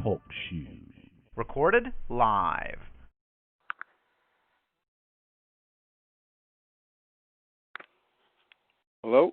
Talk Shoe. Recorded live. Hello?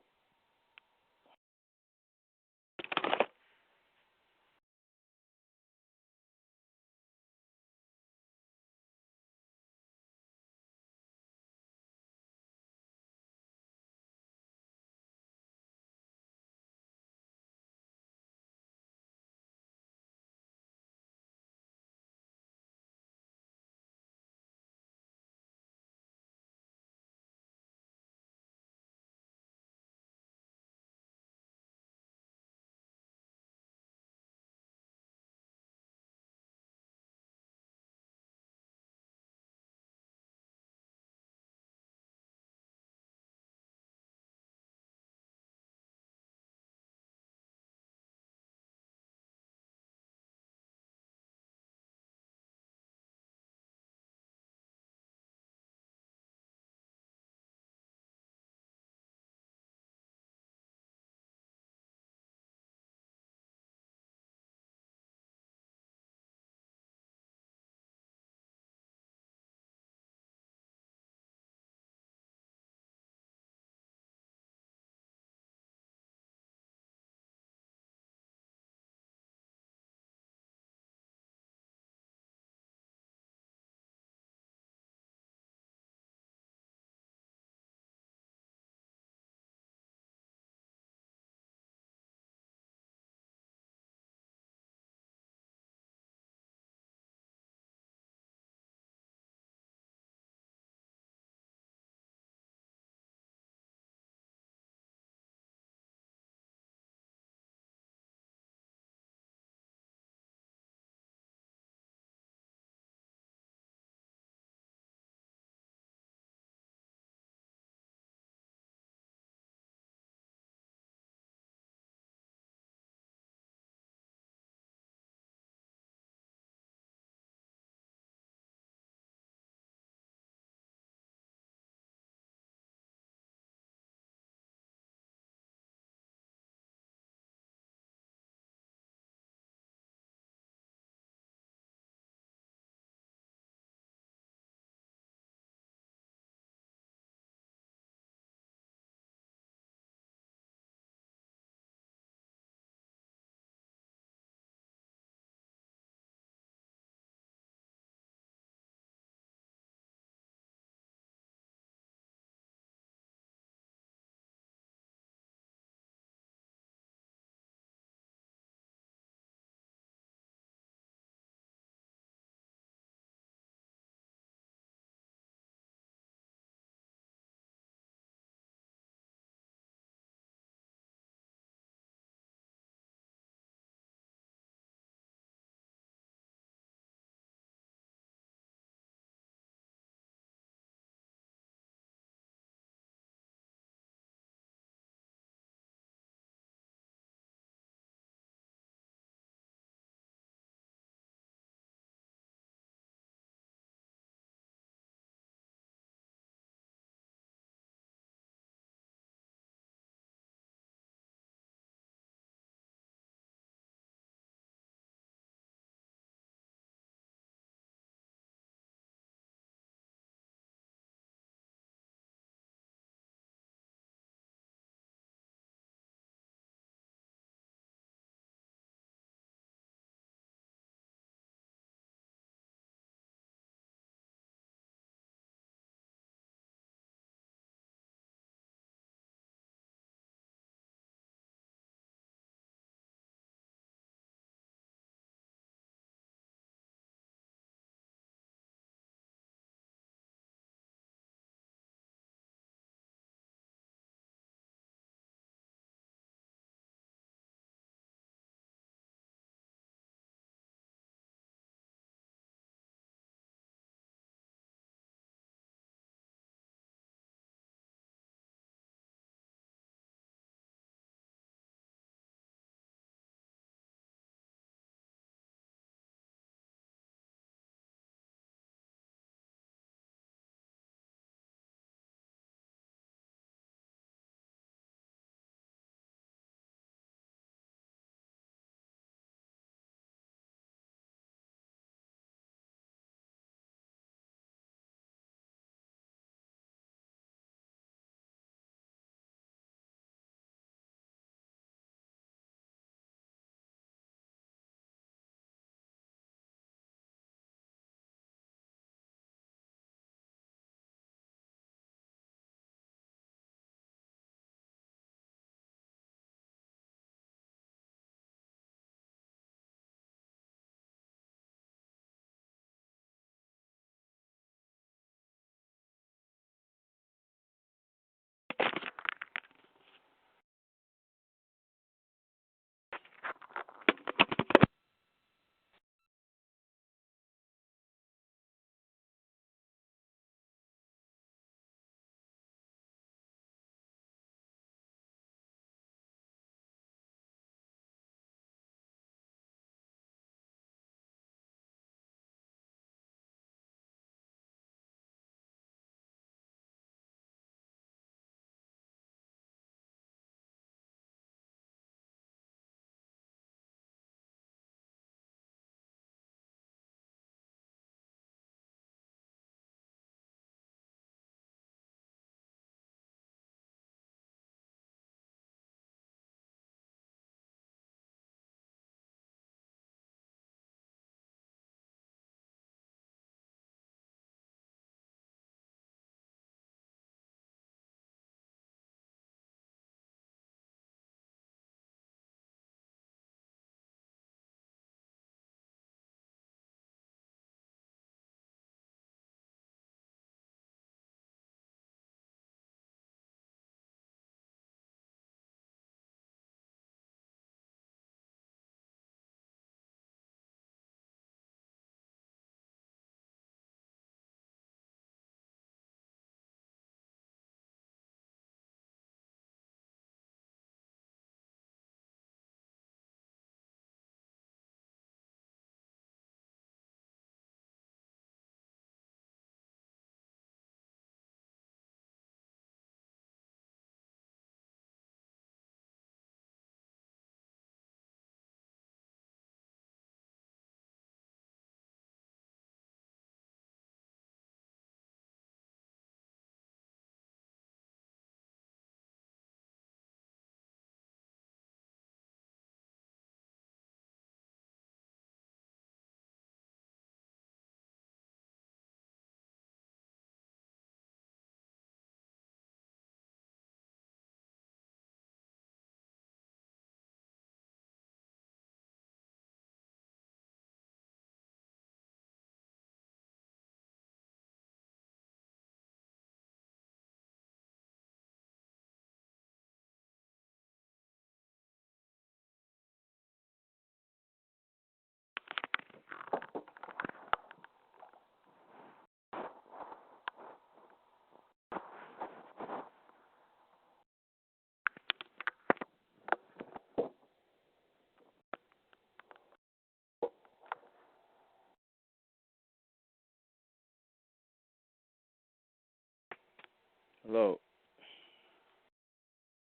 Hello.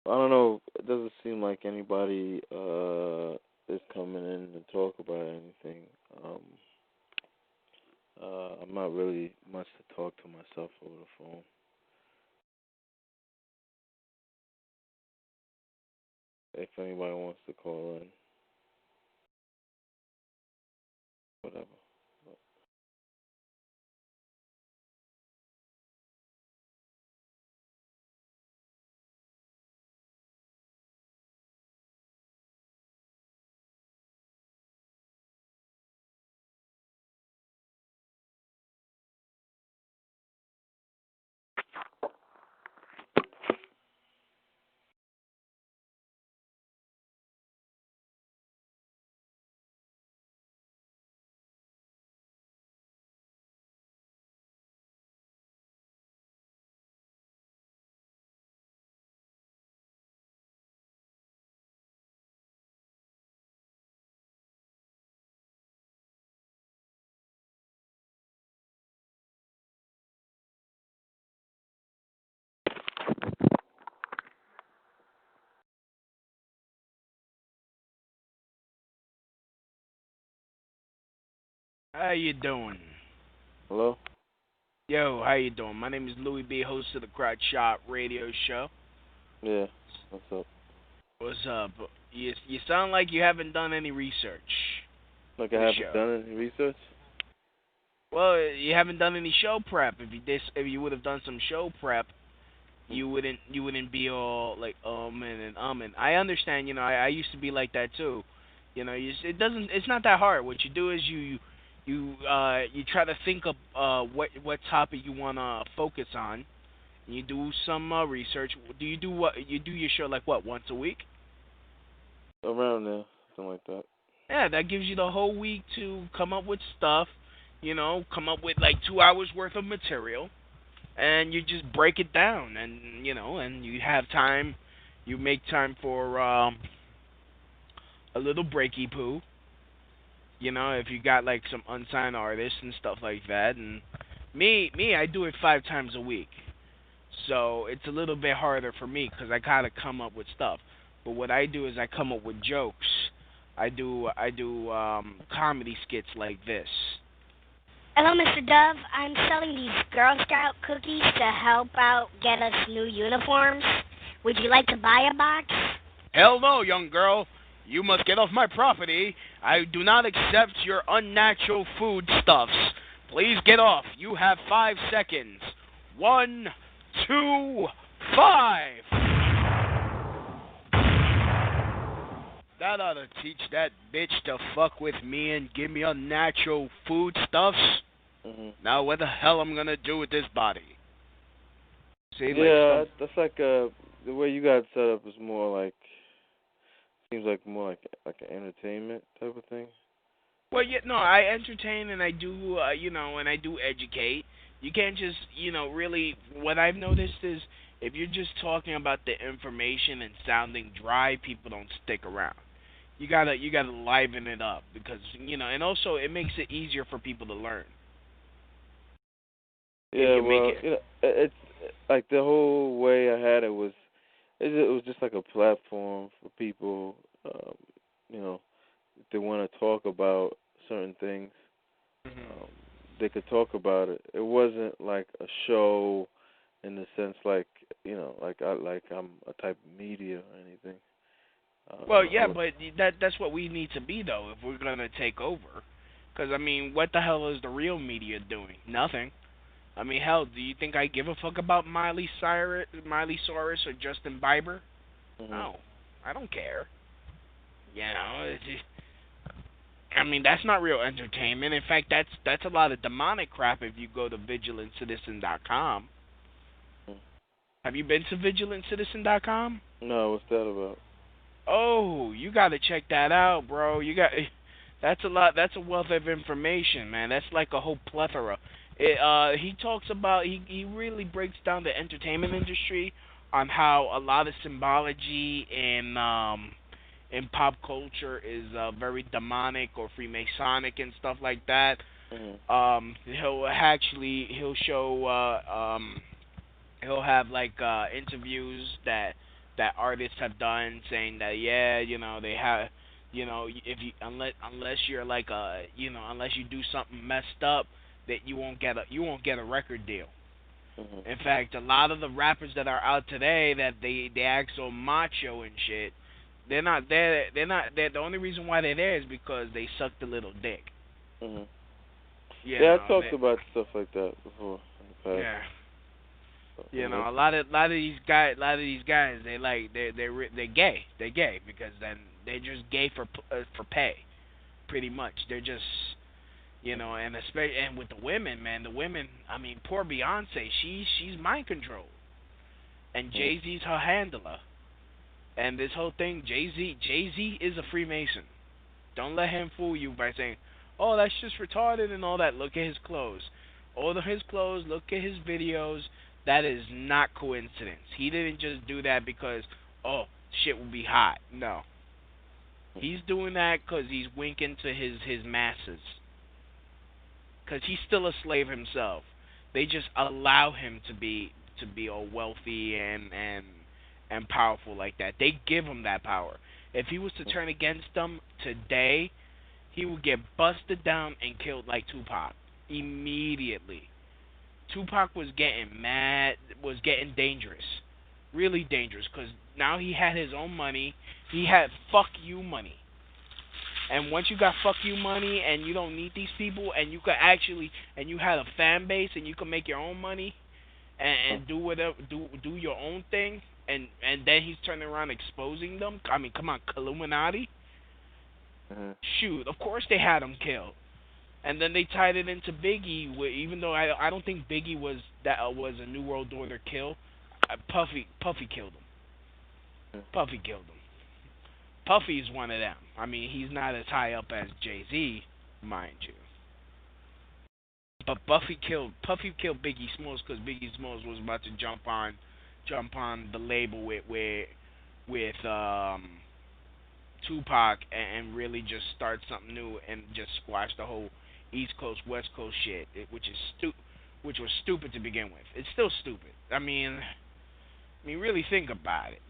I don't know. It doesn't seem like anybody is coming in to talk about anything. I'm not really much to talk to myself over the phone. If anybody wants to call in, whatever. How you doing? Hello? Yo, how you doing? My name is Louis B, host of the Crowd Shot Radio Show. Yeah. What's up? What's up? You sound like you haven't done any research Like for I the haven't show. done any research? Well, you haven't done any show prep. If you would have done some show prep, you wouldn't be all like and. I understand. I used to be like that too. It's not that hard. What you do is you try to think of what topic you wanna focus on. You do some research. Do you do your show like what, once a week? Around there. Something like that. Yeah, that gives you the whole week to come up with stuff. Come up with like 2 hours worth of material, and you just break it down, and you have time. You make time for a little breaky poo. If you got like some unsigned artists and stuff like that, and I do it 5 times a week. So it's a little bit harder for me because I gotta come up with stuff. But what I do is I come up with jokes. I do comedy skits like this. Hello, Mr. Dove. I'm selling these Girl Scout cookies to help out get us new uniforms. Would you like to buy a box? Hell no, young girl. You must get off my property. I do not accept your unnatural foodstuffs. Please get off. You have 5 seconds. 1, 2, 5. That ought to teach that bitch to fuck with me and give me unnatural foodstuffs. Now what the hell I'm gonna do with this body? See, yeah, that's like the way you got it set up is more like, seems like more like an entertainment type of thing. Well, yeah, no, I entertain and I do, and I do educate. You can't just, really. What I've noticed is if you're just talking about the information and sounding dry, people don't stick around. You gotta liven it up because and also it makes it easier for people to learn. Yeah, well, it's like the whole way I had it was, it was just like a platform for people, if they want to talk about certain things, they could talk about it. It wasn't like a show in the sense like, like I'm a type of media or anything. Well, yeah, but that's what we need to be though if we're gonna take over. Because I mean, what the hell is the real media doing? Nothing. I mean, hell, do you think I give a fuck about Miley Cyrus, or Justin Bieber? No, I don't care. I mean, that's not real entertainment. In fact, that's a lot of demonic crap. If you go to VigilantCitizen.com, have you been to VigilantCitizen.com? No, what's that about? Oh, you got to check that out, bro. That's a lot. That's a wealth of information, man. That's like a whole plethora. He talks about he really breaks down the entertainment industry on how a lot of symbology in pop culture is very demonic or Freemasonic and stuff like that. He'll show He'll have like interviews that artists have done saying that yeah, they have, if you unless you're like unless you do something messed up, that you won't get a record deal. Mhm. In fact, a lot of the rappers that are out today that they act so macho and shit, they're not there. They're not. They're, the only reason why they're there is because they sucked a little dick. Mhm. You Yeah, I know. talked about stuff like that before in the past. Yeah. And A lot of these guys, they're gay. They're gay because then they're just gay for pay, pretty much. They're just and especially and with the women, man, I mean, poor Beyonce, she's mind controlled, and Mhm. Jay Z's her handler, and this whole thing, Jay Z is a Freemason. Don't let him fool you by saying, "Oh, that's just retarded and all that." Look at his clothes. All of his clothes. Look at his videos. That is not coincidence. He didn't just do that because, oh, shit will be hot. No, he's doing that because he's winking to his masses. Because he's still a slave himself. They just allow him to be all wealthy and powerful like that. They give him that power. If he was to turn against them today, he would get busted down and killed like Tupac immediately. Tupac was getting mad, was getting dangerous, really dangerous, because now he had his own money. He had fuck you money, and once you got fuck you money and you don't need these people, and you could actually, and you had a fan base, and you can make your own money, and do whatever, do your own thing, and then he's turning around exposing them. I mean, come on, Illuminati. Mhm. Shoot, of course they had him killed. And then they tied it into Biggie, even though I don't think Biggie was a New World Order kill. Puffy killed him. Puffy killed him. Puffy's one of them. I mean, he's not as high up as Jay Z, mind you. But Puffy killed Biggie Smalls because Biggie Smalls was about to jump on the label with Tupac and really just start something new and just squash the whole East Coast West Coast shit, which was stupid to begin with. It's still stupid. I mean, really think about it.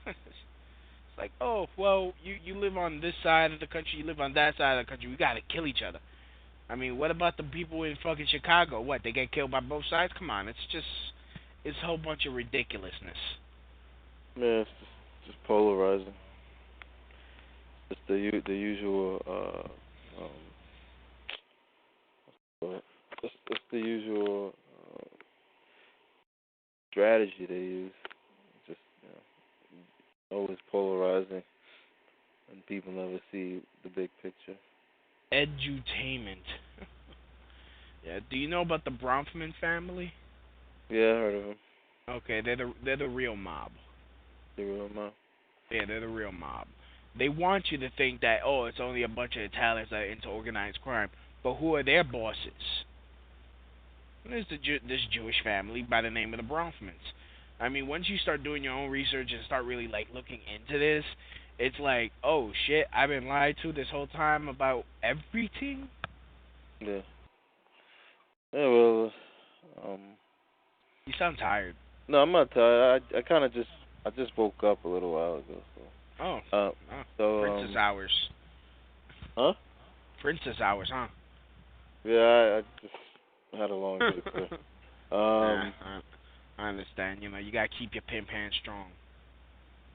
It's like, oh well, you live on this side of the country, you live on that side of the country. We gotta kill each other. I mean, what about the people in fucking Chicago? What, they get killed by both sides? Come on, it's a whole bunch of ridiculousness. Yeah, it's just polarizing. It's the usual. It's the usual strategy they use. Just always polarizing, and people never see the big picture. Edutainment. Yeah. Do you know about the Bronfman family? Yeah, I heard of them. Okay, they're the real mob. The real mouth. Yeah, they're the real mob. They want you to think that it's only a bunch of Italians that are into organized crime, but who are their bosses? There's this Jewish family by the name of the Bronfmans. I mean, once you start doing your own research and start really like looking into this, it's like, oh shit, I've been lied to this whole time about everything. Yeah. Yeah. Well. Um. You sound tired. No, I'm not tired. I kind of I just woke up a little while ago. Oh, So. oh. So. Princess hours. Huh? Princess hours, huh? Yeah. I just had a long day, sir. I understand. You gotta keep your pimp hand strong.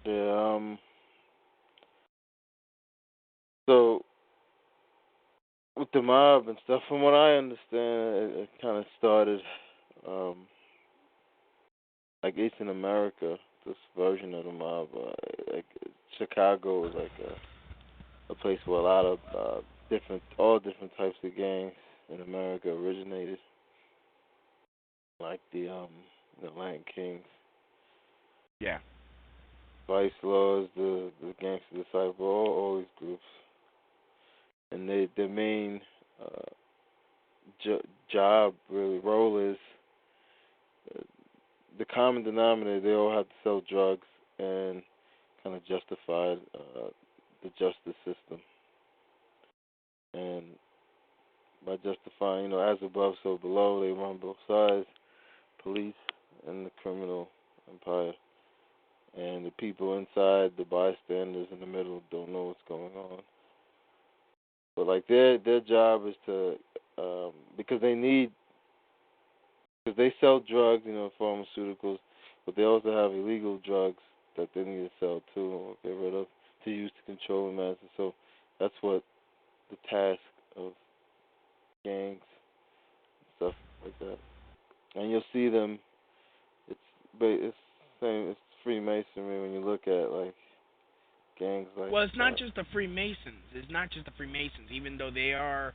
Yeah. So with the mob and stuff, from what I understand, it kind of started um, like Eastern America. This version of the mob, like Chicago was like a place where a lot of all different types of gangs in America originated, like the Latin Kings, Yeah. Vice Lords, the Gangster Disciple, all these groups, and their main uh, job, really, role is uh, the common denominator. They all have to sell drugs and kind of justify the justice system. And by justifying, as above, so below, they run both sides, police in the criminal empire, and the people inside, the bystanders in the middle, don't know what's going on. But like their job is to because they sell drugs, pharmaceuticals, but they also have illegal drugs that they need to sell too or get rid of to use to control the masses. So that's what the task of gangs and stuff like that. And you'll see them. It's same. It's Freemasonry when you look at like gangs like. Well, it's not just the Freemasons. It's not just the Freemasons, even though they are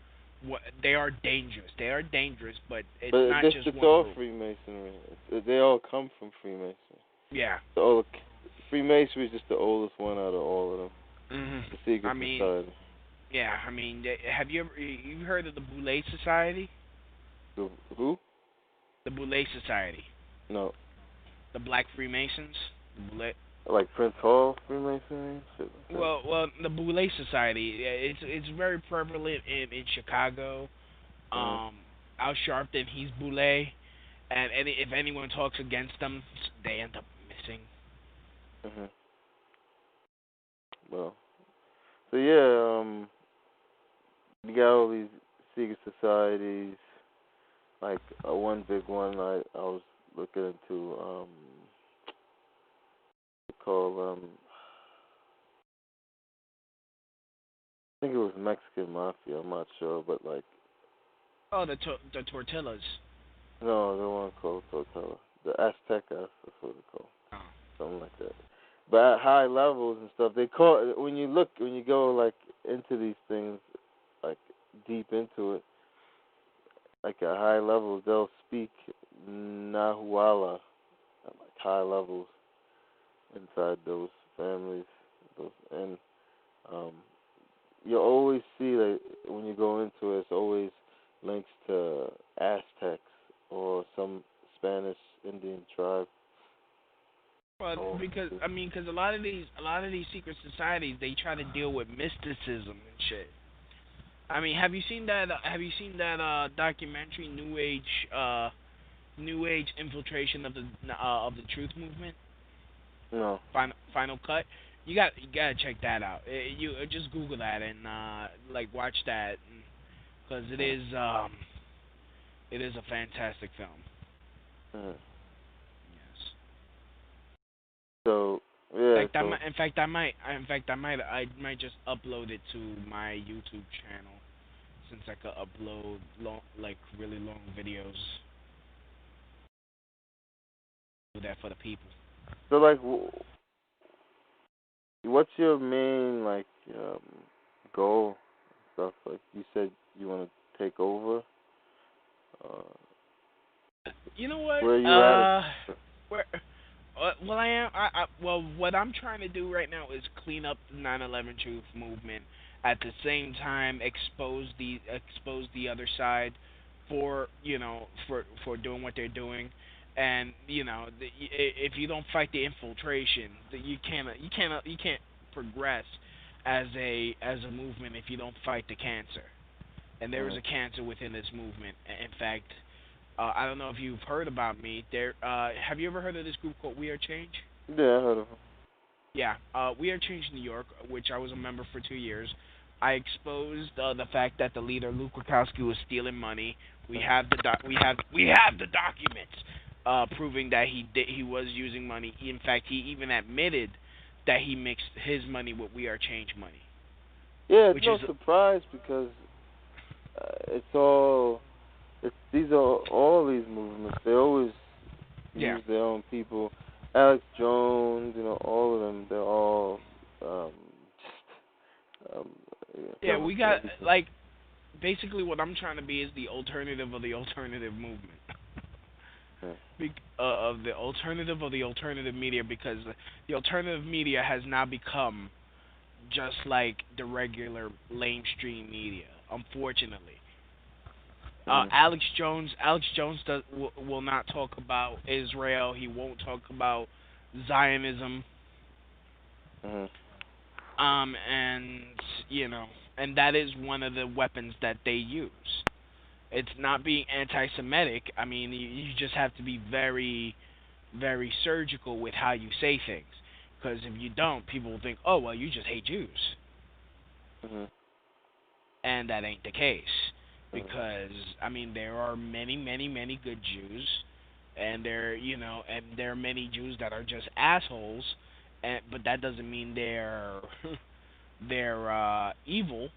dangerous. They are dangerous, but it's not just one It's all group. Freemasonry. They all come from Freemasonry. Yeah. Freemasonry is just the oldest one out of all of them. Mhm. The secret society. Yeah. I mean, have you heard of the Boule Society? The who? The Boule Society. No. The Black Freemasons. The Boule. Like Prince Hall Freemasonry? Well, the Boule Society. It's very prevalent in Chicago. Al Sharpton, he's Boule, and if anyone talks against them, they end up missing. Mhm. Well, so yeah, you got all these secret societies. Like one big one I was looking into. Called I think it was Mexican Mafia. I'm not sure, but like. Oh, the Tortillas. No, they weren't called Tortilla. The Aztecas, that's what they're called. Oh. Something like that. But at high levels and stuff, they call when you go like into these things, like deep into it, like at high levels, they'll speak Nahuala at like high levels inside those families, and you'll always see that when you go into it, it's always links to Aztecs or some Spanish Indian tribe. Well, because a lot of these secret societies, they try to deal with mysticism and shit. I mean, have you seen that documentary, New Age infiltration of the Truth Movement? No. Final Cut. You gotta check that out. You just Google that and like watch that, because it is a fantastic film. Mm-hmm. Yes. So yeah. In fact, I might just upload it to my YouTube channel, since I could upload really long videos. Do that for the people. So like, what's your main goal? Stuff like you said you want to take over. You know what? Where are you at? Well, I am. Well, what I'm trying to do right now is clean up the 9/11 Truth Movement. At the same time, expose the other side for doing what they're doing, and if you don't fight the infiltration, you can't progress as a movement if you don't fight the cancer. And there is a cancer within this movement. In fact, I don't know if you've heard about me. Have you ever heard of this group called We Are Change? Yeah, I heard of them. Yeah, We Are Change New York, which I was a member for 2 years. I exposed the fact that the leader, Luke Wachowski, was stealing money. We have the documents proving that he was using money. In fact, he even admitted that he mixed his money with We Are Change money. Yeah, it's no surprise because these movements. They always use their own people. Alex Jones, all of them. They're all we got like basically what I'm trying to be is the alternative of the alternative movement. Of the alternative of the alternative media, because the alternative media has now become just like the regular mainstream media, unfortunately. Alex Jones will not talk about Israel. He won't talk about Zionism. And that is one of the weapons that they use. It's not being anti-Semitic. I mean, you just have to be very very surgical with how you say things. Because if you don't, people will think, oh, well, you just hate Jews. Mhm. And that ain't the case. Mhm. Because, I mean, there are many, many, many good Jews. And there are many Jews that are just assholes. But that doesn't mean they're evil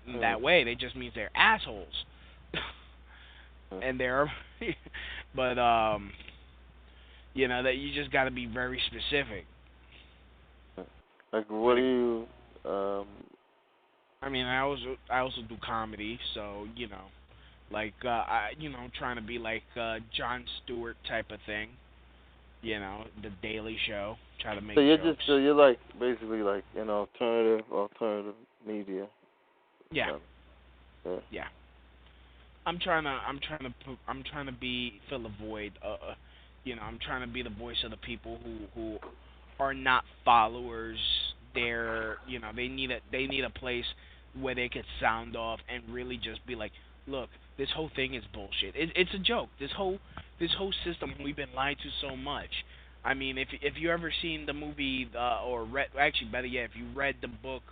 in that way. They just means they're assholes. And they're, but that you just got to be very specific. Like, what do you? I mean, I also do comedy, so like trying to be like Jon Stewart type of thing. The Daily Show. Try to make jokes. So you're like basically like alternative media. Yeah. Yeah. Yeah. I'm trying to fill a void. I'm trying to be the voice of the people who are not followers. They need a place where they could sound off and really just be like, look, this whole thing is bullshit. It's a joke. This whole system, we've been lied to so much. I mean, if you ever seen the movie or read, actually better yet, if you read the book,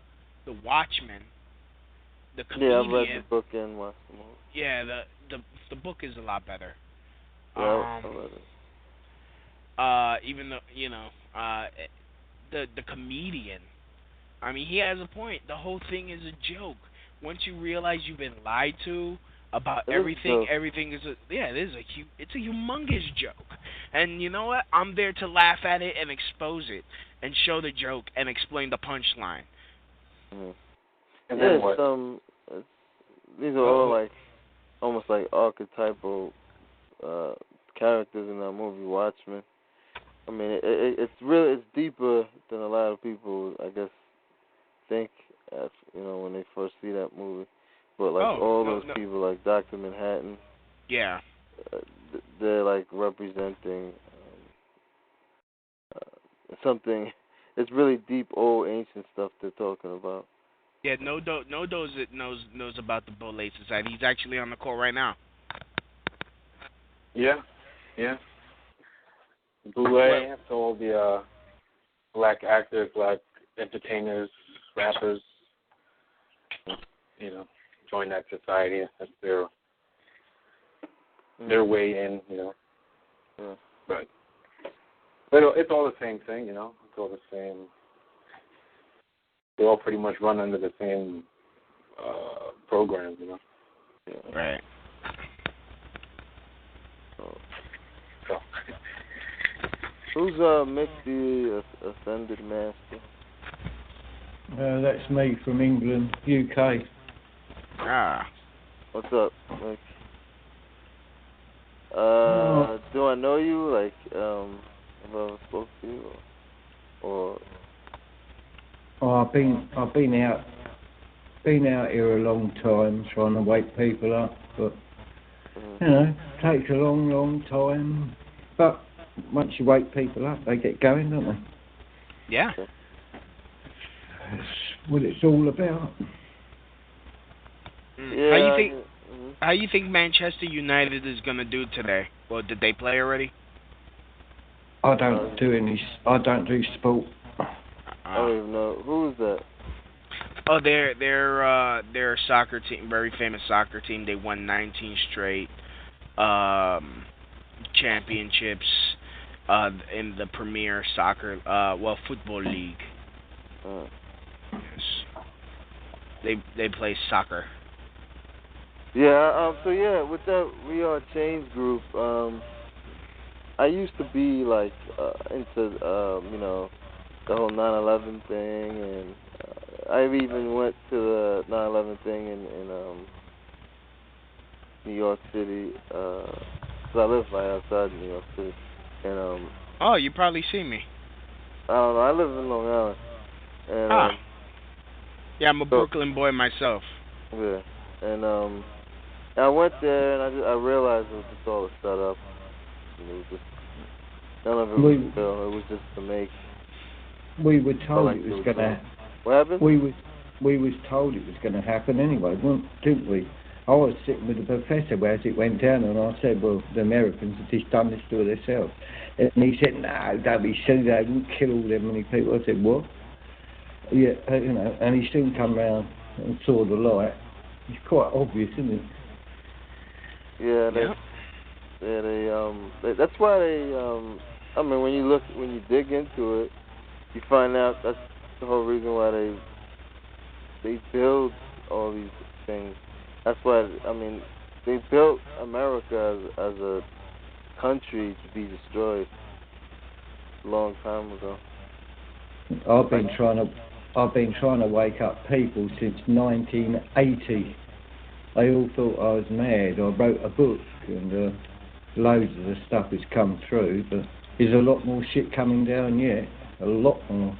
The Watchmen, the comedian. Yeah, I read the book and watched the movie. Yeah, the book is a lot better. Yeah, I read it. Even though the comedian, I mean, he has a point. The whole thing is a joke. Once you realize you've been lied to about everything is it's a humongous joke. And you know what? I'm there to laugh at it and expose it and show the joke and explain the punchline. Mm-hmm. And then what? These are all like almost like archetypal characters in that movie, Watchmen. I mean, it's deeper than a lot of people, I guess, think when they first see that movie. But like those people, like Dr. Manhattan, yeah, they're like representing something. It's really deep, old, ancient stuff they're talking about. Yeah, knows about the Bullet Society. He's actually on the call right now. Yeah. Boulay, to all the black actors, black entertainers, rappers, join that society. That's their way in, Yeah. But it's all the same thing, It's all the same. They all pretty much run under the same program, Yeah. Right. So. Who's Mick the Ascended Master? That's me from England, UK. What's up, Mick? Do I know you? Like, have I ever spoke to you? Or? Oh, I've been out here a long time trying to wake people up, but takes a long, long time. But once you wake people up, they get going, don't they? Yeah. That's what it's all about. Yeah. How you think Manchester United is gonna do today? Well, did they play already? I don't do sport. I don't even know. Who is that? Oh, they're a soccer team, very famous soccer team. They won 19 straight championships in the Premier Soccer, Football League. Yes. They play soccer. Yeah. With that We Are Change group, I used to be like into the whole 9/11 thing, and I even went to the 9/11 thing in New York City, because I live right outside New York City, and Oh, you probably see me. I don't know. I live in Long Island, and yeah, I'm a Brooklyn boy myself. Yeah, and I went there, and I realized it was just all a setup. It was just none of it was real. It was just to make. We were told it was going to. What happened? We was told it was going to happen anyway, didn't we? I was sitting with the professor as it went down, and I said, well, the Americans have just done this to themselves. And he said, no, don't be silly, they wouldn't kill all that many people. I said, what? Yeah, you know, and he soon come round and saw the light. It's quite obvious, isn't it? Yeah, that's why they, I mean, when you dig into it, you find out that's the whole reason why they build all these things. That's why, I mean, they built America as a country to be destroyed a long time ago. I've been trying to wake up people since 1980. They all thought I was mad. I wrote a book, and loads of the stuff has come through, but there's a lot more shit coming down yet. A lot more.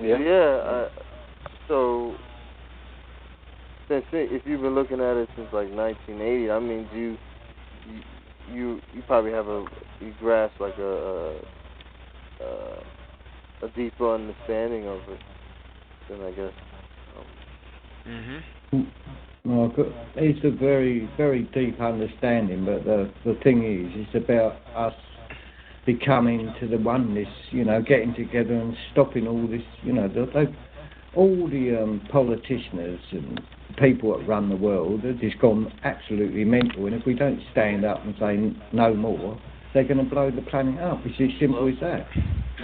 Yeah. So, if you've been looking at it since like 1980, that means you probably have you grasp like a deeper understanding of it than I guess. Well, it's a very, very deep understanding, but the thing is, it's about us becoming to the oneness, you know, getting together and stopping all this, you know, all the politicians and people that run the world have just gone absolutely mental, and if we don't stand up and say no more, they're going to blow the planet up. It's as simple as that.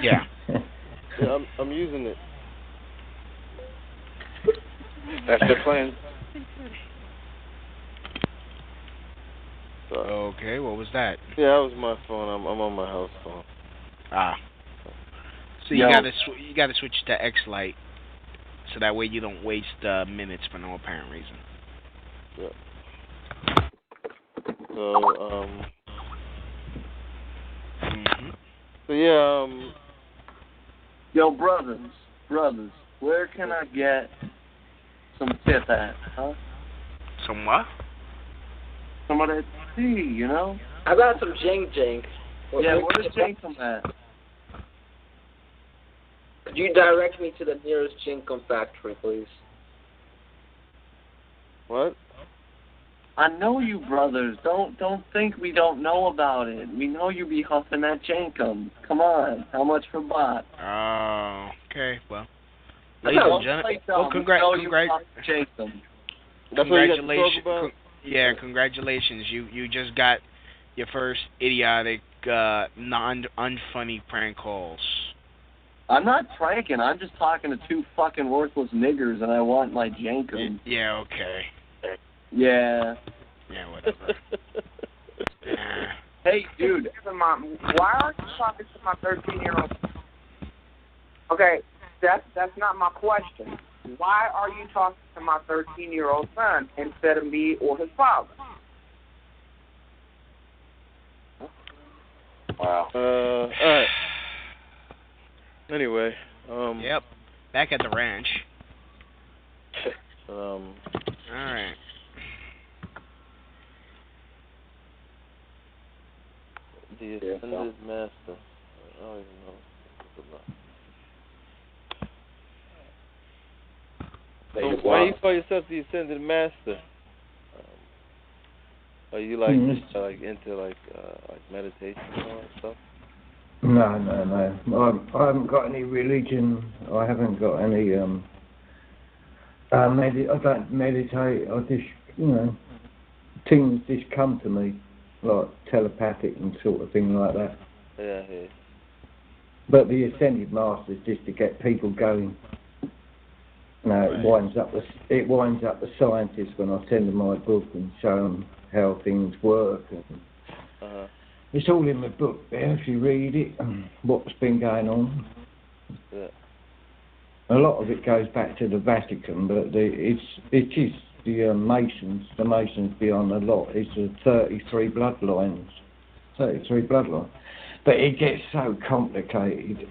Yeah. Yeah, I'm using it. That's the plan. So, Okay, what was that? yeah, that was my phone. I'm on my house phone. So you gotta switch to X-Lite, so that way you don't waste minutes for no apparent reason. Yeah. So So yeah. Yo, brothers, where can I get some tip at, huh? Some what? Some of that tea, you know? I got some jink. Yeah, where's Jenkum at? Could you direct me to the nearest Jinkum factory, please? What? I know you, brothers. Don't think we don't know about it. We know you be huffing that Jenkum. Come on, how much for bot? Oh, okay. Well, Ladies and gentlemen, congratulations. Yeah, congratulations. You just got your first idiotic, unfunny prank calls. I'm not pranking. I'm just talking to two fucking worthless niggers, and I want my Jenkum. Yeah, okay. Yeah. Yeah, whatever. Yeah. Hey, dude. Why aren't you talking to my 13-year-old? Okay, that's not my question. Why are you talking to my 13-year-old son instead of me or his father? Wow. All right. Anyway. Yep. Back at the ranch. All right. The Ascended Master. I don't even know. So why do you call yourself the Ascended Master? Are you like into like meditation and all that stuff? No. I haven't got any religion. I haven't got any. I don't meditate. I just, you know, things just come to me, like telepathic and sort of thing like that. Yeah. But the Ascended Master is just to get people going. No, it winds up the scientists when I send them my book and show them how things work. And it's all in the book there if you read it and what's been going on. Yeah. A lot of it goes back to the Vatican, but it is the Masons. The Masons beyond a lot. It's 33 bloodlines. But it gets so complicated.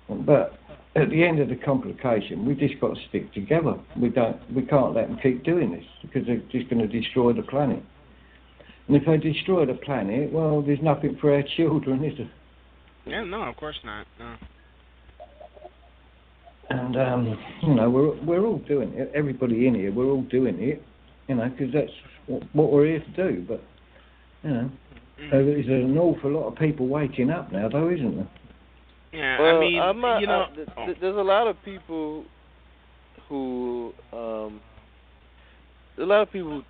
But at the end of the complication, we just got to stick together. We can't let them keep doing this because they're just going to destroy the planet. And if they destroy the planet, well, there's nothing for our children, is there? Yeah, no, of course not. No. And we're all doing it. Everybody in here, we're all doing it. Because that's what we're here to do. But there's an awful lot of people waking up now, though, isn't there? Yeah, well, I mean, there's a lot of people who who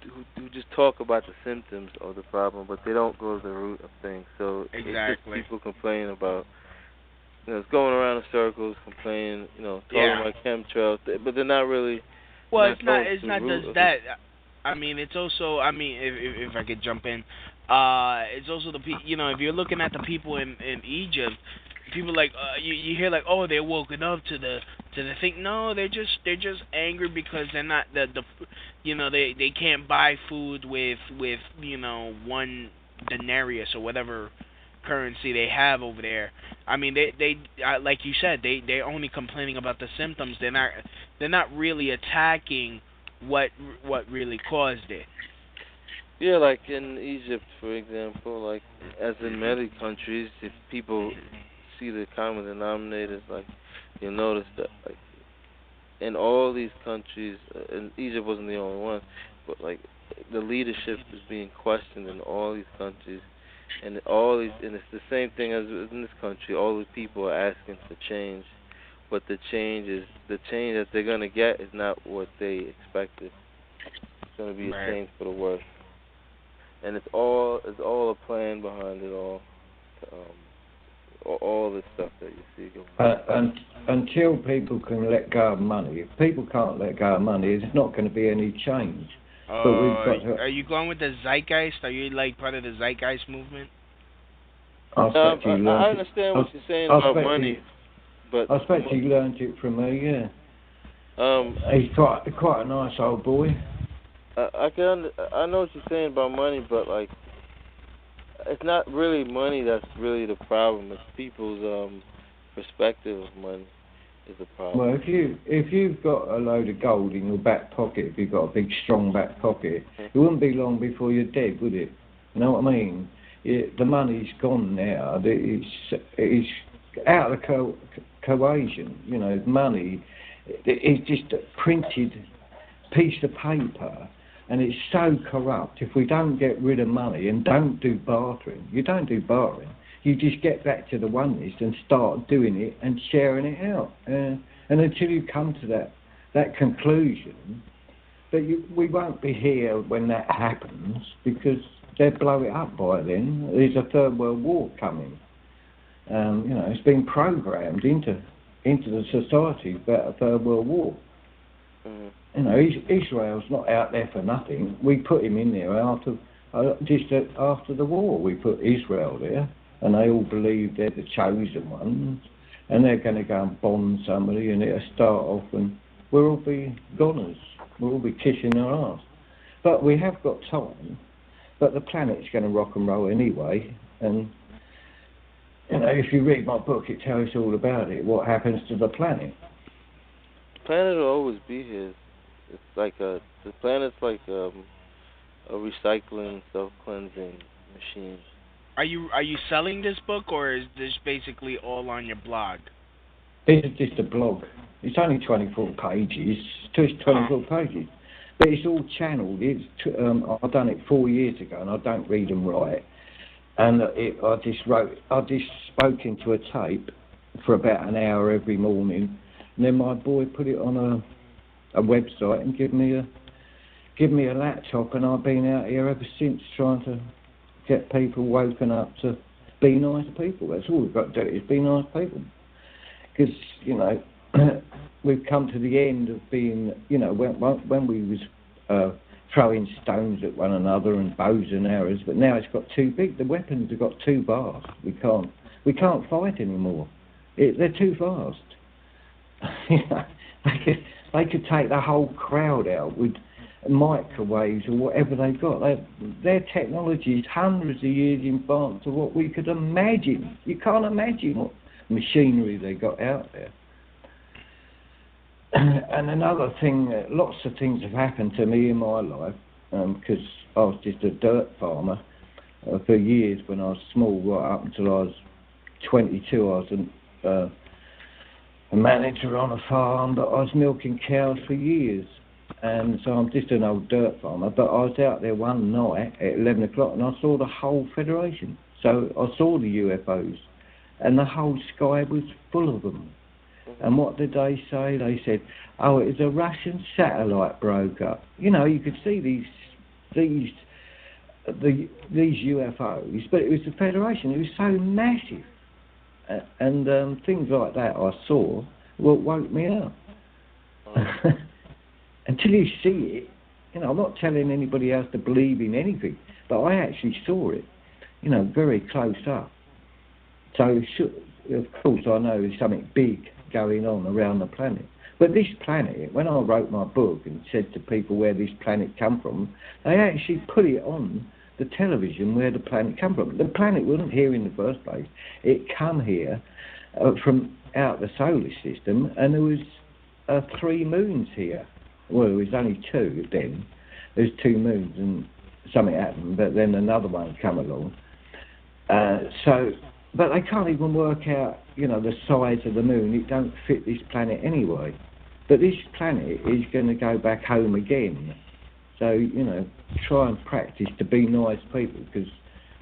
just talk about the symptoms of the problem, but they don't go to the root of things. So exactly. It's just people complaining about, it's going around in circles, complaining, talking about chemtrails, but they're not really. Well, it's not just that. I mean, it's also. I mean, if I could jump in, it's also the if you're looking at the people in Egypt, people like you hear like, oh, they're woken up to the thing. No, they're just angry because they're not they can't buy food with 1 denarius or whatever currency they have over there. I mean, they like you said, they're only complaining about the symptoms. They're not really attacking what really caused it. Yeah, like in Egypt, for example, like as in many countries, if people see the common denominators, like you'll notice that like in all these countries, and Egypt wasn't the only one, but like the leadership is being questioned in all these countries, and it's the same thing as in this country. All the people are asking for change, but the change that they're gonna get is not what they expected. It's gonna be a change for the worse, and it's all a plan behind it all. All this stuff that you see going on. Until people can let go of money, if people can't let go of money, there's not going to be any change. Are you going with the zeitgeist? Are you like part of the zeitgeist movement? I understand what you're saying about money, but I expect you learned it from me. Yeah. He's quite a nice old boy. I know what you're saying about money, but like, it's not really money that's really the problem. It's people's perspective of money is the problem. Well, if you've got a load of gold in your back pocket, if you've got a big strong back pocket, it wouldn't be long before you're dead, would it? You know what I mean? The money's gone now. It's out of the cohesion. Money is just a printed piece of paper. And it's so corrupt. If we don't get rid of money and don't do bartering, you don't do bartering. You just get back to the oneness and start doing it and sharing it out. And until you come to that conclusion, we won't be here when that happens because they'll blow it up by then. There's a third world war coming. It's been programmed into the society about a third world war. Mm-hmm. Israel's not out there for nothing. We put him in there after the war. We put Israel there, and they all believe they're the chosen ones, and they're going to go and bomb somebody, and it'll start off, and we'll all be goners. We'll all be kissing their arse. But we have got time. But the planet's going to rock and roll anyway, and if you read my book, it tells you all about it. What happens to the planet? The planet will always be here. It's like the planet's like a recycling, self-cleansing machine. Are you selling this book, or is this basically all on your blog? It's just a blog. It's only 24 pages. It's 24 pages, but it's all channeled. I've done it 4 years ago, and I don't read and write. And I just spoke into a tape for about an hour every morning, and then my boy put it on a website and give me a laptop, and I've been out here ever since trying to get people woken up to be nice people. That's all we've got to do is be nice people, because we've come to the end of being when we was throwing stones at one another and bows and arrows, but now it's got too big. The weapons have got too vast. We can't fight anymore. They're too vast. They could take the whole crowd out with microwaves or whatever they've got. Their technology is hundreds of years in advance of what we could imagine. You can't imagine what machinery they got out there. And another thing, lots of things have happened to me in my life, because I was just a dirt farmer for years when I was small, right up until I was 22. I was a manager on a farm, but I was milking cows for years. And so I'm just an old dirt farmer, but I was out there one night at 11 o'clock and I saw the whole Federation. So I saw the UFOs and the whole sky was full of them. And what did they say? They said, oh, it was a Russian satellite broke up. You know, you could see these UFOs, but it was the Federation. It was so massive. And things like that I saw woke me up. Until you see it, you know, I'm not telling anybody else to believe in anything, but I actually saw it, you know, very close up. So, of course, I know there's something big going on around the planet. But this planet, when I wrote my book and said to people where this planet come from, they actually put it on the television where the planet come from. The planet wasn't here in the first place. It come here from out the solar system, and there was 3 moons here. Well, there was only 2 then. There's 2 moons and something happened, but then another one come along. But they can't even work out, you know, the size of the moon. It don't fit this planet anyway. But this planet is going to go back home again. So, you know, try and practice to be nice people, because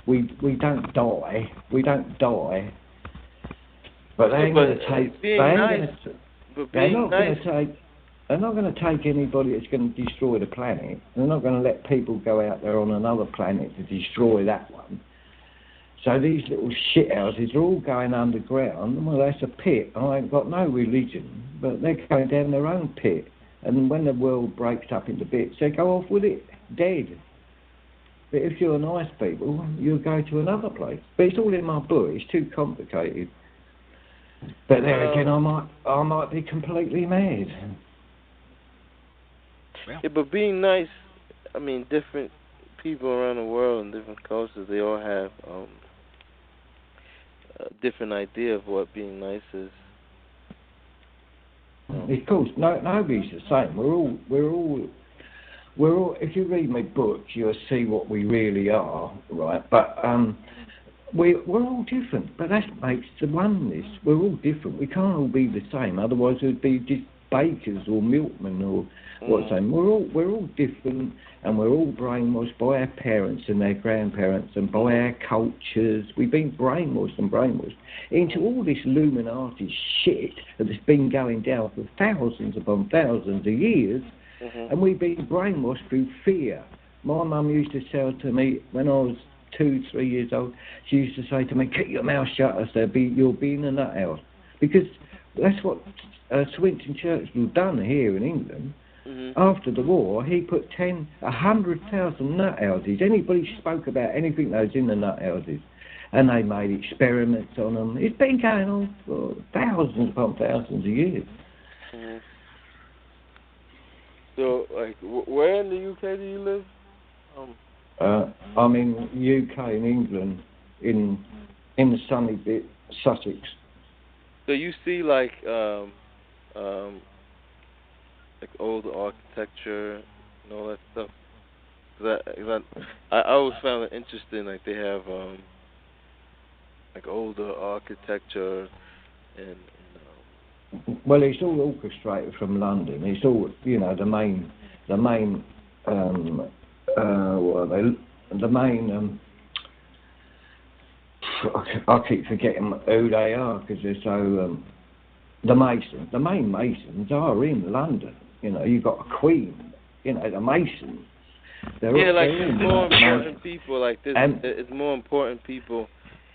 we don't die. We don't die. But they ain't going to take... They're not going to take anybody that's going to destroy the planet. They're not going to let people go out there on another planet to destroy that one. So these little shithouses are all going underground. Well, that's a pit. I ain't got no religion, but they're going down their own pit. And when the world breaks up into bits, they go off with it, dead. But if you're nice people, you'll go to another place. But it's all in my book. It's too complicated. But there again, I might be completely mad. Yeah, but being nice, I mean, different people around the world and different cultures, they all have a different idea of what being nice is. Of course, nobody's the same. We're all. If you read my books, you'll see what we really are, right? But we're all different. But that makes the oneness. We're all different. We can't all be the same. Otherwise, we'd be just bakers or milkmen or what's that. We're all different, and we're all brainwashed by our parents and their grandparents and by our cultures. We've been brainwashed into all this Illuminati shit that's been going down for thousands upon thousands of years, and we've been brainwashed through fear. My mum used to say to me when I was 2-3 years old, she used to say to me, keep your mouth shut, you'll be in a nut house. Because that's what Swinton Churchill done here in England. After the war, he put 100,000 nut houses. Anybody spoke about anything that was in the nut houses, and they made experiments on them. It's been going on for thousands upon thousands of years. So, like, where in the UK do you live? I'm in UK, in England, in the sunny bit, Sussex. So you see, like old architecture and all that stuff. I always found it interesting. Like they have like older architecture and well, it's all orchestrated from London. It's all, you know, the main. I keep forgetting who they are because they're so. The main Masons are in London. You know, you've got a Queen. You know, the Masons. There's more important people. Like this, it's more important people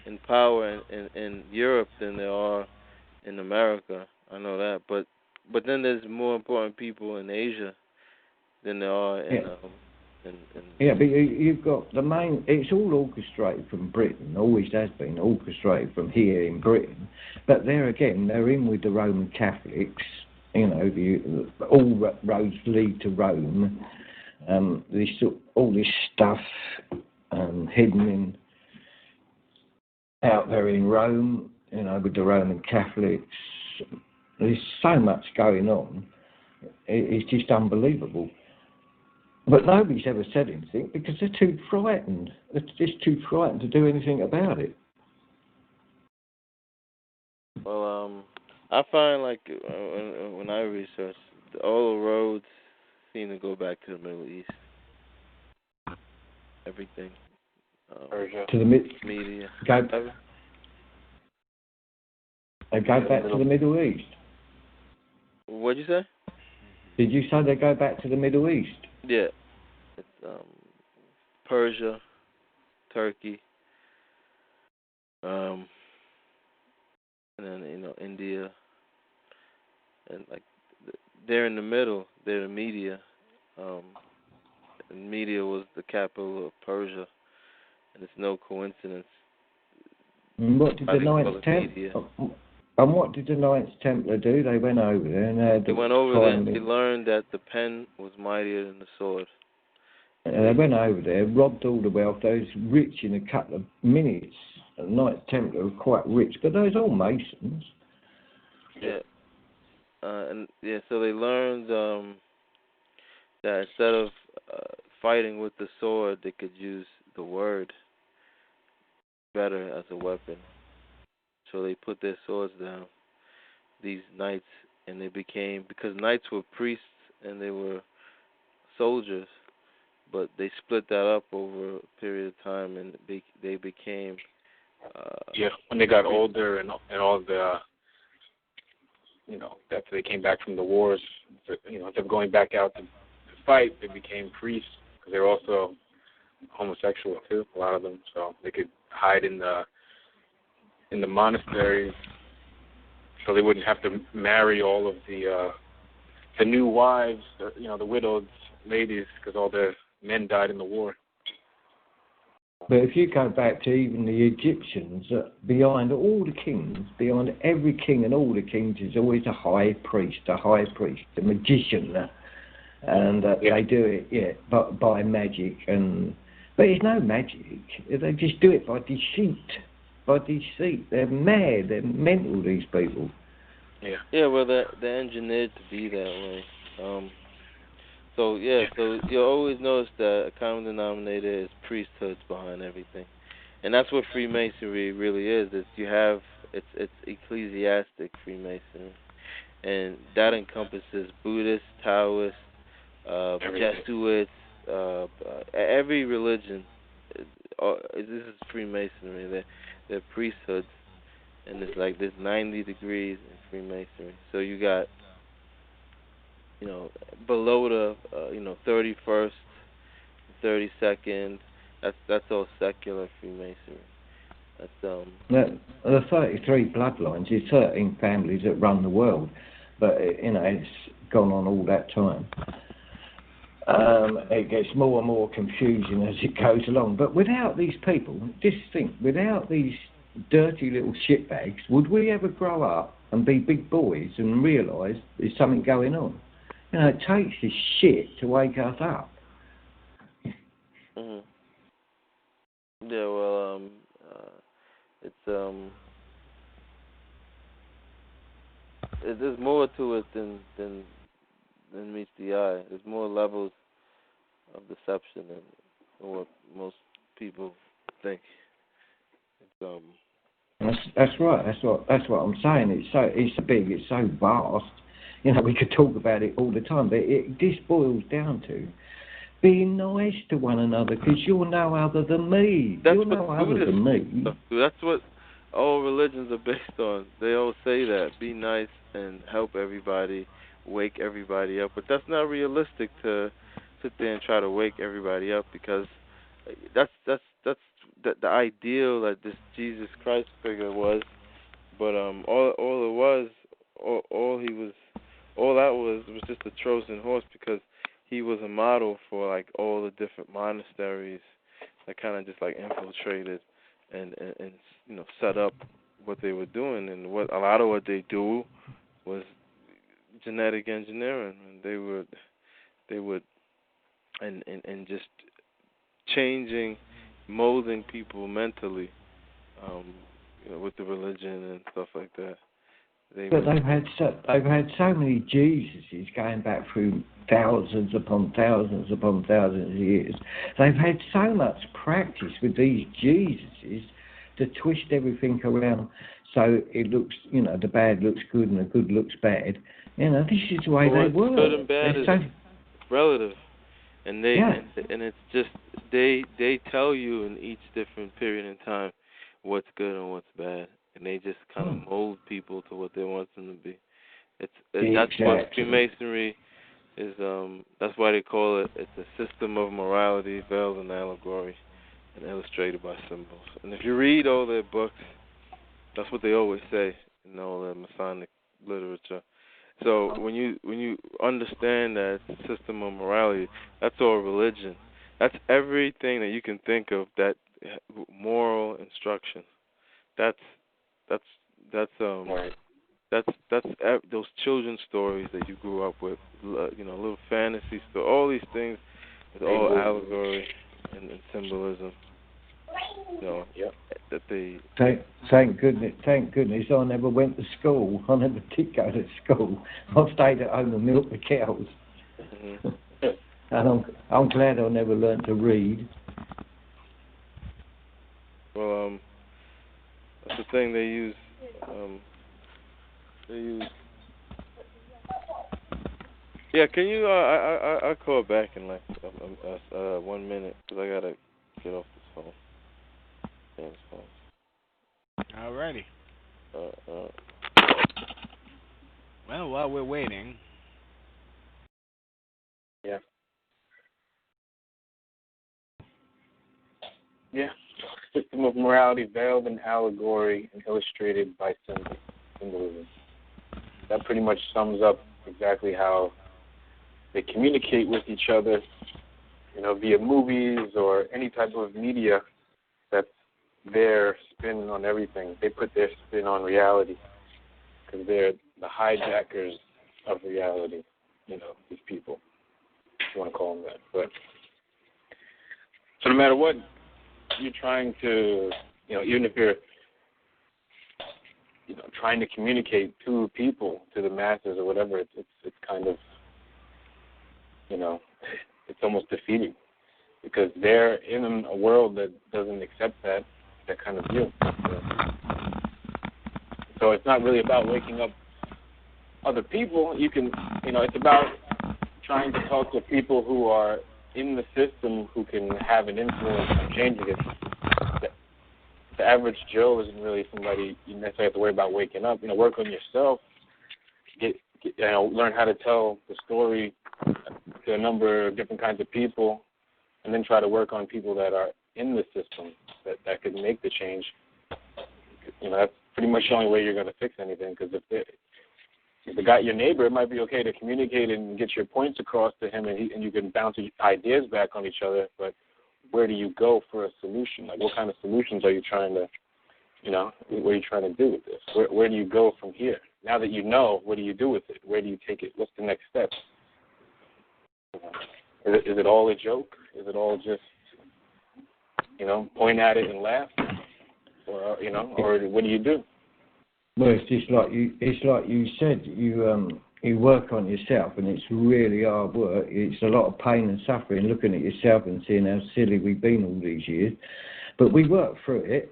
in power in Europe than there are in America. I know that, but then there's more important people in Asia than there are in. But you've got the main. It's all orchestrated from Britain. Always has been orchestrated from here in Britain. But there again, they're in with the Roman Catholics. You know, all roads lead to Rome. All this stuff hidden out there in Rome. You know, with the Roman Catholics. There's so much going on. It's just unbelievable. But nobody's ever said anything because they're too frightened. They're just too frightened to do anything about it. Well, I find like when I research, all the roads seem to go back to the Middle East. Everything. To the media. They go back to the Middle East. What'd you say? Did you say they go back to the Middle East? Yeah. It's Persia, Turkey, and then India, and like they're in the middle. They're the media. And media was the capital of Persia, and it's no coincidence. And what did the Knights Templar do? They went over there and they went over there. They learned that the pen was mightier than the sword. They went over there, robbed all the wealth. They was rich in a couple of minutes. The Knights Templar were quite rich, but they was all Masons. Yeah. So they learned that instead of fighting with the sword, they could use the word better as a weapon. So they put their swords down, these knights, and they became, because knights were priests and they were soldiers, but they split that up over a period of time, and they became... when they got older and all the... after they came back from the wars, instead of going back out to fight, they became priests, because they were also homosexual too, a lot of them, so they could hide in the monasteries, so they wouldn't have to marry all of the new wives, the widowed ladies, because all the men died in the war. But if you go back to even the Egyptians, behind all the kings, behind every king and all the kings is always a high priest, a magician, and they do it, but by magic, but it's no magic. They just do it by deceit. They're mad. They're mental. These people. Yeah. Well, they're engineered to be that way. So you'll always notice that a common denominator is priesthoods behind everything, and that's what Freemasonry really is. It's ecclesiastic Freemasonry, and that encompasses Buddhists, Taoists, Jesuits, every religion. This is Freemasonry. They're priesthoods, and it's like there's 90 degrees in Freemasonry. So you got, below the, 31st, 32nd. That's all secular Freemasonry. That's the 33 bloodlines is 13 families that run the world, but it's gone on all that time. It gets more and more confusing as it goes along. But without these people, just think, without these dirty little shitbags, would we ever grow up and be big boys and realise there's something going on? It takes this shit to wake us up. Mhm. Yeah, well, there's more to it than meets the eye. There's more levels of deception than what most people think. That's right. That's what I'm saying. It's so big. It's so vast. We could talk about it all the time, but this boils down to being nice to one another, because you're no other than me. You're no other than me. That's what all religions are based on. They all say that. Be nice and help everybody, wake everybody up. But that's not realistic to sit there and try to wake everybody up, because that's the ideal that this Jesus Christ figure was. But all that was just a Trojan horse, because he was a model for like all the different monasteries that kind of just like infiltrated and set up what they were doing. And what a lot of what they do was genetic engineering. And they would and just changing, molding people mentally, with the religion and stuff like that. But they've had so many Jesuses going back through thousands upon thousands upon thousands of years. They've had so much practice with these Jesuses to twist everything around so it looks, the bad looks good and the good looks bad. This is the way they work. Good and bad is relative, and and it's just they tell you in each different period in time what's good and what's bad, and they just kind of mold people to what they want them to be. That's what Freemasonry is. That's why they call it. It's a system of morality veiled in allegory and illustrated by symbols. And if you read all their books, that's what they always say in all their Masonic literature. So when you understand that it's a system of morality, that's all religion. That's everything that you can think of that moral instruction. That's those children's stories that you grew up with, little fantasy stories. All these things is all allegory and symbolism. That they thank goodness I never went to school. I never did go to school. I stayed at home and milked the cows. Mm-hmm. And I'm glad I never learned to read. Well, that's the thing they use. Yeah, can you? I'll call back in like 1 minute because I gotta get off this phone. Alrighty. Well, while we're waiting. Yeah. Yeah. System of morality veiled in allegory and illustrated by symbolism. That pretty much sums up exactly how they communicate with each other, via movies or any type of media that's their spin on everything. They put their spin on reality because they're the hijackers of reality, these people, if you want to call them that. But so no matter what you're trying to, even if you're, trying to communicate to people, to the masses or whatever, it's kind of, it's almost defeating because they're in a world that doesn't accept that kind of view. So it's not really about waking up other people. You can, it's about trying to talk to people who are in the system who can have an influence on changing it. The average Joe isn't really somebody you necessarily have to worry about waking up. Work on yourself. Learn how to tell the story to a number of different kinds of people, and then try to work on people that are in the system that could make the change. That's pretty much the only way you're going to fix anything. Because if the guy, your neighbor, it might be okay to communicate and get your points across to him, and you can bounce ideas back on each other. But where do you go for a solution? Like, what kind of solutions are you trying to, what are you trying to do with this? Where do you go from here? Now that you know, what do you do with it? Where do you take it? What's the next step? Is it all a joke? Is it all just, point at it and laugh? Or, or what do you do? Well, it's just like you said, you work on yourself, and it's really hard work. It's a lot of pain and suffering looking at yourself and seeing how silly we've been all these years. But we work through it.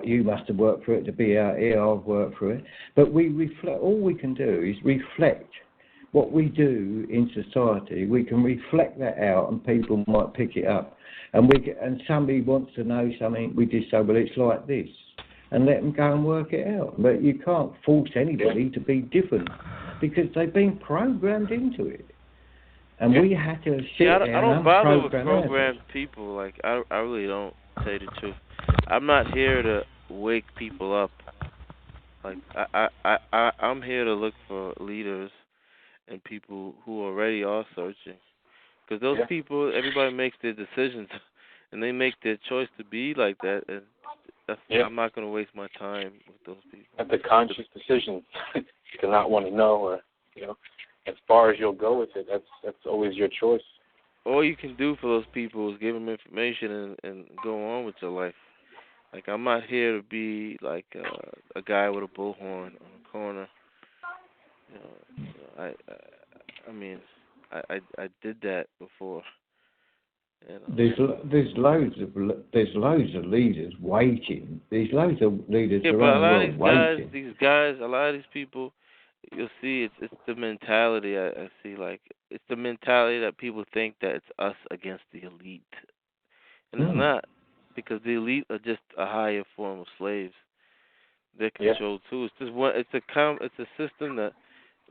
You must have worked through it to be out here. I've worked through it. But we reflect. All we can do is reflect what we do in society. We can reflect that out, and people might pick it up. And somebody wants to know something, we just say, well, it's like this, and let them go and work it out. But you can't force anybody to be different because they've been programmed into it. And we had to sit there and I don't bother with programmed people. Like, I really don't, tell you the truth. I'm not here to wake people up. Like, I'm here to look for leaders and people who already are searching. Because those people, everybody makes their decisions, and they make their choice to be like that. And I'm not going to waste my time with those people. That's a conscious decision to not want to know, or as far as you'll go with it. That's always your choice. All you can do for those people is give them information and go on with your life. Like, I'm not here to be like a guy with a bullhorn on the corner. I did that before. There's loads of leaders waiting. There's loads of leaders around the world waiting. A lot of these people, you'll see it's the mentality I see. Like, it's the mentality that people think that it's us against the elite, and it's not, because the elite are just a higher form of slaves. They're controlled too. It's just one. It's a system that,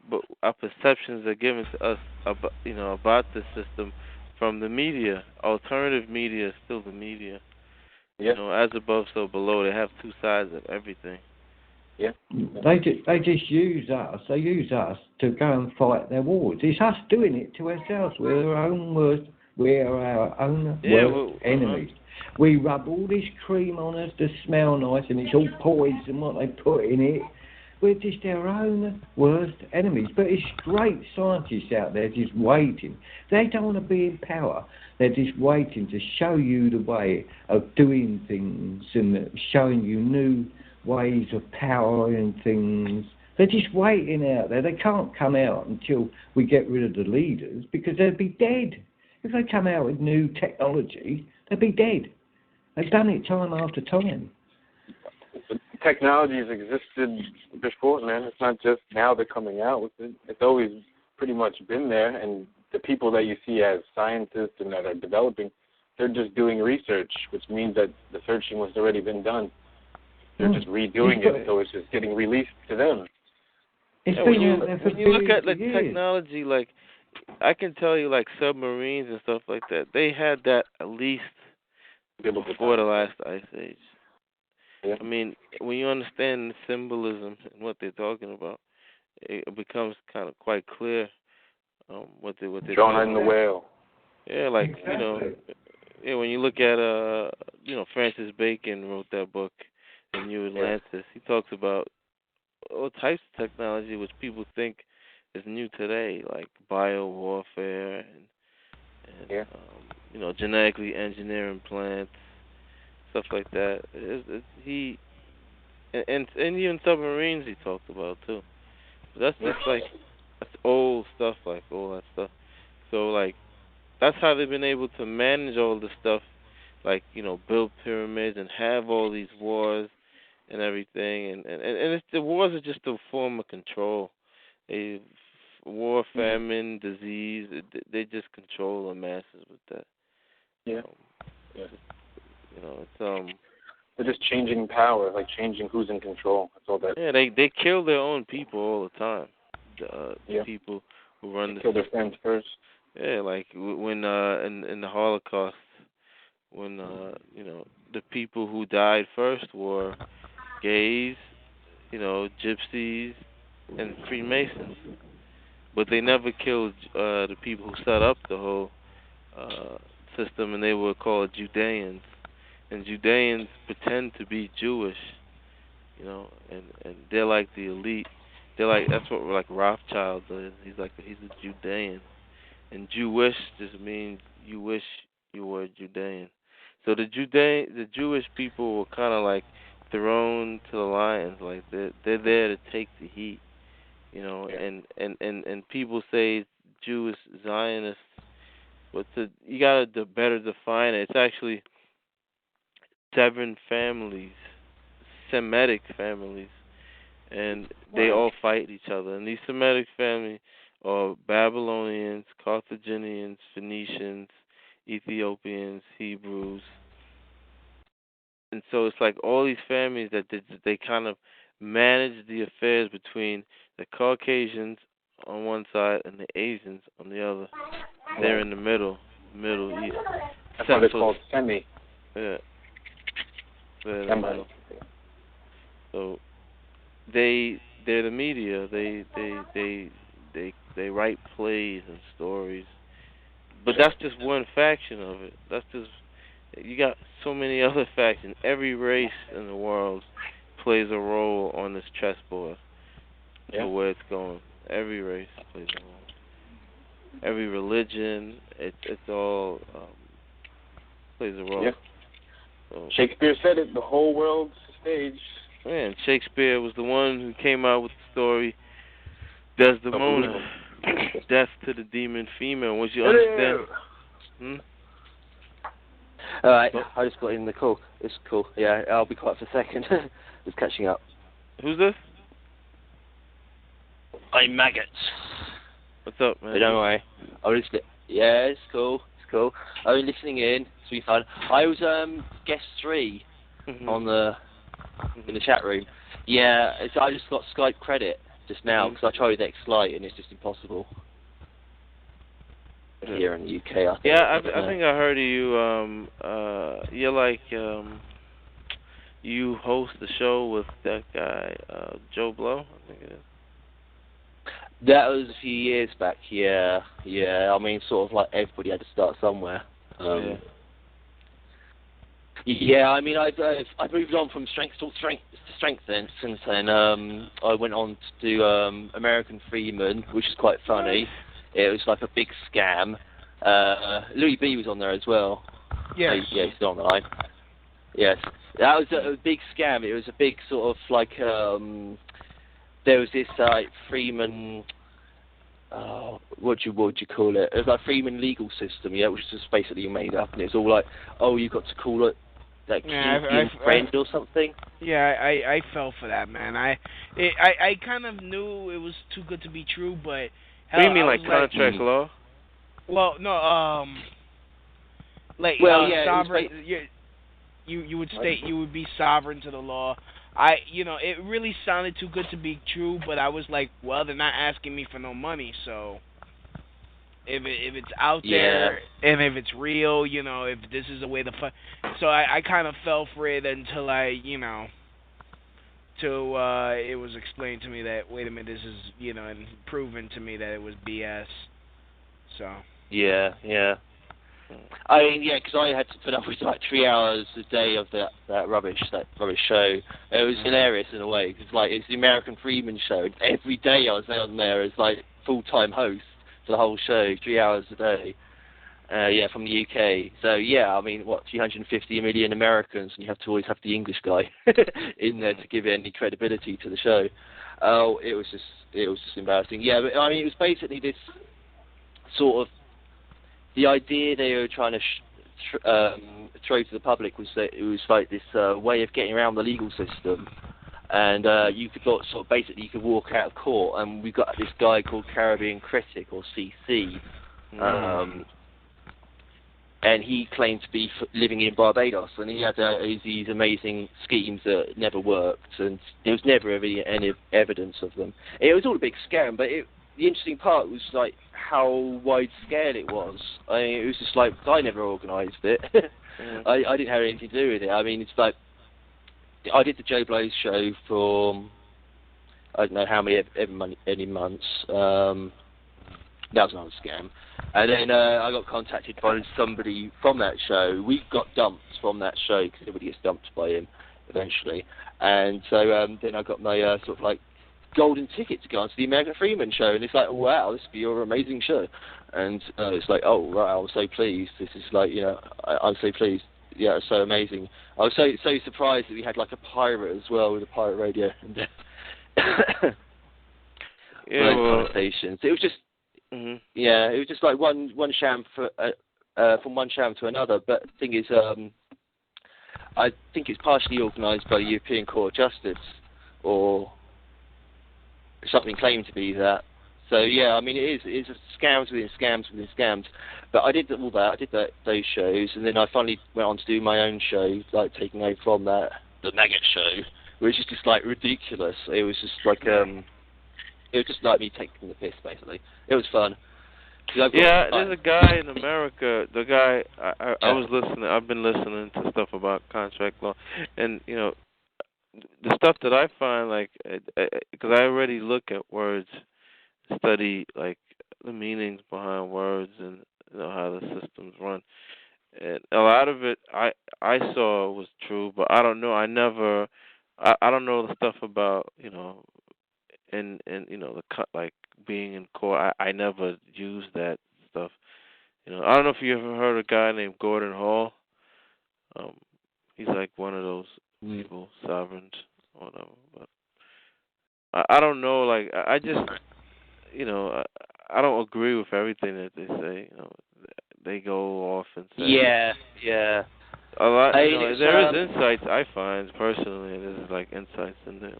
but our perceptions are given to us about the system from the media. Alternative media is still the media. Yeah. As above, so below. They have two sides of everything. Yeah. They just use us. They use us to go and fight their wars. It's us doing it to ourselves. We're our own worst enemies. We rub all this cream on us to smell nice, and it's all poison what they put in it. We're just our own worst enemies. But it's great scientists out there just waiting. They don't want to be in power. They're just waiting to show you the way of doing things and showing you new ways of powering things. They're just waiting out there. They can't come out until we get rid of the leaders, because they'd be dead. If they come out with new technology, they'd be dead. They've done it time after time. Technology has existed before, man. It's not just now they're coming out with it. It's always pretty much been there, and the people that you see as scientists and that are developing, they're just doing research, which means that the searching was already been done. They're just redoing it, so it's just getting released to them. When you look at technology, like, I can tell you, like, submarines and stuff like that, they had that at least before the last ice age. Yeah. I mean, when you understand the symbolism and what they're talking about, it becomes kind of quite clear what they're Jonah and the whale. Yeah, like, when you look at Francis Bacon wrote that book, The New Atlantis. He talks about all types of technology which people think is new today, like biowarfare and genetically engineering plants, stuff like that. And even submarines he talked about too. But that's just that's old stuff, like all that stuff. So, like, that's how they've been able to manage all this stuff, like, build pyramids and have all these wars and everything. And it's, the wars are just a form of control. War, famine, disease, they just control the masses with that. Yeah. It's they're just changing power, like changing who's in control. That's all that. Yeah, they kill their own people all the time. The people who run kill their friends first. Yeah, like when in the Holocaust, when the people who died first were gays, gypsies, and Freemasons, but they never killed the people who set up the whole system, and they were called Judeans. And Judeans pretend to be Jewish, and they're like the elite. They're like, that's what like Rothschild is. He's a Judean, and Jewish just means you wish you were Judean. So the Jewish people were kind of like thrown to the lions. Like they're there to take the heat, and people say Jewish Zionists, but you gotta better define it. It's actually 7 families, Semitic families, and they all fight each other. And these Semitic families are Babylonians, Carthaginians, Phoenicians, Ethiopians, Hebrews. And so it's like all these families that they kind of manage the affairs between the Caucasians on one side and the Asians on the other. They're in the Middle East. That's why they're called semi. Yeah. So they're the media. They write plays and stories, but that's just one faction of it. You got so many other factions. Every race in the world plays a role on this chessboard for where it's going. Every race plays a role. Every religion, it's all plays a role. Yeah. So, Shakespeare said it, the whole world's stage. Man, Shakespeare was the one who came out with the story Desdemona, death to the demon female. Once you understand, All right, I just got in the call. It's cool. Yeah, I'll be quiet for a second. Just catching up. Who's this? I'm Maggots. What's up, man? But don't worry. Yeah, it's cool. It's cool. I've been listening in. It's been fun. I was guest 3 on in the chat room. Yeah, I just got Skype credit just now because I tried with X-Lite and it's just impossible. Here in the UK, I think. Yeah, I think I heard of you. You're like you host the show with that guy, Joe Blow, I think it is. That was a few years back, yeah. I mean, sort of like everybody had to start somewhere. Yeah, I mean, I've moved on from strength to strength then, since then. I went on to do American Freeman, which is quite funny. It was like a big scam. Louis B was on there as well. Yes. Yeah, he's still on the line. Yes. That was a big scam. It was a big sort of like, there was this Freeman, what do you call it? It was like Freeman legal system, yeah, which was basically made up, and it's all like, oh, you got to call it like friend or something. Yeah, I fell for that, man. I kind of knew it was too good to be true, but what do you mean, like contract law? Well, no, like sovereign. You would state you would be sovereign to the law. It really sounded too good to be true, but I was like, well, they're not asking me for no money, so if it's out there, and if it's real, if this is a way to so I kind of fell for it until it was explained to me that, wait a minute, this is, and proven to me that it was BS, so. Yeah. I mean, yeah, because I had to put up with like 3 hours a day of that rubbish show. It was hilarious in a way, because like it's the American Freeman show. Every day I was on there as like full-time host for the whole show, 3 hours a day. From the UK. So yeah, I mean, 350 million Americans, and you have to always have the English guy in there to give any credibility to the show. Oh, it was just embarrassing. Yeah, but I mean, it was basically this sort of, the idea they were trying to throw to the public was that it was like this way of getting around the legal system, and you could basically you could walk out of court, and we got this guy called Caribbean Critic, or CC, and he claimed to be living in Barbados, and he had these amazing schemes that never worked, and there was never any evidence of them. It was all a big scam, but the interesting part was like how wide scale it was. I mean, it was just like, I never organised it. I didn't have anything to do with it. I mean, it's like, I did the Joe Blow show for I don't know how many months. That was another scam. And then I got contacted by somebody from that show. We got dumped from that show because everybody gets dumped by him eventually. And so then I got my sort of like golden ticket to go onto the American Freeman show. And it's like, wow, this will be your amazing show. And it's like, oh, right, I was so pleased. This is like, I'm so pleased. Yeah, it was so amazing. I was so surprised that we had like a pirate as well with a pirate radio. And connotations. It was just, yeah, it was just like one sham from one sham to another. But the thing is, I think it's partially organised by the European Court of Justice, or something claimed to be that. So yeah, I mean, it is scams within scams within scams. But I did all that. I did those shows, and then I finally went on to do my own show, like taking over from that, the Maggot show, which is just like ridiculous. It was just like it was just like me taking the piss, basically. It was fun. Yeah, there's a guy in America. The guy I was listening. I've been listening to stuff about contract law, and the stuff that I find, like, because I already look at words, study like the meanings behind words, and how the systems run, and a lot of it I saw was true, but I don't know. I don't know the stuff about and the cut, like being in court. I never used that stuff. I don't know if you ever heard of a guy named Gordon Hall. He's like one of those people, sovereigns, or whatever. But I don't know. Like I just, I don't agree with everything that they say. They go off and say. Yeah. A lot. There is insights I find personally. There's like insights in there.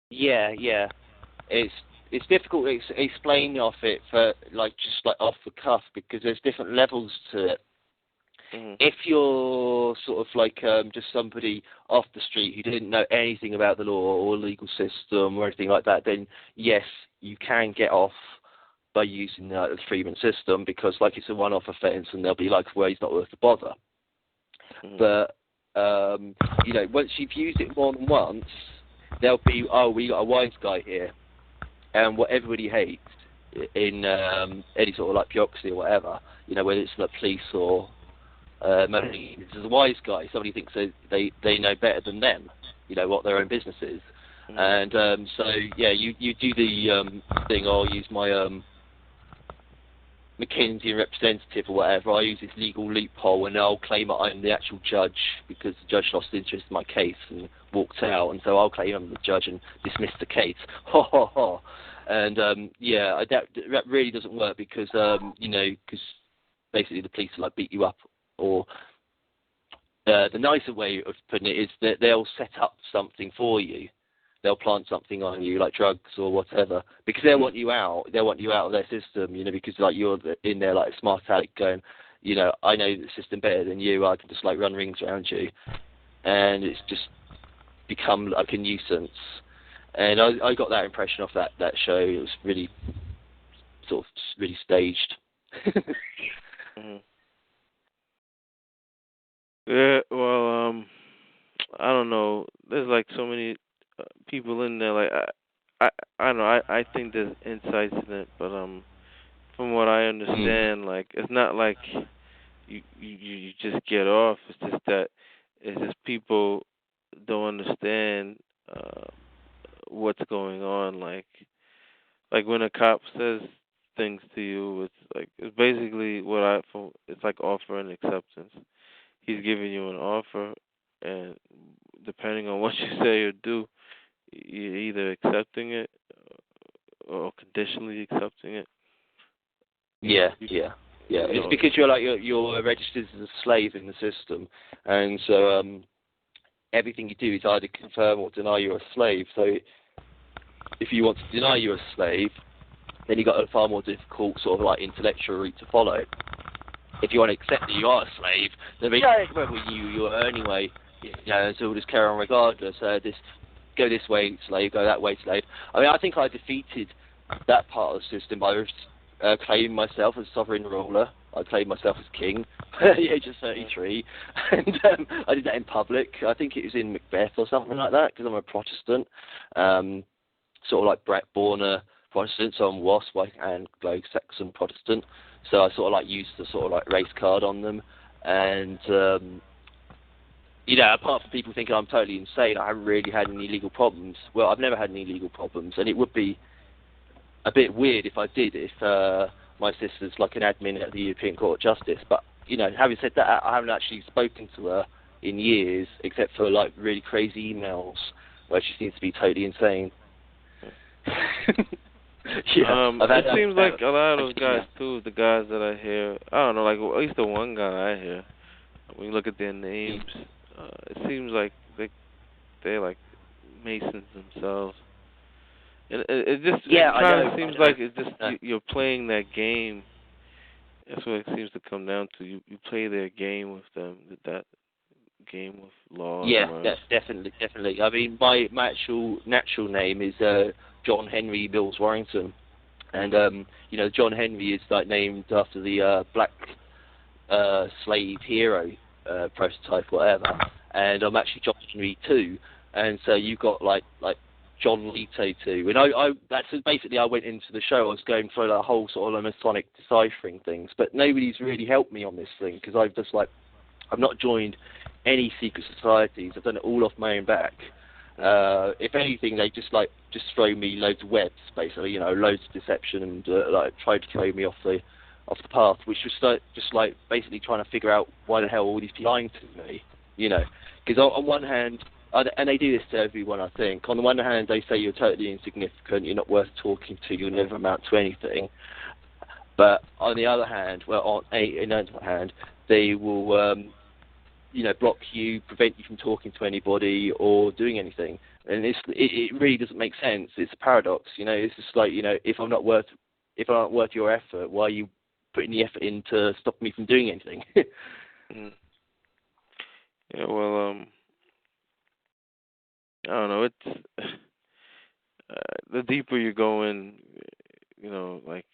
Yeah. It's difficult to explain off it for just off the cuff because there's different levels to it. Mm-hmm. If you're sort of just somebody off the street who didn't know anything about the law or legal system or anything like that, then yes, you can get off by using the Freeman system because it's a one-off offence and they'll be well, he's not worth the bother. Mm-hmm. But once you've used it more than once, they'll be, we got a wise guy here, and what everybody hates in any sort of bureaucracy or whatever, whether it's the police or maybe it's a wise guy. Somebody thinks they know better than them, what their own business is. Mm-hmm. And you do the thing. I'll use my McKinsey representative or whatever. I use this legal loophole, and I'll claim that I'm the actual judge because the judge lost interest in my case and walked out, and so I'll claim I'm the judge and dismiss the case. Ha ha ha. And that really doesn't work because because basically the police will beat you up. Or the nicer way of putting it is that they'll set up something for you. They'll plant something on you, like drugs or whatever, because they want you out. They want you out of their system, because you're in there like a smart aleck going, I know the system better than you. I can just run rings around you, and it's just become like a nuisance. And I got that impression off that show. It was really sort of really staged. Mm-hmm. Yeah, well, I don't know. There's so many people in there. I don't know. I think there's insights in it, but from what I understand, it's not like you just get off. It's just that people don't understand what's going on. Like when a cop says things to you, it's basically it's like offer and acceptance. He's giving you an offer, and depending on what you say or do, you're either accepting it or conditionally accepting it. Yeah. It's because you're registered as a slave in the system, and so everything you do is either confirm or deny you're a slave. So if you want to deny you're a slave, then you've got a far more difficult sort of intellectual route to follow. If you want to accept that you are a slave, then you are anyway. So we'll just carry on regardless. Go this way, slave. Go that way, slave. I mean, I think I defeated that part of the system by claiming myself as sovereign ruler. I claimed myself as king at the age of 33, and I did that in public. I think it was in Macbeth or something like that because I'm a Protestant, sort of like Brett Borner Protestant, so I'm WASP, and Anglo-Saxon Protestant. So I sort of used the sort of race card on them, and apart from people thinking I'm totally insane, I haven't really had any legal problems. Well, I've never had any legal problems, and it would be a bit weird if I did, if my sister's an admin at the European Court of Justice. But having said that, I haven't actually spoken to her in years, except for really crazy emails where she seems to be totally insane. It seems like a lot of those guys too, the guys that I hear, I don't know, at least the one guy I hear, when you look at their names, it seems like they're Masons themselves. And it just kind of seems like it's just you're playing that game. That's what it seems to come down to. You play their game with them, that game with law. Yeah, that's definitely. I mean, my actual natural name is John Henry Mills Warrington, and John Henry is named after the black slave hero prototype, whatever. And I'm actually John Henry too, and so you've got like John Leto too. And that's basically I went into the show. I was going through that whole sort of Masonic deciphering things, but nobody's really helped me on this thing because I've just I've not joined any secret societies. I've done it all off my own back. If anything, they just throw me loads of webs, basically, loads of deception and try to throw me off the path, which was just basically trying to figure out why the hell all these people lying to me, because on one hand, and they do this to everyone, I think. On the one hand, they say you're totally insignificant, you're not worth talking to, you'll never amount to anything. But on the other hand, they will, block you, prevent you from talking to anybody or doing anything. And it really doesn't make sense. It's a paradox. It's just like, if I'm not worth your effort, why are you putting the effort in to stop me from doing anything? Yeah, well, I don't know. It's the deeper you go in, like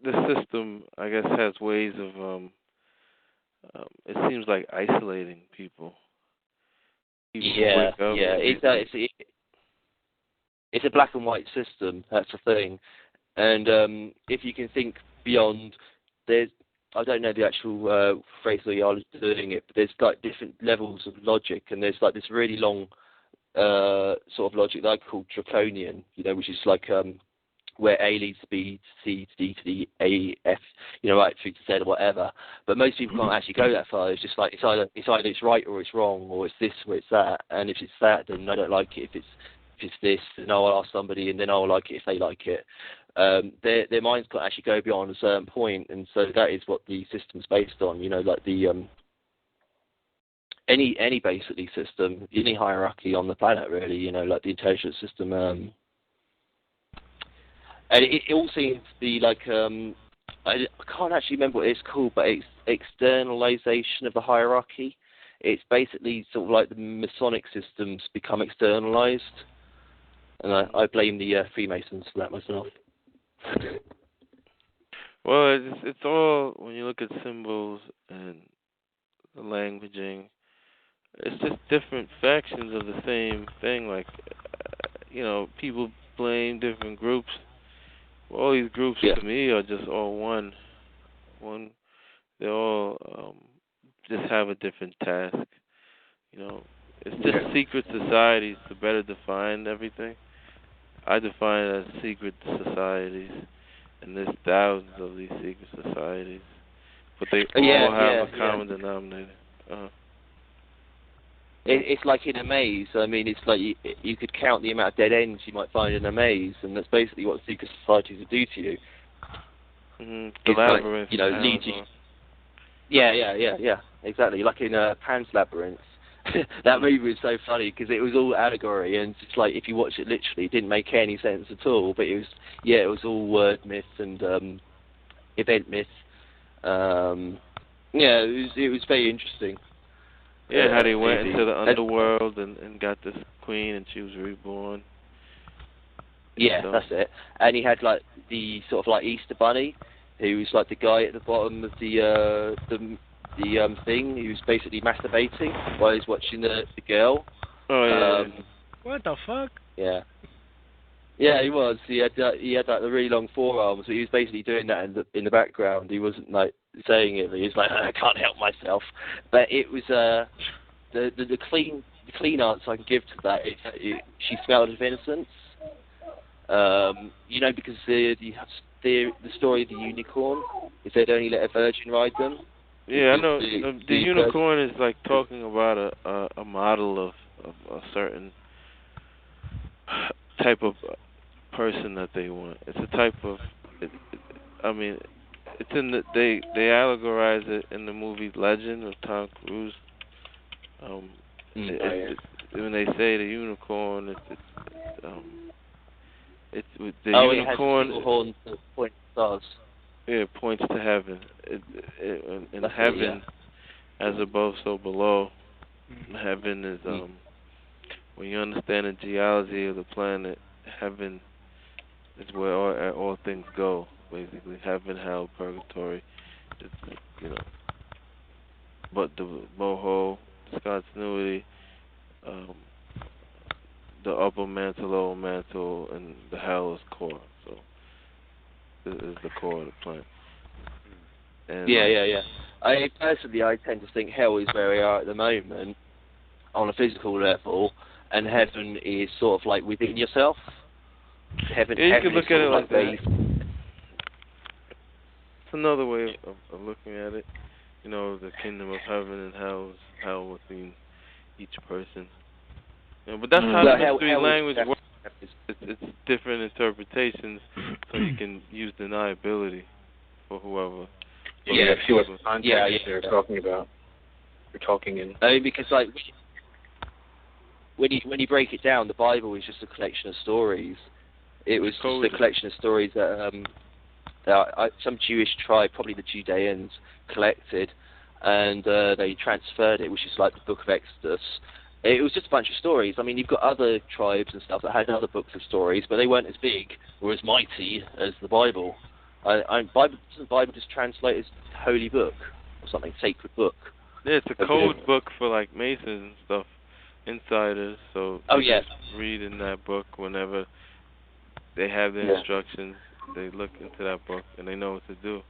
the system, I guess, has ways of. It seems like isolating people. Yeah. It's a black and white system. That's the thing. And if you can think beyond, I don't know the actual phraseology doing it, but there's like different levels of logic, and there's like this really long sort of logic that I call draconian, which is like where A leads to B to C to D to D, A, F, right through to Z or whatever. But most people can't actually go that far. It's just like it's either it's right or it's wrong, or it's this or it's that. And if it's that, then I don't like it. If it's this, then I'll ask somebody, and then I'll like it if they like it. Their minds can't actually go beyond a certain point, and so that is what the system's based on. Like the any basically system, any hierarchy on the planet, really. Like the intelligence system. And it all seems to be like I can't actually remember what it's called, but it's externalization of the hierarchy. It's basically sort of like the Masonic systems become externalized, and I blame the Freemasons for that myself. Well, it's all, when you look at symbols and the languaging, it's just different factions of the same thing. Like, people blame different groups. Well, all these groups to me are just all one. They all just have a different task. It's just secret societies to better define everything. I define it as secret societies, and there's thousands of these secret societies, but they all have a common denominator. It's like in a maze. I mean, it's like you could count the amount of dead ends you might find in a maze, and that's basically what secret societies will do to you. The labyrinth. Lead you. Yeah, exactly. Like in Pan's Labyrinth. That movie was so funny because it was all allegory, and it's like if you watch it literally, it didn't make any sense at all. But it was all word myth and event myth. It was very interesting. Yeah, how they went into the underworld and got this queen, and she was reborn. Yeah, that's it. And he had like the sort of like Easter Bunny, who was like the guy at the bottom of the thing. He was basically masturbating while he was watching the girl. Oh yeah. What the fuck? Yeah. Yeah, he was. He had like the really long forearms, but he was basically doing that in the background. He wasn't like saying it. But he was like, I can't help myself. But it was the clean answer I can give to that is that she smelled of innocence. Because the story of the unicorn is they'd only let a virgin ride them. Yeah, I know. The unicorn is like talking about a model of a certain type of person that they want. It's a type of. It's in the they allegorize it in the movie Legend of Tom Cruise. When they say the unicorn, it's the unicorn. It has horns that point to stars. Yeah, it points to heaven. In heaven, as above, so below. Heaven is when you understand the geology of the planet, heaven is where all things go. Basically, heaven, hell, purgatory. But the boho, discontinuity, the upper mantle, lower mantle, and the hell is core. So this is the core of the planet. And yeah. I tend to think hell is where we are at the moment on a physical level, and heaven is sort of like within yourself. Heaven. You heaven can look at it like that. It's another way of looking at it. The kingdom of heaven and hell within each person. But that's how the mystery language works. It's different interpretations so you can use deniability for whoever. Yeah, see what context they're talking about. They're talking in. Because like when you break it down, the Bible is just a collection of stories. It was just a collection of stories that some Jewish tribe, probably the Judeans, collected, and they transferred it, which is like the Book of Exodus. It was just a bunch of stories. I mean, you've got other tribes and stuff that had other books of stories, but they weren't as big or as mighty as the Bible. Doesn't the Bible just translate as holy book or something, sacred book? Yeah, it's a code book for like Masons and stuff, insiders. So they just read in that book whenever they have the instructions. They look into that book and they know what to do.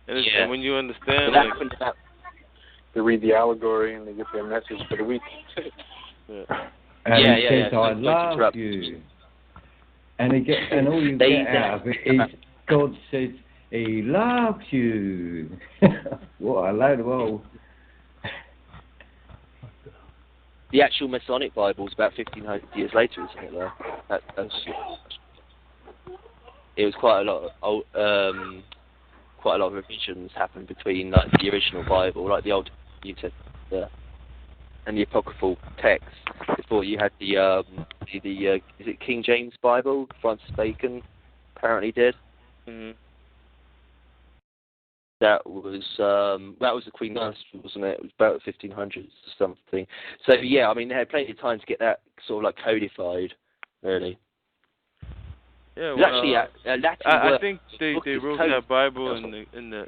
And when you understand, they read the allegory and they get their message for the week. And he says, "I love you," and all you get out of it is God says He loves you. What a load of old. The actual Masonic Bible is about 1,500 years later, isn't it? Though it was quite a lot of revisions happened between like the original Bible, like the Old New Testament, and the apocryphal text. Before you had the is it King James Bible? Francis Bacon apparently did. Mm-hmm. That was the Queen Mother, wasn't it? It was about 1500s or something. So yeah, I mean they had plenty of time to get that sort of like codified, really. Yeah, well, I think they wrote that Bible in the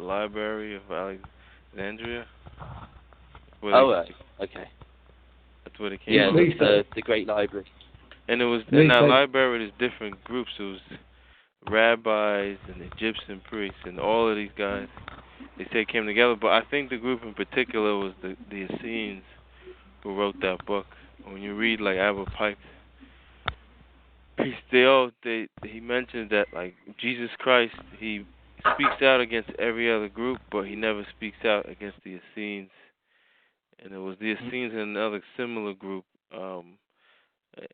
Library of Alexandria. Okay. That's where it came. Yeah, the Great Library. And it was in that library. There's different groups. It was rabbis and Egyptian priests, and all of these guys. They say came together, but I think the group in particular was the Essenes who wrote that book. When you read like Abba Pike's he mentions that like Jesus Christ, he speaks out against every other group, but he never speaks out against the Essenes. And it was the Essenes and another similar group. And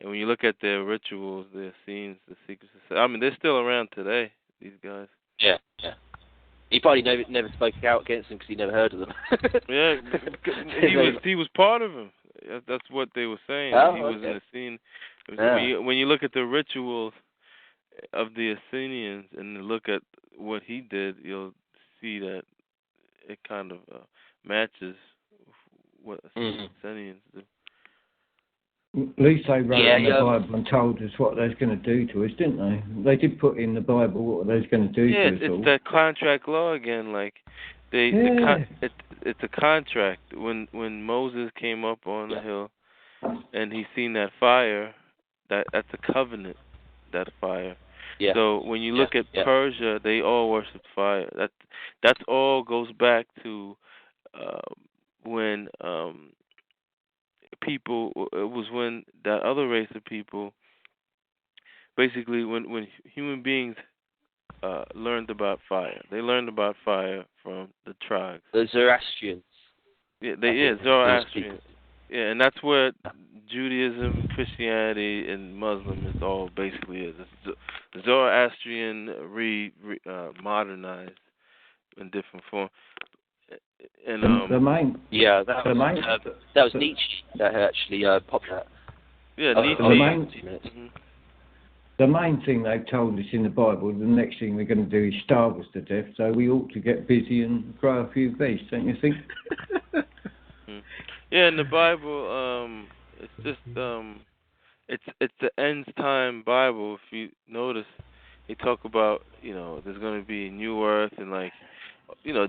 when you look at their rituals, the Essenes, the secret society, I mean, they're still around today, these guys. Yeah. He probably never spoke out against them because he never heard of them. Yeah, he was part of them. That's what they were saying. He was an Essene. When you look at the rituals of the Essenians and look at what he did, you'll see that it kind of matches what Essenians do. At least they wrote in the Bible and told us what they was going to do to us, didn't they? They did put in the Bible what they was going to do to us. Yeah, it's that contract law again. Like it's a contract. When Moses came up on the hill and he seen that fire, that's a covenant. That fire. Yeah. So when you look at Persia, they all worship fire. That's all goes back to when people. It was when that other race of people. Basically, when human beings learned about fire, they learned about fire from the tribes. The Zoroastrians. Yeah, Zoroastrian. Yeah, and that's where Judaism, Christianity, and Muslim is all basically is. It's Zoroastrian modernized in different form. And that was Nietzsche that actually popped that. Yeah, Nietzsche. The main thing they've told us in the Bible, the next thing they're going to do is starve us to death, so we ought to get busy and grow a few beasts, don't you think? Yeah, in the Bible, it's just it's the end time Bible. If you notice, they talk about there's going to be a new earth and like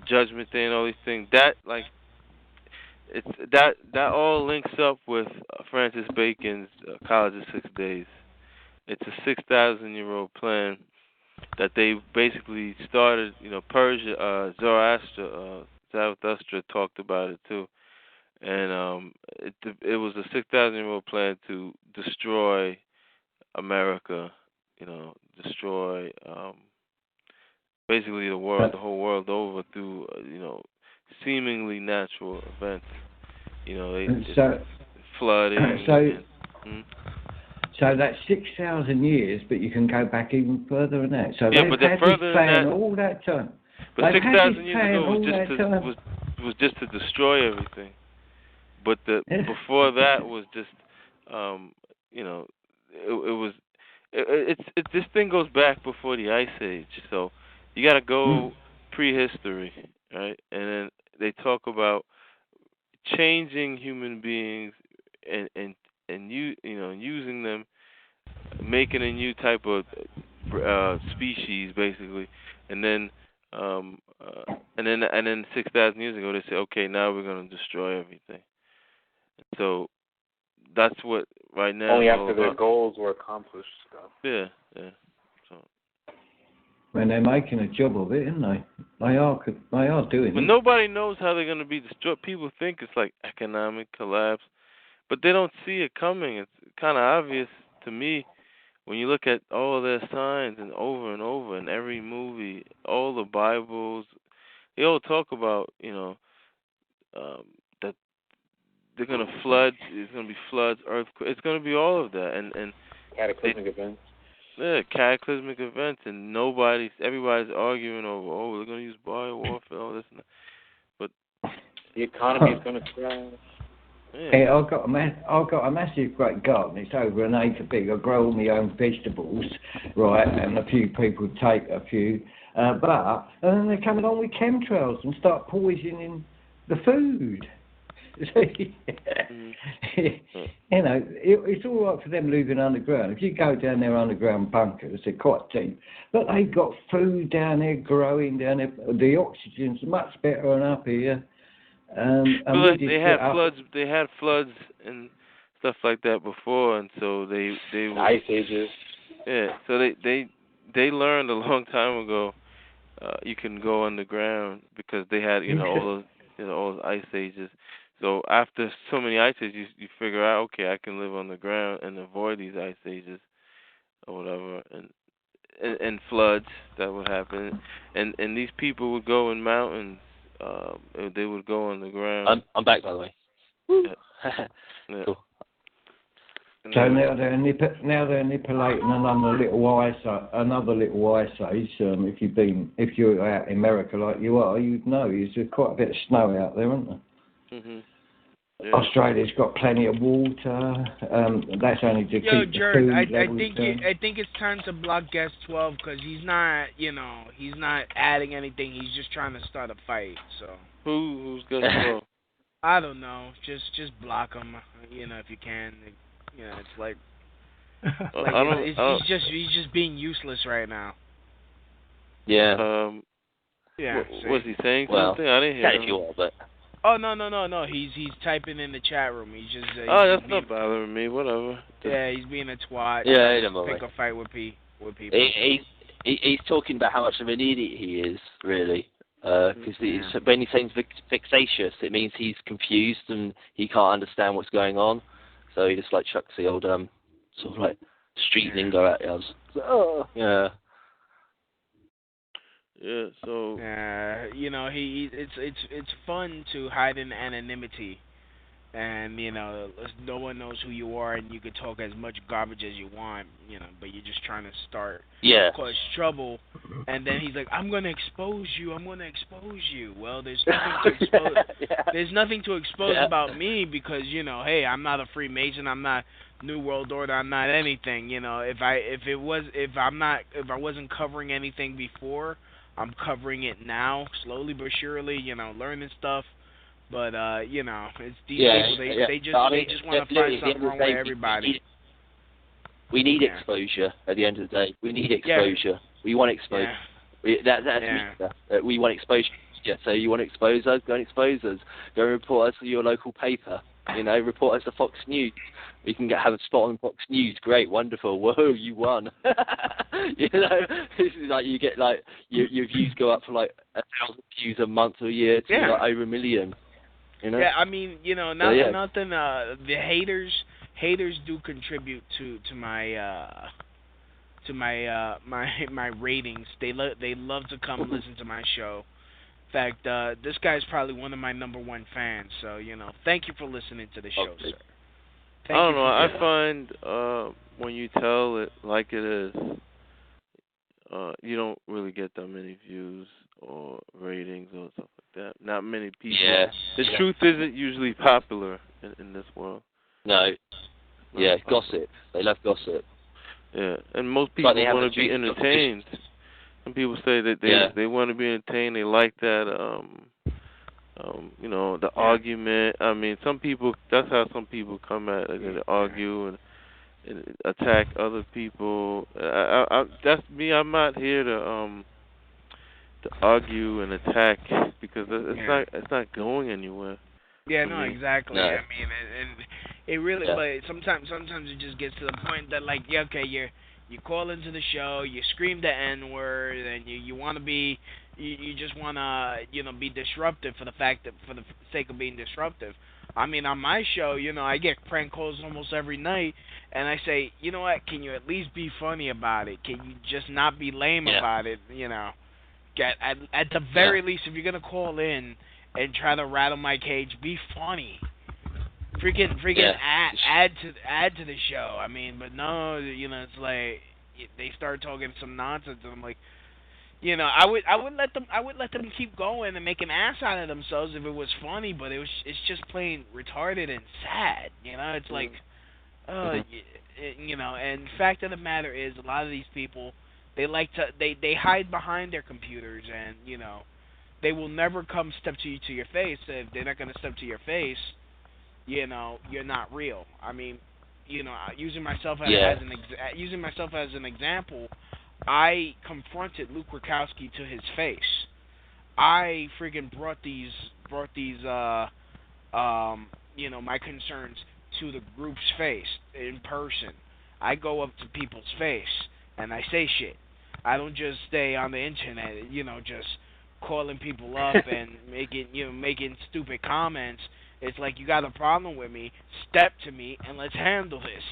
Judgment Day and all these things. That like it's that all links up with Francis Bacon's College of 6 Days. It's a 6,000-year-old plan that they basically started. Persia, Zarathustra talked about it too. And it was a 6,000-year-old plan to destroy America, destroy basically the world, the whole world over through seemingly natural events. Flooding. So that's 6,000 years, but you can go back even further than that. So yeah, they've but had further this than plan that, all that time. but They've 6,000 years plan ago all that time. was just to destroy everything. But before that was just, you know, it was. This thing goes back before the Ice Age, so you got to go prehistory, right? And then they talk about changing human beings and using them, making a new type of species, basically, and then 6,000 years ago they say, okay, now we're going to destroy everything. So that's what right now. Only after their goals were accomplished. So. Yeah. So. When they're making a job of it, aren't they? They are doing it. But nobody knows how they're going to be destroyed. People think it's like economic collapse, but they don't see it coming. It's kind of obvious to me when you look at all of their signs and over in every movie, all the Bibles. They all talk about, that they're going to flood. It's going to be floods, earthquakes. It's going to be all of that, and cataclysmic events. Yeah, cataclysmic events, and everybody's arguing over, they're going to use biowarfare, all this and that. But the economy is going to crash. Yeah. Hey, I've got a massive great garden. It's over an acre big. I grow all my own vegetables, right, and a few people take a few. And then they come along with chemtrails and start poisoning the food. It's all right for them living underground. If you go down their underground bunkers, they're quite deep. But they've got food down there, growing down there. The oxygen's much better than up here. They had floods and stuff like that before, and so they Ice ages. Yeah, so they learned a long time ago. You can go underground because they had all those ice ages. So after so many ice ages, you figure out, okay, I can live on the ground and avoid these ice ages or whatever, and floods that would happen, and these people would go in mountains. They would go on the ground. I'm back, by the way. Yeah. Cool. So now they're manipulating another little ice age. If you're out in America like you are, you'd know there's quite a bit of snow out there, isn't there? Mhm. Yeah. Australia's got plenty of water. That's only to keep Jared, the food levels down. I think it's time to block guest 12 because he's not adding anything. He's just trying to start a fight. So who's guest 12? I don't know. Just block him. If you can. It's like he's just being useless right now. Yeah. Yeah. Was he saying something? I didn't hear him. If you are, but. Oh no! He's typing in the chat room. He's just. That's not bothering me. Whatever. Yeah, he's being a twat. Yeah, he don't pick a fight with people. He's talking about how much of an idiot he is, really. Because when he says vexatious, it means he's confused and he can't understand what's going on. So he just chucks the old sort of street lingo at us. Yeah. Yeah, so it's fun to hide in anonymity, and no one knows who you are, and you can talk as much garbage as you want, but you're just trying to cause trouble, and then he's like, I'm gonna expose you. Well, there's nothing to expose. There's nothing to expose about me because hey, I'm not a Freemason. I'm not New World Order. I'm not anything. If I wasn't covering anything before, I'm covering it now, slowly but surely, learning stuff. But it's these people. They just want to find something wrong with everybody. We need exposure at the end of the day. We need exposure. We want exposure. We want exposure. Yeah. So you want to expose us? Go and expose us. Go and report us to your local paper. Report us to Fox News. We can have a spot on Fox News. Great, wonderful. Whoa, you won. This is you get your views go up for 1,000 views a month or a year to over 1 million. Yeah, I mean, nothing. The haters do contribute to my my ratings. They love to come listen to my show. In fact, this guy's probably one of my #1 fans. So thank you for listening to the show, sir. Thank I don't you know. for I find when you tell it like it is, you don't really get that many views or ratings or stuff like that. Not many people. Yeah. The truth isn't usually popular in this world. No. Yeah, popular. gossip. They love gossip. Yeah, and most people Like want to be entertained. Some people say that they want to be entertained. They like that, the argument. I mean, some people. That's how some people come at it. They argue and attack other people. That's me. I'm not here to argue and attack because it's not going anywhere. Yeah, no, exactly. No. I mean, and it really, but sometimes it just gets to the point that like, yeah, okay, you call into the show, you scream the N-word, and you want to be, you just want to, be disruptive for the sake of being disruptive. I mean, on my show, I get prank calls almost every night, and I say, you know what, can you at least be funny about it? Can you just not be lame about it? At the very least, if you're gonna call in and try to rattle my cage, be funny. Freaking add to the show. I mean, but no, it's like they start talking some nonsense, and I'm like, I would let them keep going and make an ass out of themselves if it was funny, but it's just plain retarded and sad. It's like, and fact of the matter is, a lot of these people, they hide behind their computers, and they will never come step to your face. If they're not going to step to your face, you're not real. I mean, using myself as an example, I confronted Luke Rakowski to his face. I friggin' brought these my concerns to the group's face in person. I go up to people's face and I say shit. I don't just stay on the internet, just calling people up and making stupid comments. It's like, you got a problem with me, step to me and let's handle this.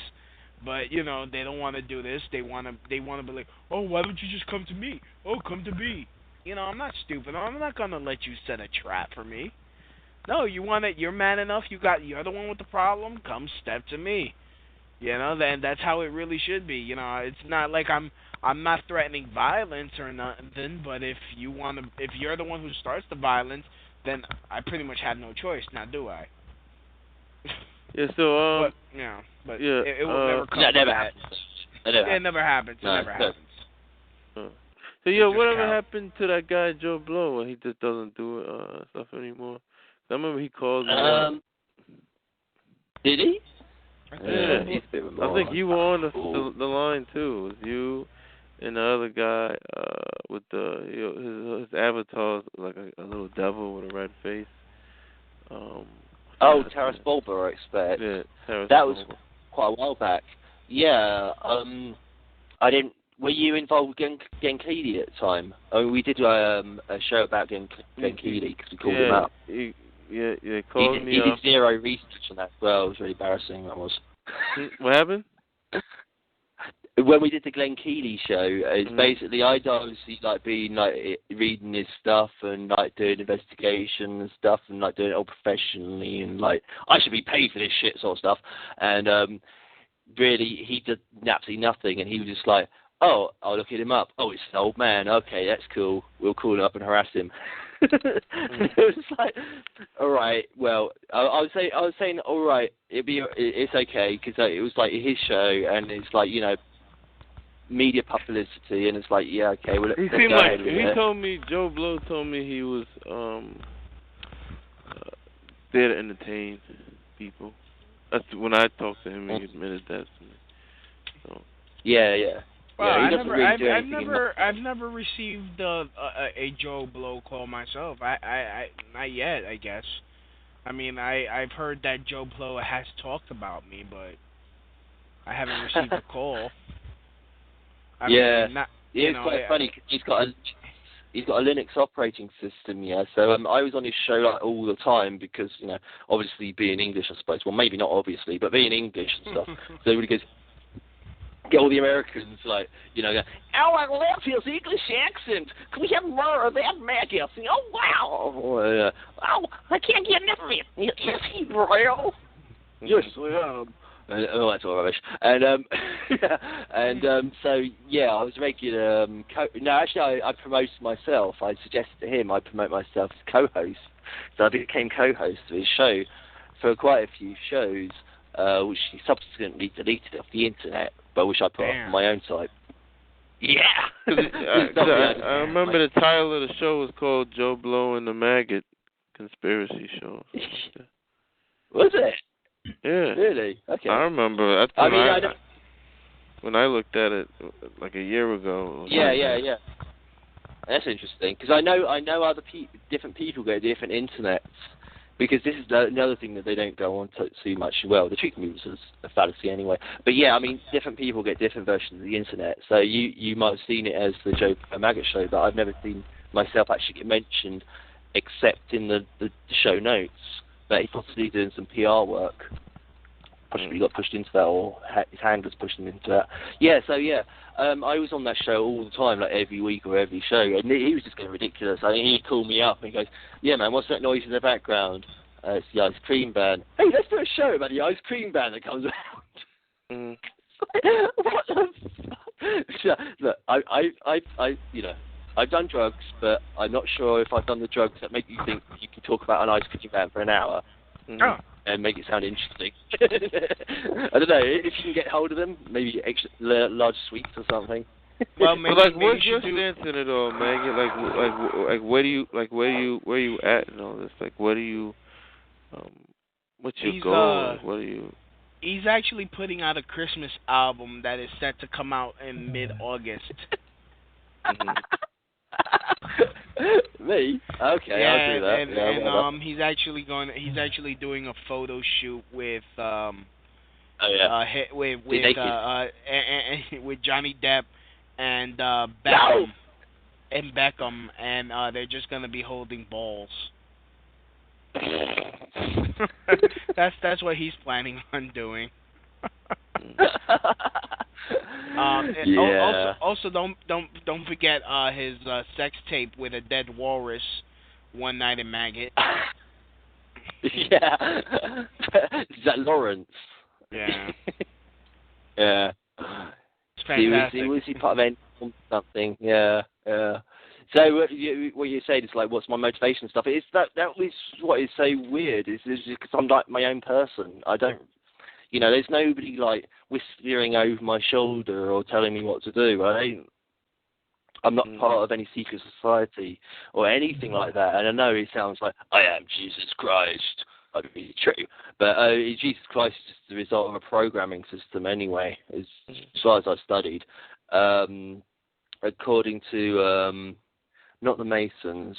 But they don't want to do this. They want to be like, oh, why don't you just come to me? Oh, come to me. I'm not stupid. I'm not gonna let you set a trap for me. No, you're man enough. You're the one with the problem. Come step to me. Then that's how it really should be. It's not like I'm not threatening violence or nothing. But if you're the one who starts the violence, then I pretty much have no choice. Now, do I? Yeah. So it will never come. That never happens. It never happens. No, it never happens. So whatever happened to that guy Joe Blow? He just doesn't do stuff anymore. I remember he called me. Did he? Yeah. I think you were on the line too. It was you and the other guy with his avatar, like a little devil with a red face. Taras Bulba, I expect. Yeah, Taras that Bulba. was quite a while back. Yeah, I didn't. Were you involved with Genkeely at the time? We did a show about Genkeely because we called him out. They called me. He did zero research on that as well. It was really embarrassing. That was. What happened? When we did the Glenn Keely show, it's basically I'd obviously been reading his stuff and doing investigation and stuff and doing it all professionally and I should be paid for this shit sort of stuff. And really he did absolutely nothing, and he was just like, oh, I'll look him up. Oh, it's an old man. Okay, that's cool. We'll call him up and harass him. It was like, all right. Well, I was saying, all right. It's okay because it was his show, and it's media publicity, and it's okay. Well, he seemed like told me, Joe Blow told me he was there to entertain people. That's when I talked to him, he admitted that to me. So. Yeah. Well, Yeah, I've never received a Joe Blow call myself. I not yet, I guess. I mean, I've heard that Joe Blow has talked about me, but I haven't received a call. It's quite funny 'cause he's got a Linux operating system, So I was on his show all the time because obviously being English, I suppose. Well, maybe not obviously, but being English and stuff. So he goes. Get all the Americans go, oh, I love his English accent. Can we have more of that magic? Oh, wow. Oh, I can't get enough of it. Is he real? Yes, I am. and all that sort of rubbish. And so yeah, I was regular. I promoted myself. I suggested to him I promote myself as co-host. So I became co-host of his show for quite a few shows, which he subsequently deleted off the internet, but which I put up on my own site. Yeah. I remember the title of the show was called Joe Blow and the Maggot Conspiracy Show. Was it? Yeah. Really? Okay. I remember. When I looked at it like a year ago. Yeah. That's interesting because I know other different people go to different internets, because this is another thing that they don't go on to too much. Well, the treat movies is a fallacy anyway. But yeah, I mean, different people get different versions of the internet. So you might have seen it as the Joe Maggot Show, but I've never seen myself actually get mentioned except in the show notes. But he's possibly doing some PR work. Possibly got pushed into that, or his handlers pushed him into that. Yeah, so yeah, I was on that show all the time, like every week or every show, and he was just getting ridiculous. I mean, he called me up and he goes, "Yeah, man, what's that noise in the background?" It's the ice cream band. Hey, let's do a show about the ice cream band that comes out. What the fuck? Look, I've done drugs, but I'm not sure if I've done the drugs that make you think you can talk about an ice cream band for an hour. And make it sound interesting. I don't know, if you can get hold of them, maybe extra large sweets or something. Well, maybe, what's your stance in it all, Maggie? Like where you at and all this? Like, what do you, what's your goal? What do you? He's actually putting out a Christmas album that is set to come out in mid-August. Me? Okay, yeah, I'll do that. And he's actually doing a photo shoot with with Johnny Depp and Beckham, and they're just gonna be holding balls. That's what he's planning on doing. Also, don't forget his sex tape with a dead walrus, One Night in Maggot. Yeah, is that Lawrence? Yeah. Yeah. It's fantastic. Was he part of any something? Yeah. So what you're saying is like, what's my motivation and stuff? It's that was what is so weird. Is because I'm like my own person. I don't. There's nobody like whispering over my shoulder or telling me what to do. I'm not part of any secret society or anything like that. And I know it sounds like I am Jesus Christ. That'd be true, but Jesus Christ is just the result of a programming system anyway, as far as I've studied. According to not the Masons,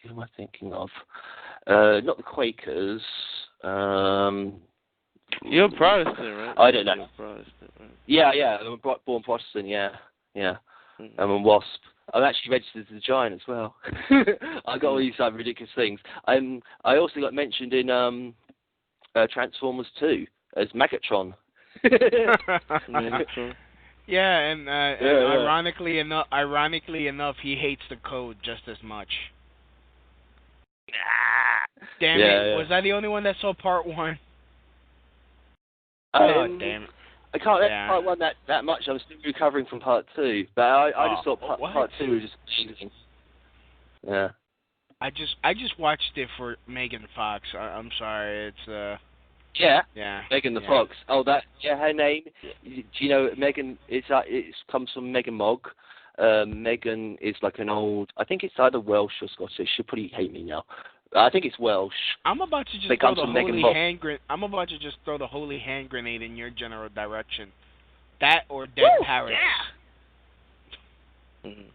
who am I thinking of? Not the Quakers. You're a Protestant, right? I don't know. You're a Protestant, right? Yeah. I'm born Protestant. Yeah. I'm a WASP. I'm actually registered as a Giant as well. I got all these ridiculous things. I also got mentioned in Transformers 2 as Megatron. Yeah, and ironically enough, he hates the code just as much. Damn it! Was I the only one that saw part 1? Oh, damn it. I can't let part 1 that much. I'm still recovering from part 2. But I just thought part 2 was just amazing. Yeah. I just watched it for Megan Fox. I'm sorry, it's Yeah. Megan the yeah. Fox. Oh, her name. Do you know Megan? It comes from Megan Mogg. Megan is like an old. I think it's either Welsh or Scottish. She'll probably hate me now. I think it's Welsh. I'm about to just throw the holy hand grenade. I'm about to just throw the holy hand grenade in your general direction. That or Dead Parrots. Yeah. Mm-hmm.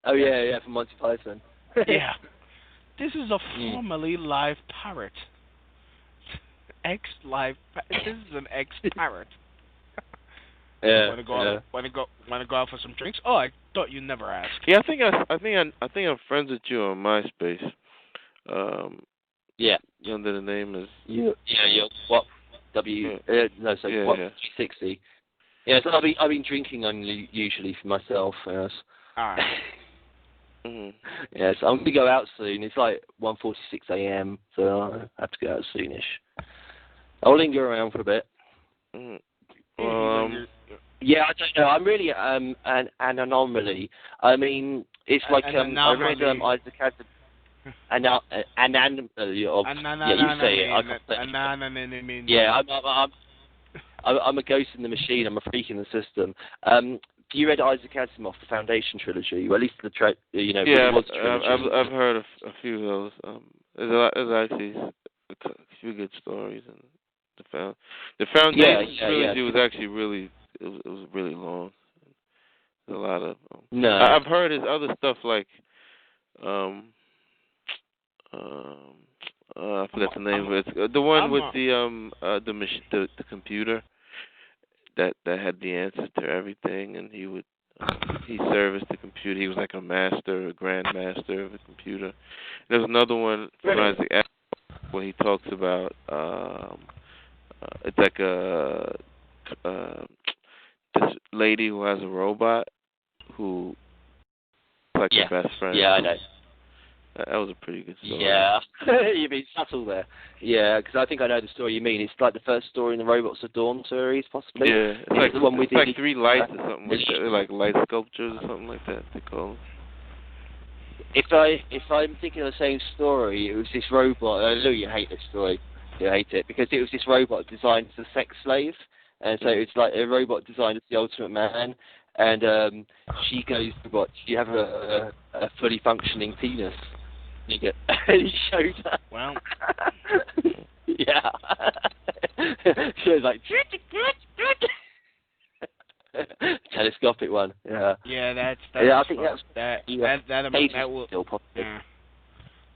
Oh yeah, from Monty Python. Yeah. This is a formerly live parrot. This is an ex-parrot. Yeah. Want to go out for some drinks? Oh, I thought you'd never ask. Yeah, I think I'm friends with you on MySpace. Yeah. Under the name is. Yeah. What? What? 360. Yeah. So I've been drinking only usually for myself. Yes. Alright. Yeah, so I'm gonna go out soon. It's like 1:46 a.m. So I have to go out soonish. I'll linger around for a bit. Yeah, I don't know. I'm really an anomaly. I mean, it's like I read Isaac Asimov. You say it. I can't say it. Yeah, I'm a ghost in the machine. I'm a freak in the system. You read Isaac Asimov, the Foundation trilogy, or at least the trilogy. I've heard a few of those. There's actually a few good stories, and the Foundation trilogy was actually really it was really long. There's a lot of I've heard his other stuff like I forgot the name of it. The one with the computer that had the answers to everything, and he serviced the computer. He was like a grand master of the computer. There's another one from Isaac Asimov where he talks about it's like this lady who has a robot who is like her best friend. Yeah, I know. That was a pretty good story. Yeah, you've been subtle there. Yeah, because I think I know the story you mean. It's like the first story in the Robots of Dawn series, possibly. Yeah, it's like the one with like 3 lights or something like that. They're like light sculptures or something like that. They call them. If I'm thinking of the same story, it was this robot. I know you hate this story. You hate it because it was this robot designed as a sex slave, and so it's like a robot designed as the ultimate man. And she goes, "What? Do you have a fully functioning penis?" And he showed her. Well. Yeah. She was like, telescopic one. Yeah. Yeah, that's. Yeah, I think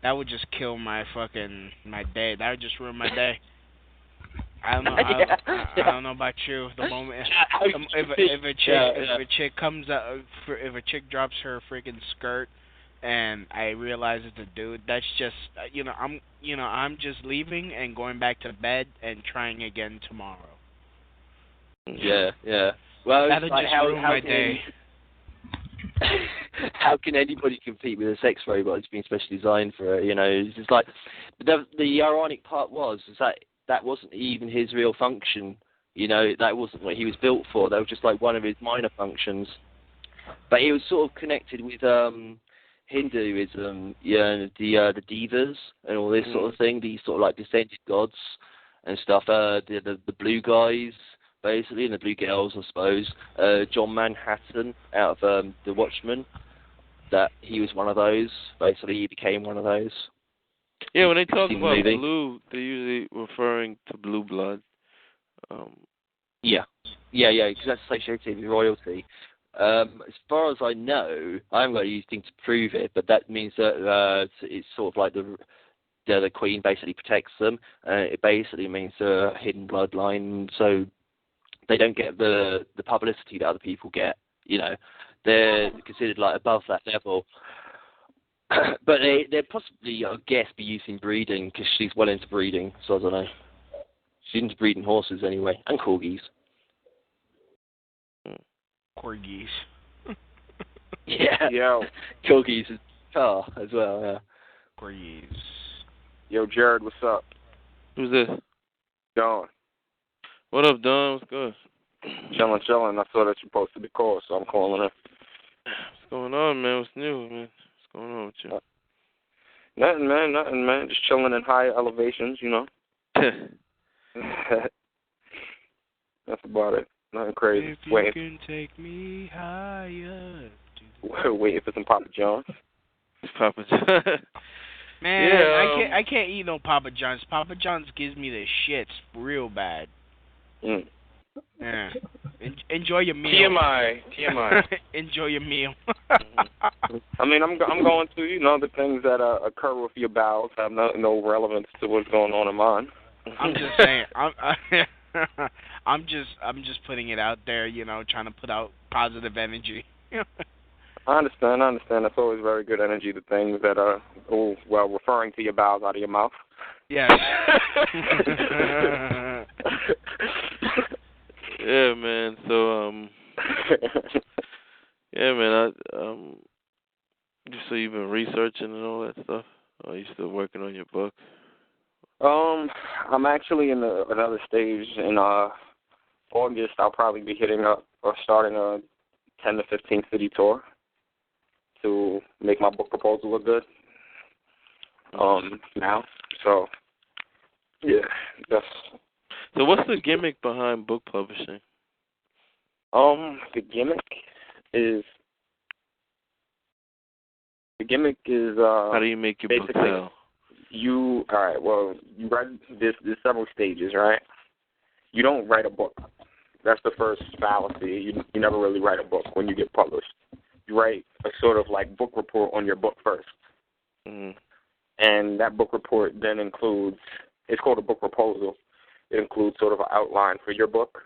that would just kill my day. That would just ruin my day. I don't know. I don't know about you. The moment if a chick comes out, if a chick drops her freaking skirt, and I realize it's a dude, that's just I'm just leaving and going back to bed and trying again tomorrow. Yeah. Well, that'll just ruin my day. How can anybody compete with a sex robot that's been specially designed for it? It's just like the ironic part was that wasn't even his real function. That wasn't what he was built for. That was just like one of his minor functions. But he was sort of connected with Hinduism, the devas and all this sort of thing. These sort of like descended gods and stuff. The blue guys, basically, and the blue girls, I suppose. John Manhattan out of The Watchmen. That he was one of those. Basically, he became one of those. Yeah, when they talk about blue, they're usually referring to blue blood. Yeah, because that's associated with royalty. As far as I know, I haven't got anything to prove it, but that means that it's sort of like the Queen basically protects them. It basically means a hidden bloodline, so they don't get the publicity that other people get. They're considered like above that level. But they're possibly, I guess, be using breeding because she's well into breeding. So I don't know. She's into breeding horses anyway, and corgis. Corgis. Yeah. Yo. Corgis is car as well. Yeah. Corgis. Yo, Jared, what's up? Who's this? Don. What up, Don? What's good? Chilling. I saw that you're supposed to be called, so I'm calling in. What's going on, man? What's new, man? What's going on with you? Nothing, man. Just chilling in high elevations, That's about it. Nothing crazy. If you can take me higher. Waiting for some Papa John's. Papa John's. Man, yeah, I can't eat no Papa John's. Papa John's gives me the shits real bad. Yeah. Enjoy your meal. TMI. Enjoy your meal. I mean, I'm going to, the things that occur with your bowels have no relevance to what's going on in mine. I'm just saying. I'm just putting it out there, trying to put out positive energy. I understand. That's always very good energy, the things that are, referring to your bowels out of your mouth. Yeah. Yeah, man. So, yeah, man. So you've been researching and all that stuff? Or are you still working on your book? I'm actually in another stage in August, I'll probably be hitting up or starting a 10 to 15 city tour to make my book proposal look good. Now, so yeah, that's. So what's the gimmick behind book publishing? The gimmick is how do you make your book sell? You write there's several stages, right? You don't write a book. That's the first fallacy. You never really write a book when you get published. You write a sort of like book report on your book first. Mm-hmm. And that book report then includes, it's called a book proposal. It includes sort of an outline for your book.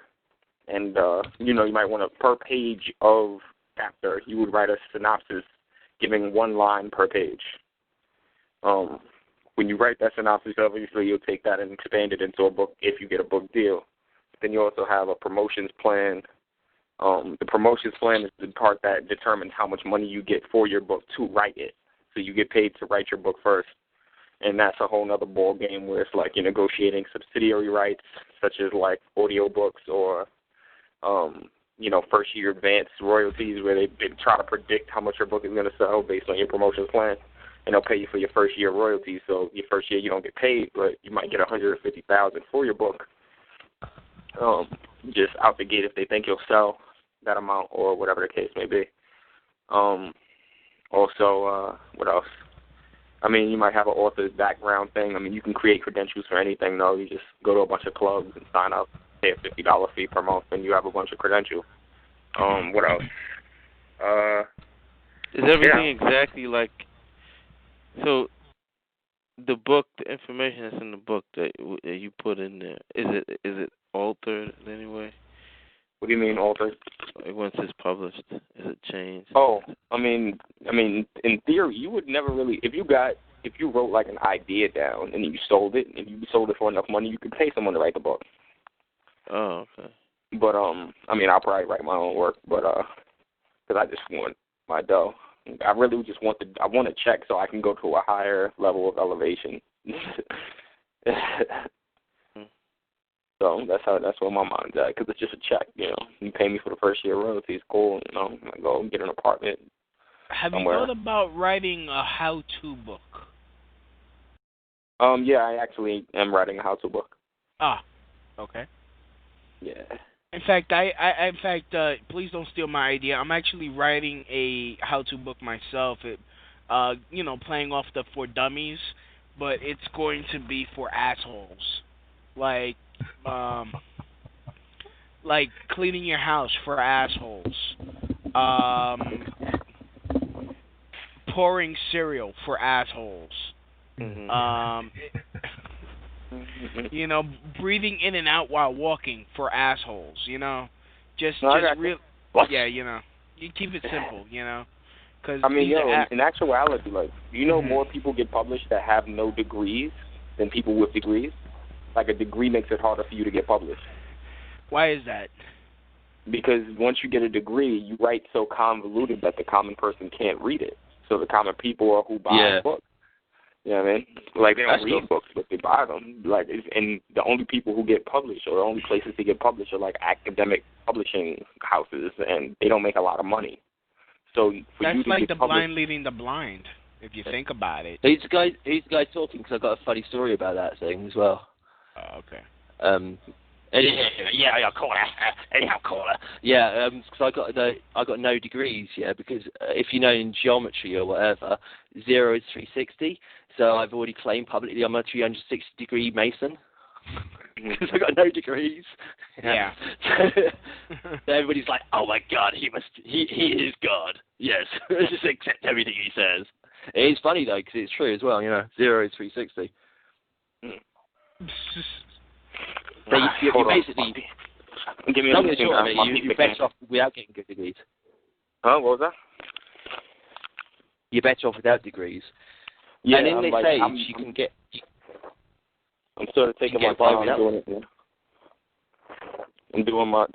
And, you might want to, per page of chapter, you would write a synopsis giving one line per page. When you write that synopsis, obviously you'll take that and expand it into a book if you get a book deal. Then you also have a promotions plan. The promotions plan is the part that determines how much money you get for your book to write it. So you get paid to write your book first. And that's a whole other ball game where it's like you're negotiating subsidiary rights, such as like audiobooks or, first year advance royalties where they try to predict how much your book is going to sell based on your promotions plan. And they'll pay you for your first year royalties. So your first year you don't get paid, but you might get $150,000 for your book. Just out the gate if they think you'll sell that amount or whatever the case may be. Also, what else? I mean, you might have an author's background thing. I mean, you can create credentials for anything, though. You just go to a bunch of clubs and sign up, pay a $50 fee per month, and you have a bunch of credentials. What else? Is everything exactly like... So, the book, the information that's in the book that you put in there, is it altered in any way? What do you mean altered? Once it's published, is it changed? Oh, I mean, in theory, you would never really, if you wrote like an idea down and you sold it, and you sold it for enough money, you could pay someone to write the book. Oh, okay. But I'll probably write my own work, but because I just want my dough. I really just want I want a check so I can go to a higher level of elevation. So that's where my mind's at, because it's just a check, You pay me for the first year royalties, cool, I go get an apartment. Have somewhere. you thought about writing a how-to book? Yeah, I actually am writing a how-to book. Ah, okay. Yeah. In fact, please don't steal my idea. I'm actually writing a how-to book myself. Playing off the for dummies, but it's going to be for assholes, like cleaning your house for assholes, pouring cereal for assholes, breathing in and out while walking for assholes, just real. Yeah, you keep it simple, Cause in actuality, more people get published that have no degrees than people with degrees. Like, a degree makes it harder for you to get published. Why is that? Because once you get a degree, you write so convoluted that the common person can't read it. So the common people are who buy books. You know what I mean? Like, they don't read books, but they buy them. And the only people who get published, or the only places to get published, are like academic publishing houses, and they don't make a lot of money. So for that's you to like get the published, blind leading the blind, if you think about it. Who's the guy talking? Because I've got a funny story about that thing as well. Oh, okay. Caller. Yeah, because I got no degrees. Yeah, because if in geometry or whatever, 0 is 360. So I've already claimed publicly I'm a 360 degree Mason. Because I got no degrees. Yeah. So everybody's like, "Oh my God, he is God." Yes, just accept everything he says. It is funny though, because it's true as well. 0 is 360. So you basically, give me you're better off without getting good degrees. Huh? What was that? You're better off without degrees. Yeah, and in this age, you can get. I'm sort of taking my time doing it. Yeah. I'm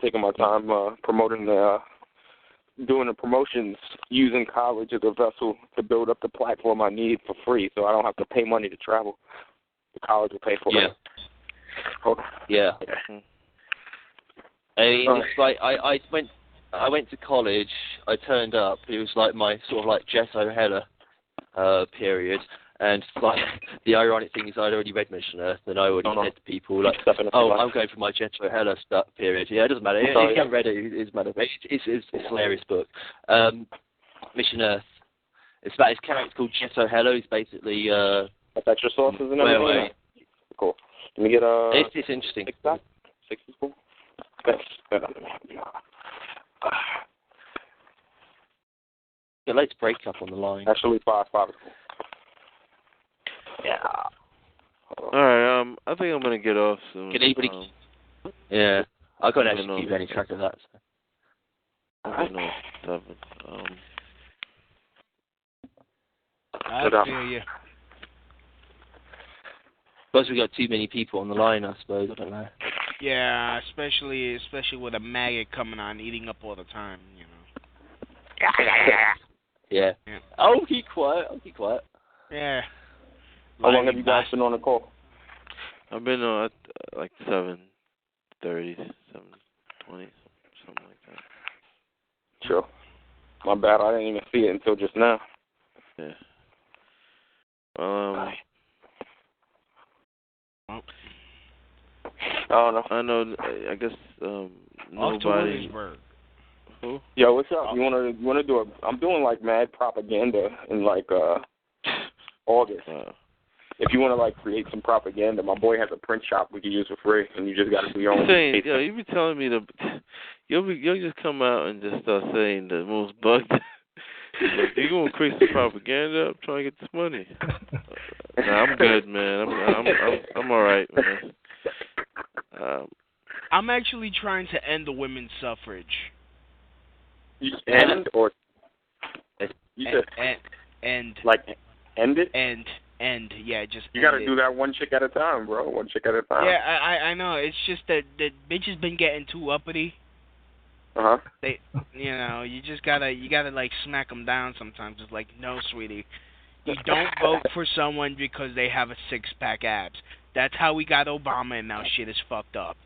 taking my time promoting doing the promotions, using college as a vessel to build up the platform I need for free, so I don't have to pay money to travel. The college will pay for it. Yeah. I mean, it's like I went to college. I turned up. It was like my sort of like Jess O'Hella period. And like the ironic thing is, I'd already read Mission Earth, and I already said to people like, "Oh, I'm going for my Jess O'Hella period." Yeah, it doesn't matter. If you haven't read it, it doesn't matter. It's a hilarious book. Mission Earth. It's about his character called Jess O'Hella. He's basically that's your sources and everything. Cool. Let me get It's interesting. 6 is cool. Thanks. Yeah, let's break up on the line. Actually, 5 is cool. Yeah. All right. I think I'm gonna get off soon. Can anybody? Yeah, I can't actually keep any track of that. So. I know 7. I feel you. Suppose we got too many people on the line. I suppose I don't know. Yeah, especially with a maggot coming on, eating up all the time. You know. Yeah. I'll keep quiet. Yeah. How long have you guys been on the call? I've been on at like 7:30, 7:20, something like that. Sure. My bad. I didn't even see it until just now. Yeah. I don't know. I know. I guess nobody. Who? Yo, what's up? You wanna do a? I'm doing like mad propaganda in like August. If you want to like create some propaganda, my boy has a print shop we can use for free, and you just got to do your own. Yo, you be telling me you'll just come out and just start saying the most bugged. You gonna create some propaganda? I'm trying to get this money. Nah, I'm good, man. I'm all right, man. I'm actually trying to end the women's suffrage. End or you said end like end it? End, yeah, just. You gotta do that one chick at a time, bro. One chick at a time. Yeah, I know. It's just that the bitch has been getting too uppity. They, you just gotta like smack them down sometimes. It's like, no, sweetie, you don't vote for someone because they have a 6-pack abs. That's how we got Obama, and now shit is fucked up.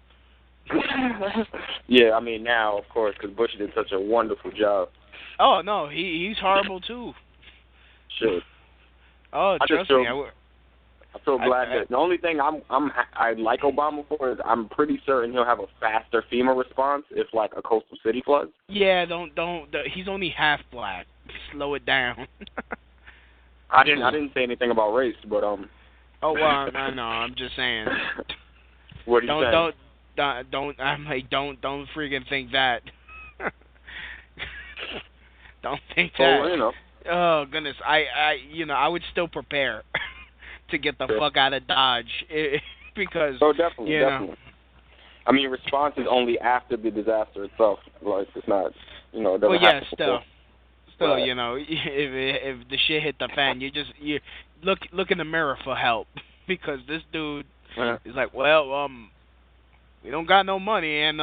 Yeah, I mean now, of course, because Bush did such a wonderful job. Oh no, he's horrible too. Shit. Oh, trust me, I'm so glad that the only thing I like Obama for is I'm pretty certain he'll have a faster FEMA response if like a coastal city floods. Yeah, don't. He's only half black. Slow it down. I didn't say anything about race, but Oh well, I know. I'm just saying. What are you saying? I'm like, don't freaking think that. Don't think that. Oh, you know. Oh goodness, I would still prepare to get the fuck out of Dodge because. Oh, definitely. I mean, response is only after the disaster itself. Like it's not, it doesn't well, yeah, still, right. If the shit hit the fan, you look in the mirror for help because this dude is like, well, we don't got no money and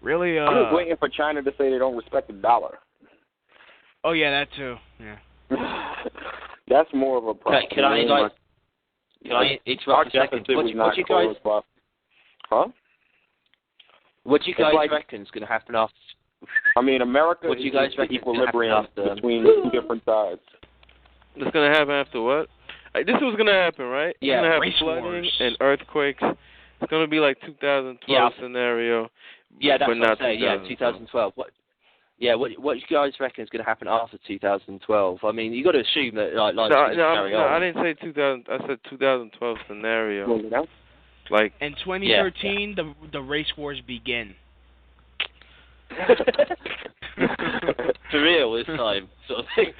really. I'm just waiting for China to say they don't respect the dollar. Oh yeah, that too. Yeah. That's more of a problem. Can I interrupt a second? What you guys? Huh? What do you guys reckon is going to happen after? I mean, America what do you guys is reckon equilibrium between two different sides. What's going to happen after what? This was going to happen, right? Yeah, it's going to have flooding and earthquakes. It's going to be like 2012 scenario. Yeah, that's but what not I'm saying. Yeah, 2012. What do you guys reckon is going to happen after 2012? I mean, you got to assume that carry on. I didn't say 2000. I said 2012 scenario. Like in 2013, the race wars begin. For real this time, sort of thing.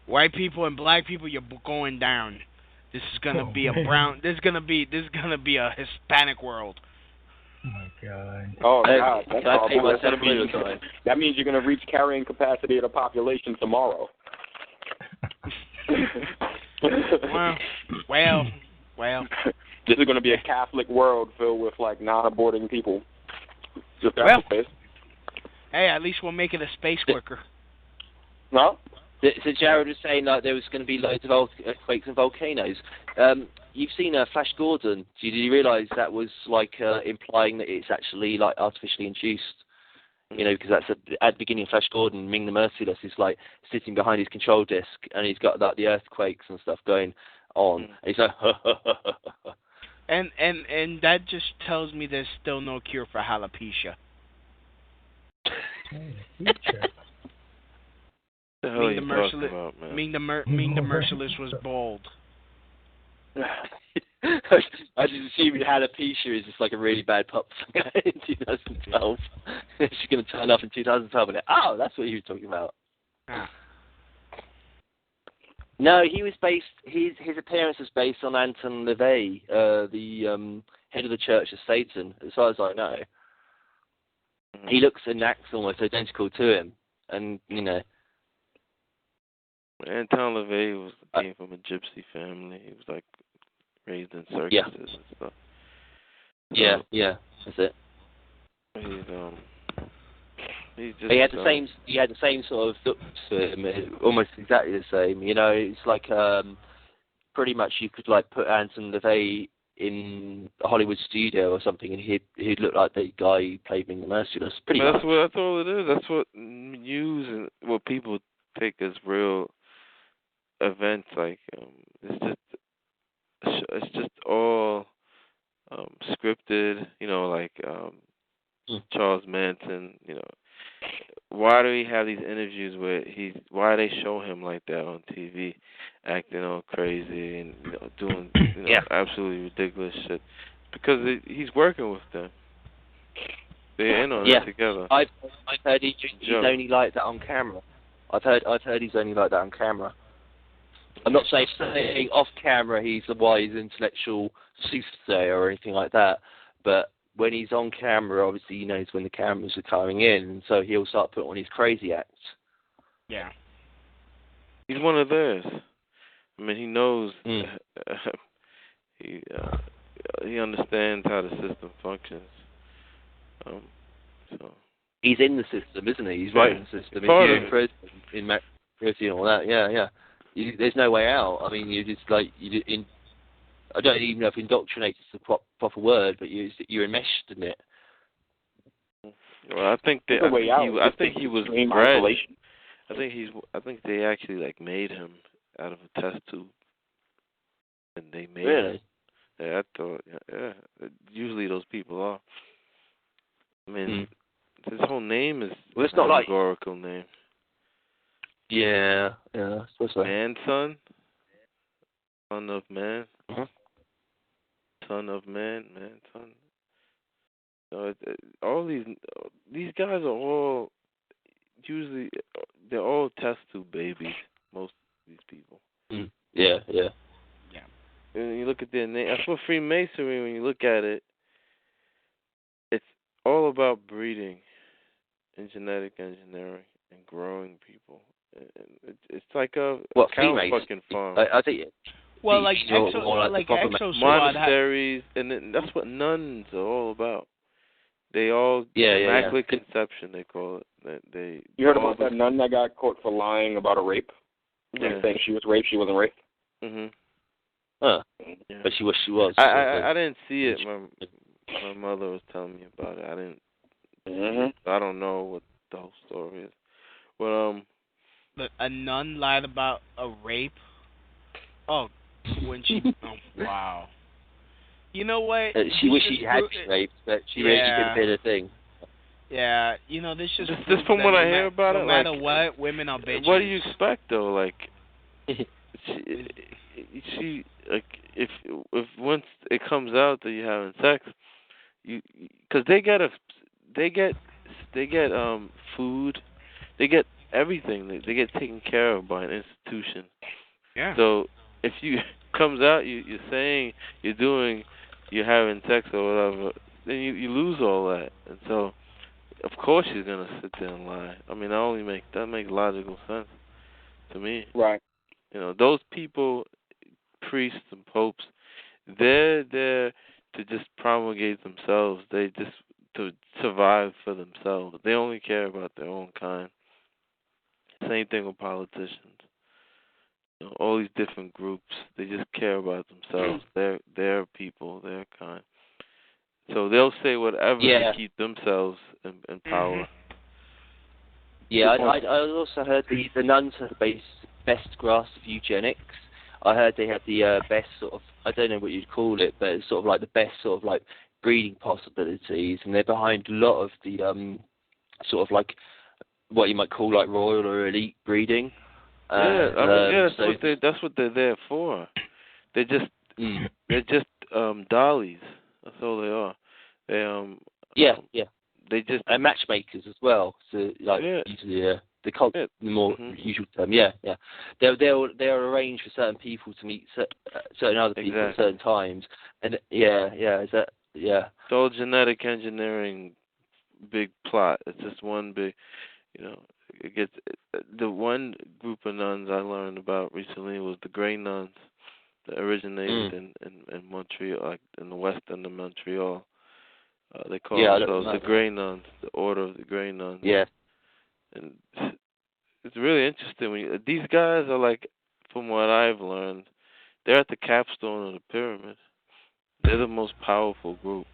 White people and black people, you're going down. This is gonna be a brown. This is gonna be a Hispanic world. Oh my God. Oh God, that means you're gonna reach carrying capacity of the population tomorrow. Well. This is gonna be a Catholic world filled with like non-aborting people. Just Hey, at least we'll make it a space quicker. No? So Jared was saying like there was going to be loads of earthquakes and volcanoes. you've seen Flash Gordon. Did you realise that was like implying that it's actually like artificially induced? You know, because that's at the beginning of Flash Gordon, Ming the Merciless is like sitting behind his control desk, and he's got like the earthquakes and stuff going on, and he's like, and that just tells me there's still no cure for alopecia. Ming the Merciless was bald. I just assumed alopecia is just like a really bad pop in 2012. She's going to turn up in 2012 and oh, that's what he was talking about. Ah. No, he was based. His appearance was based on Anton LaVey, the head of the Church of Satan. As far as I know, he looks and acts almost identical to him, and you know. Anton LaVey came from a gypsy family. He was like raised in circuses and stuff. Yeah, that's it. He's just, he had the same sort of look to him, almost exactly the same. You know, it's like pretty much you could like put Anton LaVey in a Hollywood studio or something, and he'd look like the guy who played Ming the Merciless. Pretty much. That's all it is. That's what news and what people take as real events. Like it's just all scripted. You know, like Charles Manson. You know, why do we have these interviews where why they show him like that on TV, acting all crazy and doing absolutely ridiculous shit? Because he's working with them. They're in on it together. I've heard he's only like that on camera. I've heard he's only like that on camera. I'm not saying off camera he's a wise intellectual soothsayer or anything like that, but when he's on camera, obviously he knows when the cameras are coming in, and so he'll start putting on his crazy acts. Yeah. He's one of theirs. I mean, he knows. He understands how the system functions. So he's in the system, isn't he? He's right in the system. If you're in prison, in prison and all that, yeah. There's no way out. I mean, you just like I don't even know if indoctrinated is the proper word, but you're enmeshed in it. Well, I think he was bred. I think they actually like made him out of a test tube, and they made him. Yeah, I thought. Yeah, usually those people are. I mean, his whole name is it's not like allegorical name. Yeah, I suppose so. Son of man. Mm-hmm. Son of man, son. So all these guys are all usually they're all test tube babies. Most of these people. Yeah. And you look at their name. That's what Freemasonry. When you look at it, it's all about breeding and genetic engineering and growing people. It's like a cow fucking farm. I think. Well, like Exo monasteries, and then that's what nuns are all about. They all immaculate conception. They call it. You heard about that nun that got caught for lying about a rape? Yeah. Saying she was raped, she wasn't raped. Mhm. Huh. Yeah. But she was. I didn't see it. My mother was telling me about it. I didn't. I don't know what the whole story is. But a nun lied about a rape. Oh, when she. Oh, wow. You know what? She wished she had been raped, but she really did a bit of thing. Yeah, this just from what I hear about it. No matter what, women are bitches. What do you expect though? Like, she like if once it comes out that you're having sex, because they get food, they get everything. They get taken care of by an institution. Yeah. So if you comes out, you're saying you're having sex or whatever, then you lose all that. And so, of course, she's gonna sit there and lie. I mean, that makes logical sense to me. Right. Those people, priests and popes, they're there to just promulgate themselves. They just to survive for themselves. They only care about their own kind. Same thing with politicians. all these different groups. They just care about themselves. They're people. They're kind. So they'll say whatever to keep themselves in power. Yeah, I also heard the nuns had the best grasp of eugenics. I heard they had the best sort of, I don't know what you'd call it, but it's sort of like the best sort of like breeding possibilities, and they're behind a lot of the sort of like what you might call like royal or elite breeding. That's what they're there for. They're just dollies. That's all they are. They just and matchmakers as well. So like usually the more usual term. They'll arrange for certain people to meet certain other people at certain times. And it's all genetic engineering, big plot. It's just one big, It gets the one group of nuns I learned about recently was the Grey Nuns that originated in Montreal, like in the west end of Montreal. They call themselves the Grey Nuns, the Order of the Grey Nuns. Yeah. And it's really interesting. These guys are like, from what I've learned, they're at the capstone of the pyramid. They're the most powerful group,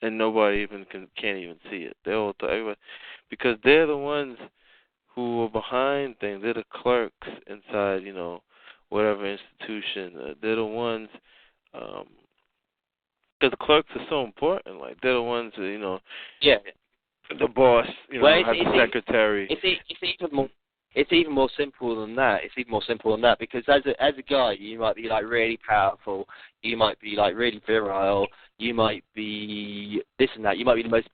and nobody even can't even see it. They all everybody, because they're the ones who are behind things. They're the clerks inside, whatever institution. They're the ones. Because clerks are so important. Like they're the ones who, the boss, has a secretary. It's even more simple than that. Because as a guy, you might be like really powerful. You might be like really virile. You might be this and that. You might be the most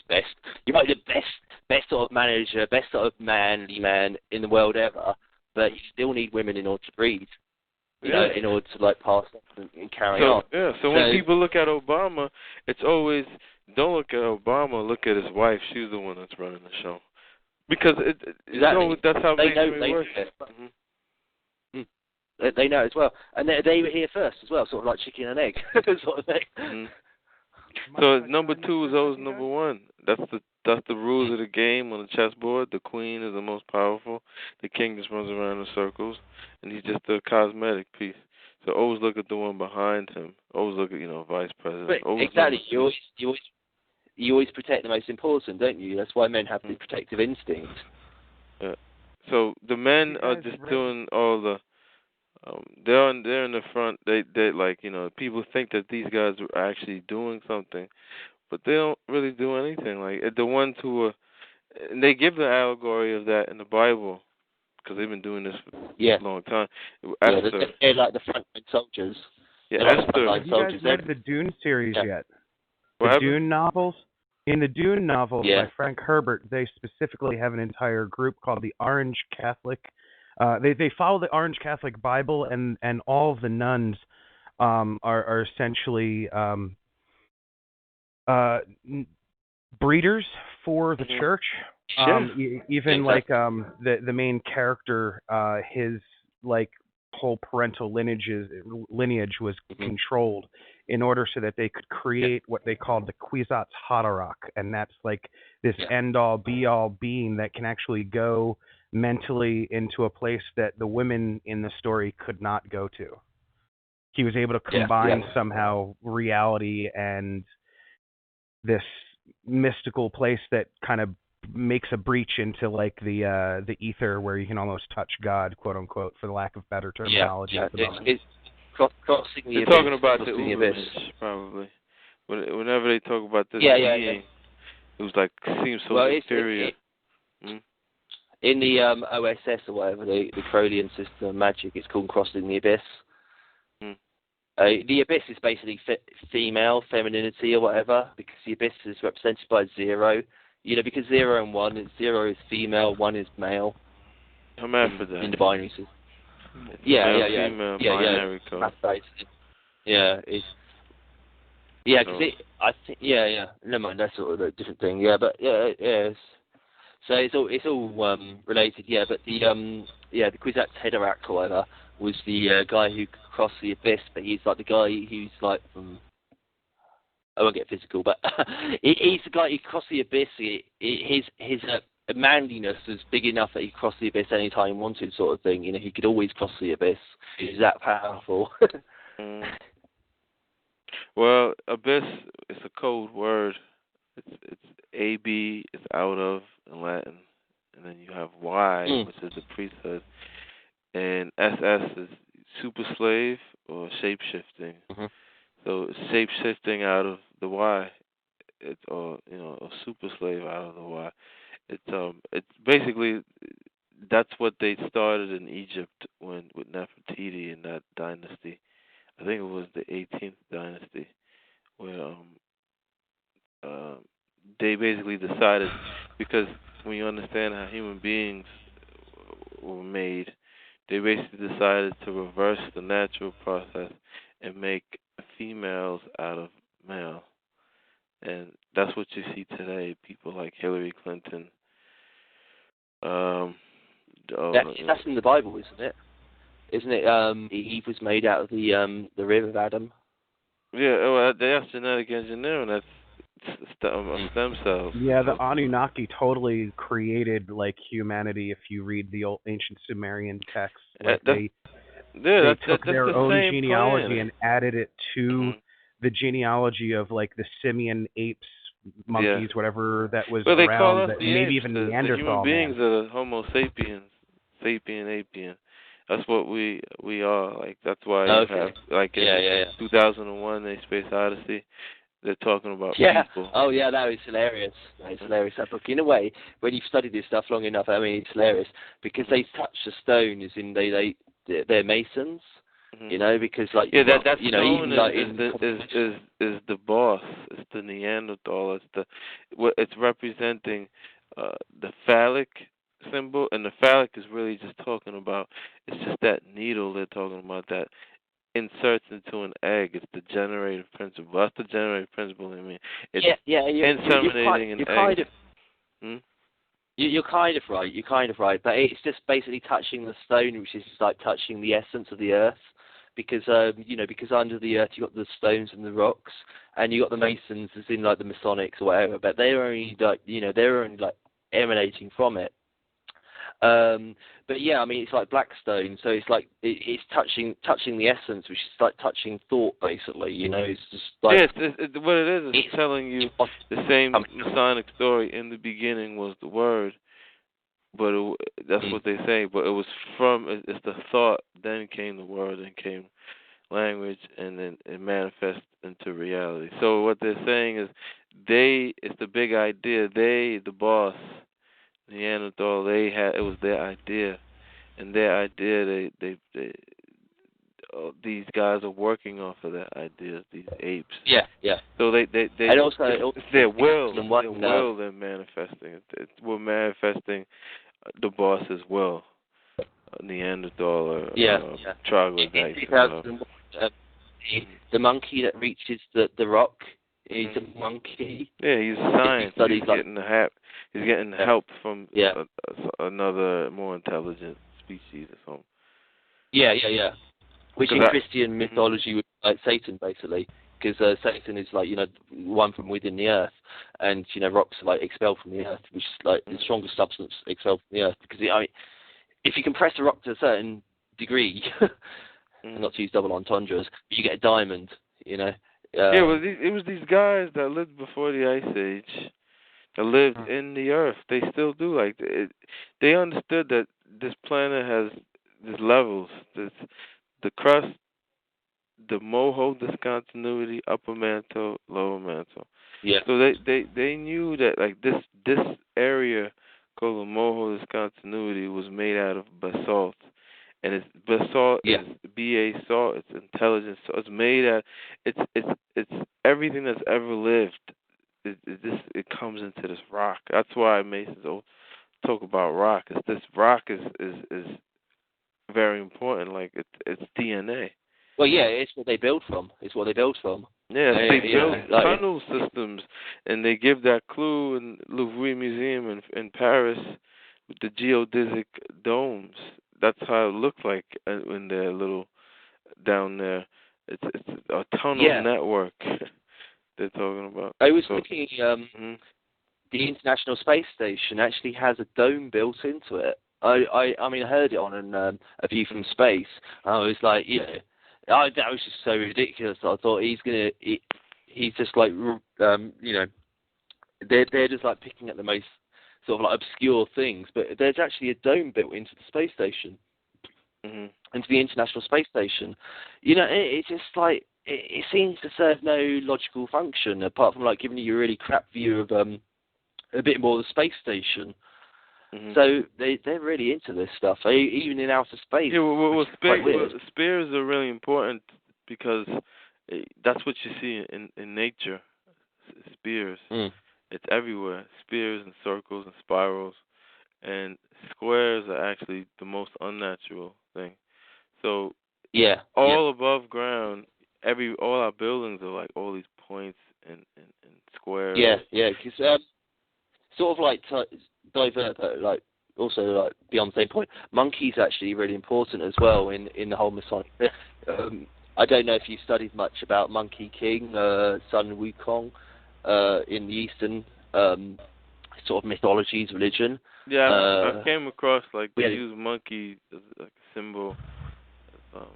best. You might be the best sort of manager, best sort of manly man in the world ever. But you still need women in order to breed. In order to like pass on and carry on. Yeah. So when people look at Obama, it's always don't look at Obama. Look at his wife. She's the one that's running the show. Because that's how it works. They know as well, and they were here first as well, sort of like chicken and egg sort of thing. So number 2 is always number 1. That's the rules of the game on the chessboard. The queen is the most powerful. The king just runs around in circles, and he's just a cosmetic piece. So always look at the one behind him. Always look at vice president. Exactly. You always protect the most important, don't you? That's why men have the protective instinct. Yeah. So the men are just doing all the. They're in the front. They like people think that these guys are actually doing something, but they don't really do anything. Like the ones who are, and they give the allegory of that in the Bible because they've been doing this for a long time. Esther, they're like the frontline soldiers. Yeah, Esther. Have you guys read the Dune series yet? The Dune novels? In the Dune novels by Frank Herbert, they specifically have an entire group called the Orange Catholic. They follow the Orange Catholic Bible, and all of the nuns are essentially breeders for the church. Even like the main character, his like whole parental lineage was controlled in order so that they could create what they called the Kwisatz Haderach, and that's like this end-all, be-all being that can actually go mentally into a place that the women in the story could not go to. He was able to combine somehow reality and this mystical place that kind of makes a breach into like the ether where you can almost touch God, quote unquote, for the lack of better terminology. It's crossing the They're abyss. talking about the Ubermensch, probably. Whenever they talk about this being, it was like seems so superior. In the OSS or whatever, the Crowleyan system of magic, it's called crossing the abyss. The abyss is basically female femininity or whatever, because the abyss is represented by 0. Because 0 and 1, 0 is female, 1 is male. Hermaphrodite. In the binary system. Female, binary code. Never mind, that's sort of a different thing. So it's all related. But the Kwisatz Haderach or whatever was the guy who crossed the abyss, but he's like the guy who's like I won't get physical, but he's the guy who crossed the abyss. His manliness is big enough that he could cross the abyss anytime he wanted, sort of thing. You know, he could always cross the abyss. He's that powerful. Well, abyss is a code word. It's AB is out of in Latin, and then you have Y, which is the priesthood, and SS is super slave or shape shifting. So it's shape shifting out of the Y. It's a super slave out of the Y. It's basically that's what they started in Egypt with Nefertiti in that dynasty. I think it was the 18th dynasty, where they basically decided, because when you understand how human beings were made, they basically decided to reverse the natural process and make females out of male. And that's what you see today. People like Hillary Clinton. That's in the Bible, isn't it? Isn't it? Eve was made out of the rib of Adam. Yeah, well, that's genetic engineering. That's stem cells. Yeah, the Anunnaki totally created like humanity. If you read the old ancient Sumerian texts, like they took their own genealogy and added it to the genealogy of like the simian apes, monkeys, whatever that was they around. call us that the maybe apes, even the Neanderthal human beings are the Homo sapiens, sapien. That's what we are. Like that's why you have like in 2001, A Space Odyssey. They're talking about people. Oh, yeah, that was hilarious. That is hilarious, that book. In a way, when you've studied this stuff long enough, I mean, it's hilarious. Because they touch the stone, as in they're masons, you know, because, like... Yeah, that you know, stone even, like, is the boss. It's the Neanderthal. It's representing the phallic symbol, and the phallic is really just talking about, it's just that needle they're talking about, that inserts into an egg. It's the generative principle. That's the generative principle. I mean, it's inseminating an egg. You're kind of right. You're kind of right, but it's just basically touching the stone, which is like touching the essence of the earth, because because under the earth you got the stones and the rocks, and you got the masons, as in like the Masonics or whatever, but they're only like emanating from it. But yeah, I mean, it's like Blackstone, so it's like it's touching the essence, which is like touching thought, basically. You know, it's just like what it is. It's telling you the same Masonic story. In the beginning was the word, but that's what they say. But it was it's the thought. Then came the word, then came language, and then it manifests into reality. So what they're saying is, it's the big idea. The boss. Neanderthal, it was their idea, and their idea, these guys are working off of that idea. These apes. Yeah. So they and also, it's their will. They're manifesting. We're manifesting the boss's will. Neanderthal or troglodyte. The monkey that reaches the rock is a monkey. Yeah, he's a science. He's getting help from another more intelligent species or something. Yeah. Which in Christian mythology would be like Satan, basically, because Satan is like one from within the earth, and rocks are like expelled from the earth, which is like the strongest substance expelled from the earth. Because if you compress a rock to a certain degree, not to use double entendres, you get a diamond. It was these guys that lived before the Ice Age, that lived in the earth. They still do. Like they understood that this planet has these levels. The crust, the moho discontinuity, upper mantle, lower mantle. Yeah. So they knew that like this area called the moho discontinuity was made out of basalt. And it's basalt is BA salt. It's intelligence. So it's made out. It's everything that's ever lived. It comes into this rock. That's why Masons talk about rock. This rock is very important. Like it's DNA. Well, yeah, it's what they build from. Yeah, they build tunnel systems, and they give that clue in Louvre Museum in Paris with the geodesic domes. That's how it looked like when they're little down there. It's a tunnel network they're talking about. I was looking. the International Space Station actually has a dome built into it. I mean, I heard it on A View from Space. And I was like, that was just so ridiculous. I thought he's just like, they're just like picking at the most sort of like obscure things, but there's actually a dome built into the space station, into the International Space Station. It's just like it seems to serve no logical function apart from like giving you a really crap view of a bit more of the space station. So they're really into this stuff, even in outer space. Yeah, spears are really important because that's what you see in nature. Spears. It's everywhere. Spears and circles and spirals, and squares are actually the most unnatural thing. So all above ground, all our buildings are like all these points and squares. Because sort of like divert, but like also like beyond the same point. Monkey's actually really important as well in the whole Masonic. I don't know if you studied much about Monkey King, Sun Wukong, in the Eastern sort of mythologies, religion. Yeah, I came across like they use monkey as like a symbol. I've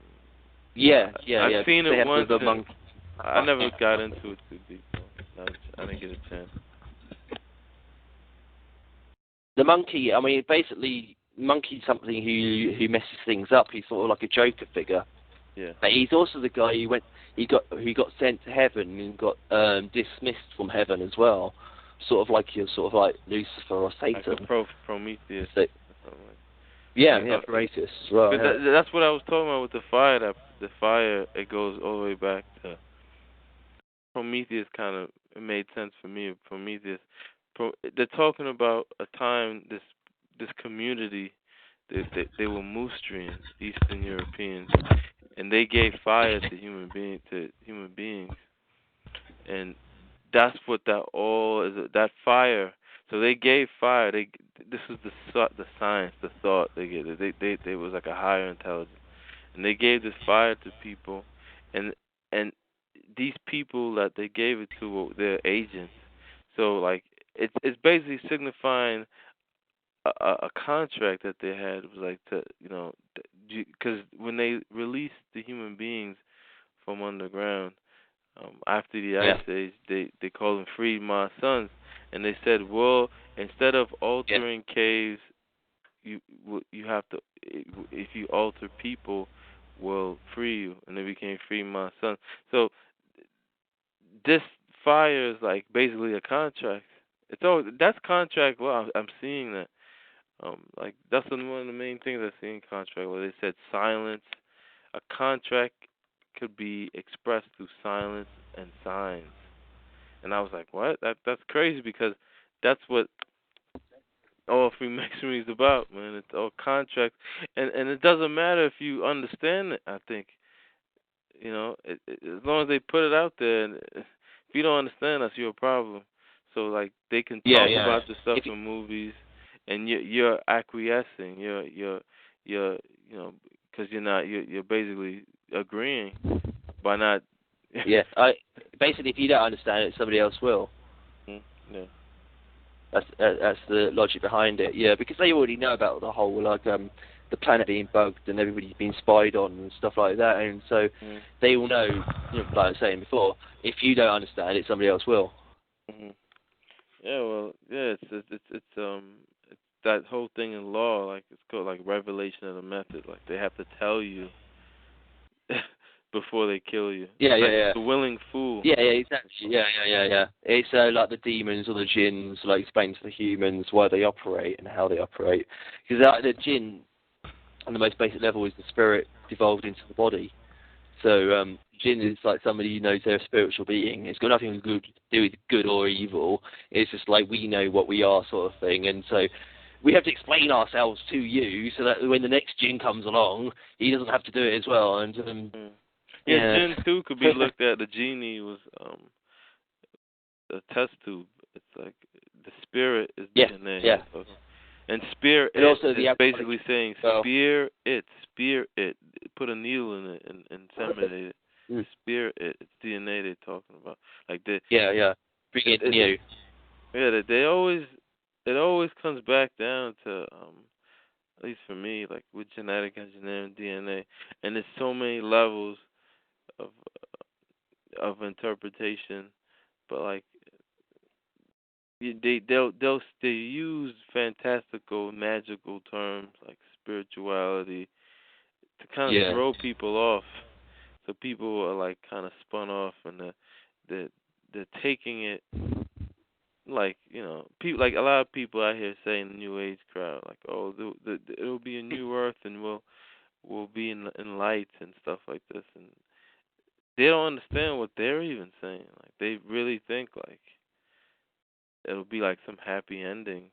seen it once. I never got into it too deep. I didn't get a chance. The monkey, I mean, basically, Monkey's something who messes things up. He's sort of like a Joker figure. Yeah. But he's also the guy who got sent to heaven and got dismissed from heaven as well. Sort of like Lucifer or Satan. Like Prometheus. Prometheus as well. That's what I was talking about with the fire. The fire, it goes all the way back to Prometheus. It made sense for me. Prometheus. They're talking about a time this community. They were Moostrians, Eastern Europeans, and they gave fire to human beings, and that's what that all is. That fire. So they gave fire. This is the science, the thought they gave. They was like a higher intelligence, and they gave this fire to people, and these people that they gave it to were their agents. So like it's basically signifying a contract that they had. It was like because when they released the human beings from underground after the Ice Age, they called them freed my sons, and they said, well, instead of altering caves, you have to, if you alter people, will free you, and they became free my sons. So this fire is like basically a contract. That's contract law. I'm seeing that. Like that's one of the main things I see in contract law. They said silence. A contract could be expressed through silence and signs. And I was like, what? That's crazy because that's what all Freemasonry is about, man. It's all contracts, and it doesn't matter if you understand it. I think, as long as they put it out there, and if you don't understand, that's your problem. So like they can talk about the stuff in movies, and you're acquiescing. You're because you're basically agreeing by not. Basically, if you don't understand it, somebody else will. Yeah. That's the logic behind it. Yeah, because they already know about the whole the planet being bugged and everybody's being spied on and stuff like that, and so they all know. Like I was saying before, if you don't understand it, somebody else will. Yeah, well, it's that whole thing in law, like it's called like revelation of the method. Like they have to tell you before they kill you. The willing fool. Exactly. It's like the demons or the jinns, like explain to the humans why they operate and how they operate. Because the jinn, on the most basic level, is the spirit devolved into the body. So jinn is like somebody who knows they're a spiritual being. It's got nothing to do with good or evil. It's just like we know what we are, sort of thing. And so we have to explain ourselves to you so that when the next jinn comes along, he doesn't have to do it as well. And jinn too could be looked at. The genie was a test tube. It's like the spirit is DNA. And spear it also is basically saying spear it. Put a needle in it and inseminate it. Spear it. It's DNA they're talking about. Like the bring it new. Yeah, they always. It always comes back down to, at least for me, like with genetic engineering, DNA, and there's so many levels of interpretation, but like they use fantastical, magical terms like spirituality to kind of throw people off. So people are like kind of spun off, and they're taking it like, people, like a lot of people out here saying the New Age crowd, like, oh, it'll be a new Earth and we'll be in light and stuff like this, and they don't understand what they're even saying. Like they really think like it'll be like some happy ending.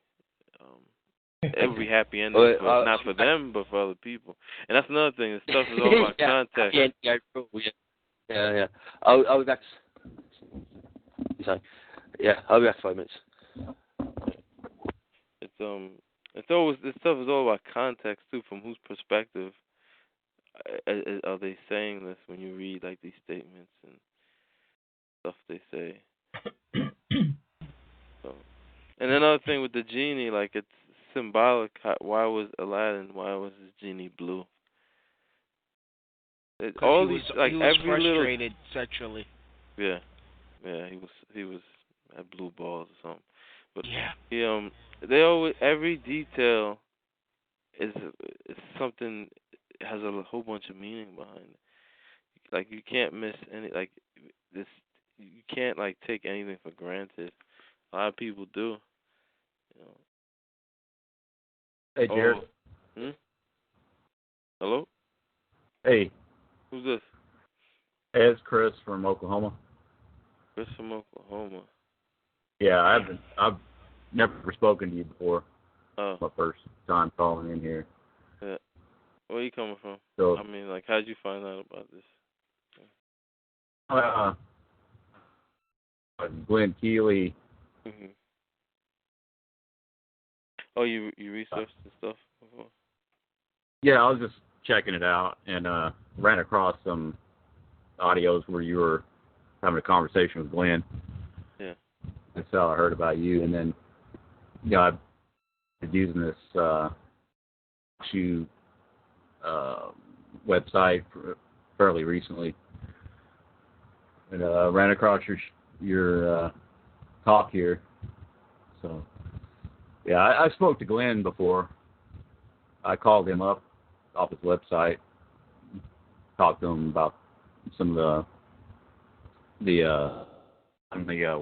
Every happy ending, not for them, but for other people. And that's another thing. This stuff is all about context. Yeah. I'll be back. Sorry. Yeah, I'll be back 5 minutes. It's always, this stuff is all about context too. From whose perspective are they saying this? When you read like these statements and stuff they say. So, and another thing with the genie, like it's symbolic. Why was his genie blue? All these, like, he was every frustrated sexually. Yeah, he was had blue balls or something. But yeah, they always, every detail is something, has a whole bunch of meaning behind it. Like you can't miss any, like this. You can't like take anything for granted. A lot of people do. Hey, Jared. Hello? Hey. Who's this? Hey, it's Chris from Oklahoma. Chris from Oklahoma. Yeah, I've never spoken to you before. Oh. My first time calling in here. Yeah. Where are you coming from? So, I mean, like, how'd you find out about this? Glenn Keely. Mm-hmm. Oh, you researched the stuff before? Yeah, I was just checking it out and ran across some audios where you were having a conversation with Glenn. Yeah. That's how I heard about you. And then, I've been using this shoe website fairly recently. And ran across your talk here. So, yeah, I spoke to Glenn before. I called him up off his website, talked to him about some of the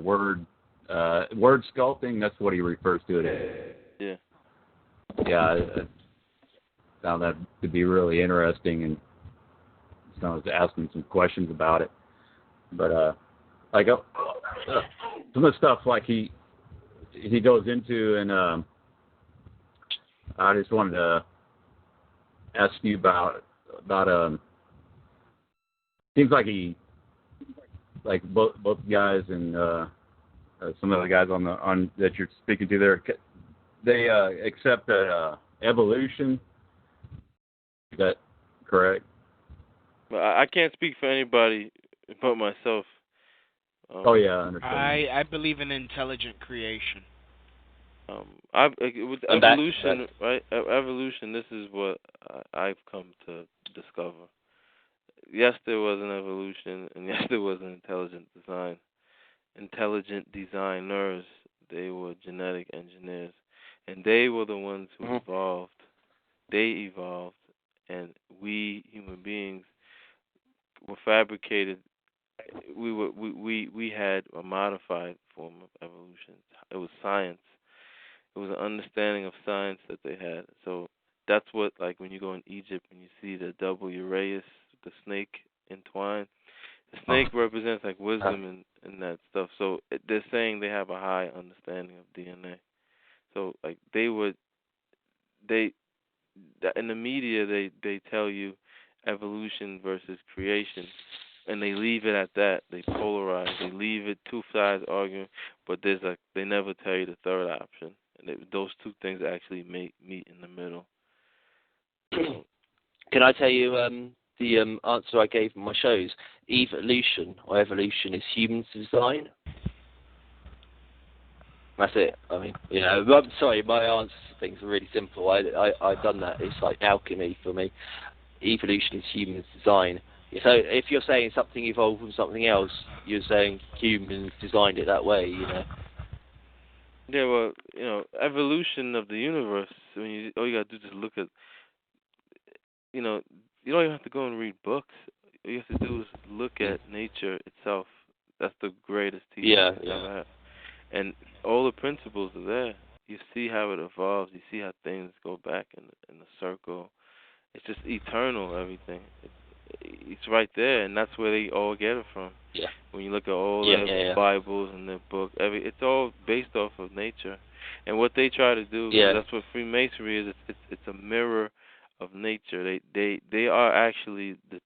word sculpting. That's what he refers to it as. Yeah. Yeah, I found that to be really interesting, and so I was asking some questions about it. But like some of the stuff like he goes into, and I just wanted to ask you about seems like he, like both guys and some of the guys on that you're speaking to there, they accept that evolution. Is that correct? Well, I can't speak for anybody but myself. Oh yeah, I understand. I believe in intelligent creation. With evolution, right? Evolution. This is what I've come to discover. Yes, there was an evolution, and yes, there was an intelligent design. Intelligent designers. They were genetic engineers, and they were the ones who evolved. They evolved, and we human beings were fabricated. We had a modified form of evolution. It was science. It was an understanding of science that they had. So that's what, like, when you go in Egypt and you see the double Uraeus, the snake entwined, the snake represents like wisdom and that stuff. So they're saying they have a high understanding of DNA. So like in the media they tell you evolution versus creation, and they leave it at that. They polarize. They leave it two sides arguing, but they never tell you the third option. And those two things actually meet in the middle. Can I tell you the answer I gave in my shows? Evolution or evolution is human design. That's it. I mean, I'm sorry, my answers to things are really simple. I've done that. It's like alchemy for me. Evolution is human design. So if you're saying something evolved from something else, you're saying humans designed it that way, Yeah, well, evolution of the universe. I mean, all you gotta do is just look at, you don't even have to go and read books. All you have to do is look at nature itself. That's the greatest teaching ever had. And all the principles are there. You see how it evolves. You see how things go back in a circle. It's just eternal, everything. It's right there, and that's where they all get it from. Yeah. When you look at all their Bibles and their book, it's all based off of nature. And what they try to do, that's what Freemasonry is. It's a mirror of nature. They are actually the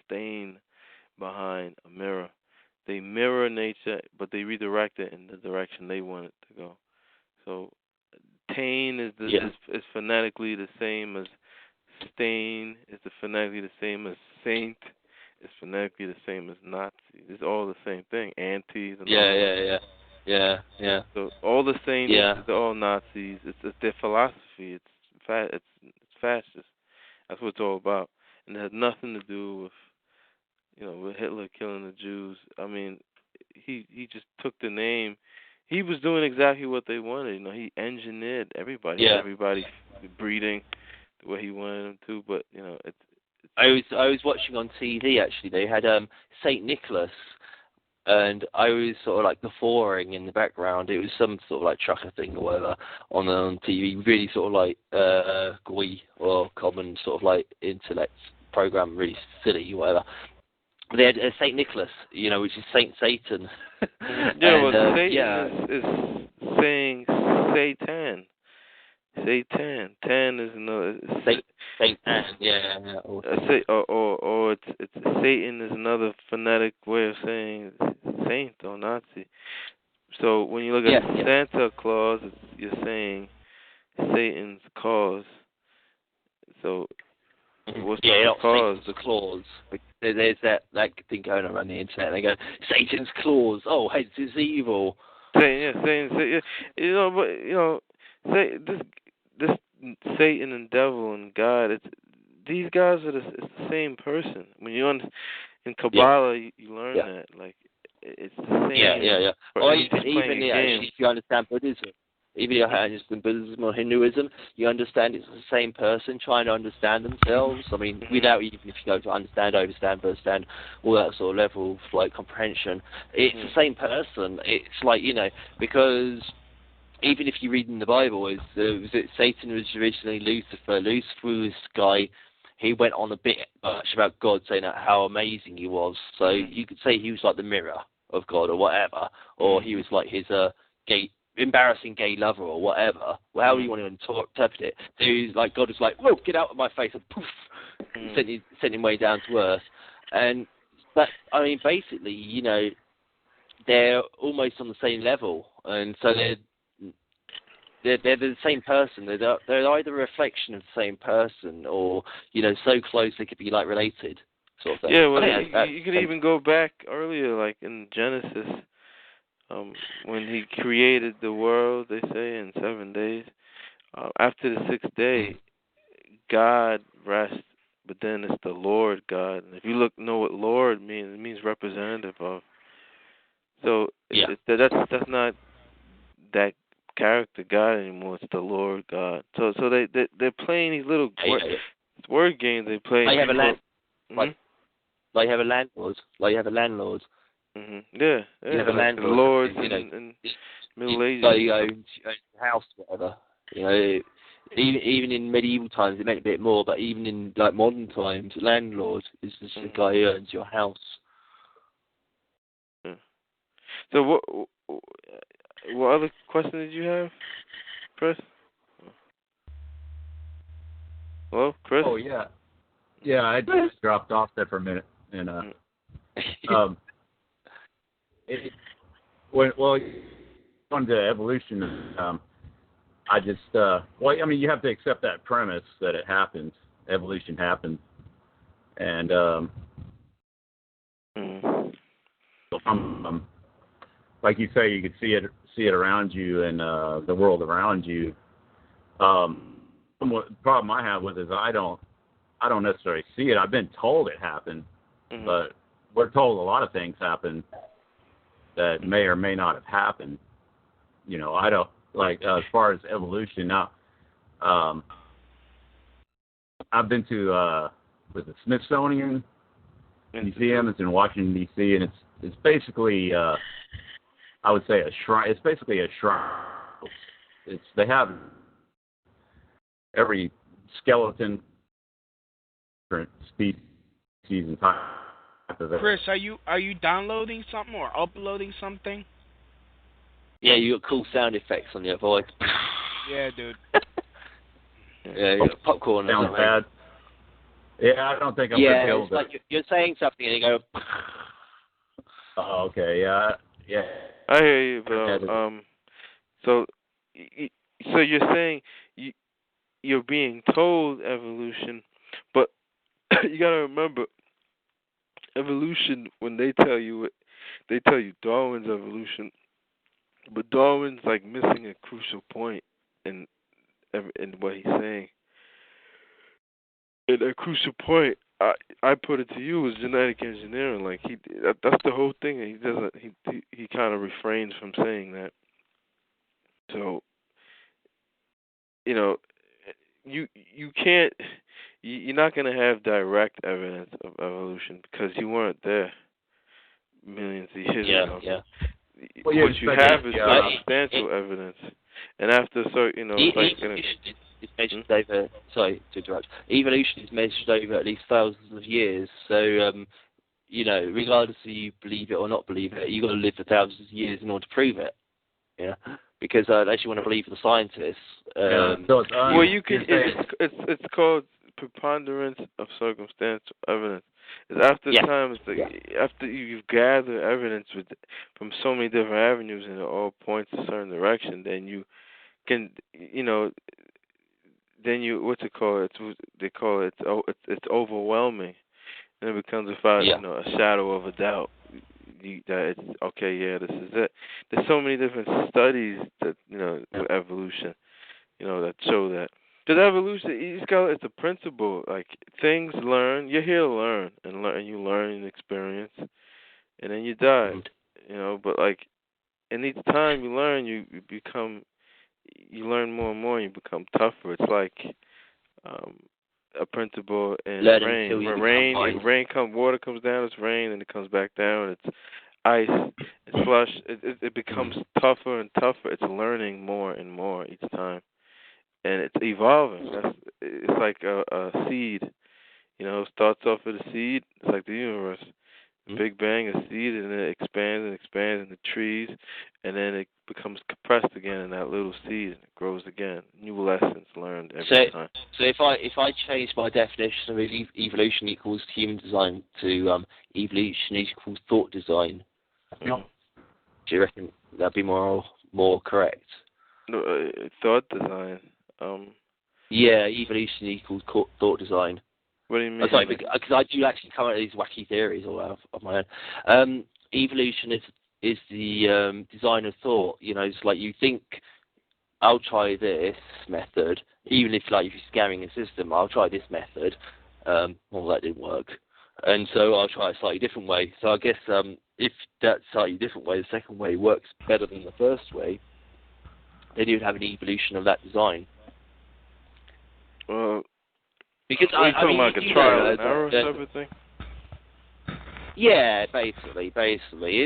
stain behind a mirror. They mirror nature, but they redirect it in the direction they want it to go. So, Tain is phonetically the same as stain. It's phonetically the same as saint. It's phonetically the same as Nazi. It's all the same thing. Antis and all. Yeah. So all the saints, they're all Nazis. It's their philosophy. It's fascist. That's what it's all about, and it has nothing to do with with Hitler killing the Jews. I mean, he just took the name. He was doing exactly what they wanted. He engineered everybody. Yeah. Everybody breeding the way he wanted them to. But it's. I was watching on TV actually. They had Saint Nicholas, and I was sort of like guffawing in the background. It was some sort of like trucker thing or whatever on TV. Really sort of like GUI or common sort of like intellect program. Really silly or whatever. They had Saint Nicholas, which is Saint Satan. Satan is saying Satan. Satan. Tan is another. Satan. Yeah. Or it's Satan is another phonetic way of saying saint or Nazi. So when you look at Santa Claus, you're saying Satan's cause. So. What's the cause? Satan's claws. There's that thing going around the internet. They go, Satan's claws. Oh, hence it's evil. Satan. This Satan and devil and God. These guys are it's the same person. When you in Kabbalah, you learn that it's the same. Yeah. Or even actually, if you understand Buddhism. Even if you understand Buddhism or Hinduism, you understand it's the same person trying to understand themselves. I mean, without even if you go to understand, all that sort of level of like comprehension, it's the same person. It's like because even if you read in the Bible, Satan was originally Lucifer. Lucifer was this guy. He went on a bit much about God, saying how amazing he was. So you could say he was like the mirror of God or whatever, or he was like his embarrassing gay lover or whatever. Well, how do you want to interpret it? So he's like, God was like, whoa, get out of my face, and poof, sent him way down to earth. But I mean, basically, they're almost on the same level, and so they're the same person. They're either a reflection of the same person, or so close they could be like related, sort of thing. Yeah, well, you could even go back earlier, like in Genesis. When he created the world, they say, in 7 days. After the sixth day, God rests, but then it's the Lord God. And if you know what Lord means, it means representative of. So that's not that character God anymore. It's the Lord God. So they're playing these little word games. They play. They have a landlord. Like you have a landlord. Yeah. You have a landlord. Lords in Middle Ages. Like you own a house, whatever. Even in medieval times, it meant a bit more. But even in like modern times, landlord is just the guy who owns your house. Yeah. So what other question did you have, Chris? Hello, Chris? Oh yeah. Yeah, I just dropped off there for a minute, and on to evolution, I just you have to accept that premise that it happens. Evolution happens, and like you say, you could see it around you and the world around you. The problem I have with it is I don't necessarily see it. I've been told it happened, but we're told a lot of things happen that may or may not have happened. You know, I don't like as far as evolution now. I've been to the Smithsonian Museum. It's in Washington D.C. and it's basically I would say a shrine. It's basically a shrine. They have every skeleton, different species and type of it. Chris, are you downloading something or uploading something? Yeah, you got cool sound effects on your voice. Yeah, dude. Yeah, you got popcorn. Sounds bad. Yeah, I don't think I'm gonna be able to. It's like you're saying something and you go. Oh, okay. Yeah. I hear you, but so you're saying you're being told evolution, but you gotta remember evolution when they tell you it, they tell you Darwin's evolution, but Darwin's like missing a crucial point in what he's saying. And a crucial point, I put it to you, is genetic engineering. Like that's the whole thing. He doesn't. He kind of refrains from saying that. So, you know, you can't. You're not going to have direct evidence of evolution because you weren't there millions of years ago. Yeah. Well, what you have is circumstantial evidence, and after it's measured over. Sorry to interrupt. Evolution is measured over at least thousands of years. So, you know, regardless of you believe it or not believe it, you've got to live for thousands of years in order to prove it. Yeah, because unless you want to believe the scientists. Well, you can. It's called preponderance of circumstantial evidence. It's after time, after you've gathered evidence from so many different avenues and it all points a certain direction, then you can, you know, then you they call it it's overwhelming, and it becomes a shadow of a doubt that it's okay. Yeah, this is it. There's so many different studies that with evolution, that show that. Because evolution, it's a principle. Like things learn. You're here to learn, and you learn and experience, and then you die. But like, in each time you learn, you learn more and more, and you become tougher. It's like a principle in rain. Water comes down. It's rain, and it comes back down. It's ice. It's slush. It becomes tougher and tougher. It's learning more and more each time. And it's evolving. It's like a seed. It starts off with a seed. It's like the universe. Big Bang, a seed, and then it expands and expands into trees, and then it becomes compressed again in that little seed, and it grows again. New lessons learned every time. So if I change my definition of evolution equals human design to evolution equals thought design, do you reckon that'd be more correct? No, thought design. Yeah, evolution equals thought design. What do you mean? Sorry, because I do actually come up with these wacky theories all out of my own. Evolution is the design of thought. It's like you think, I'll try this method, even if you're scamming a system. I'll try this method. Well, that didn't work, and so I'll try a slightly different way. So I guess if that slightly different way, the second way, works better than the first way, then you'd have an evolution of that design. Well, because are you talking about like a trial and error type of thing? Yeah, basically,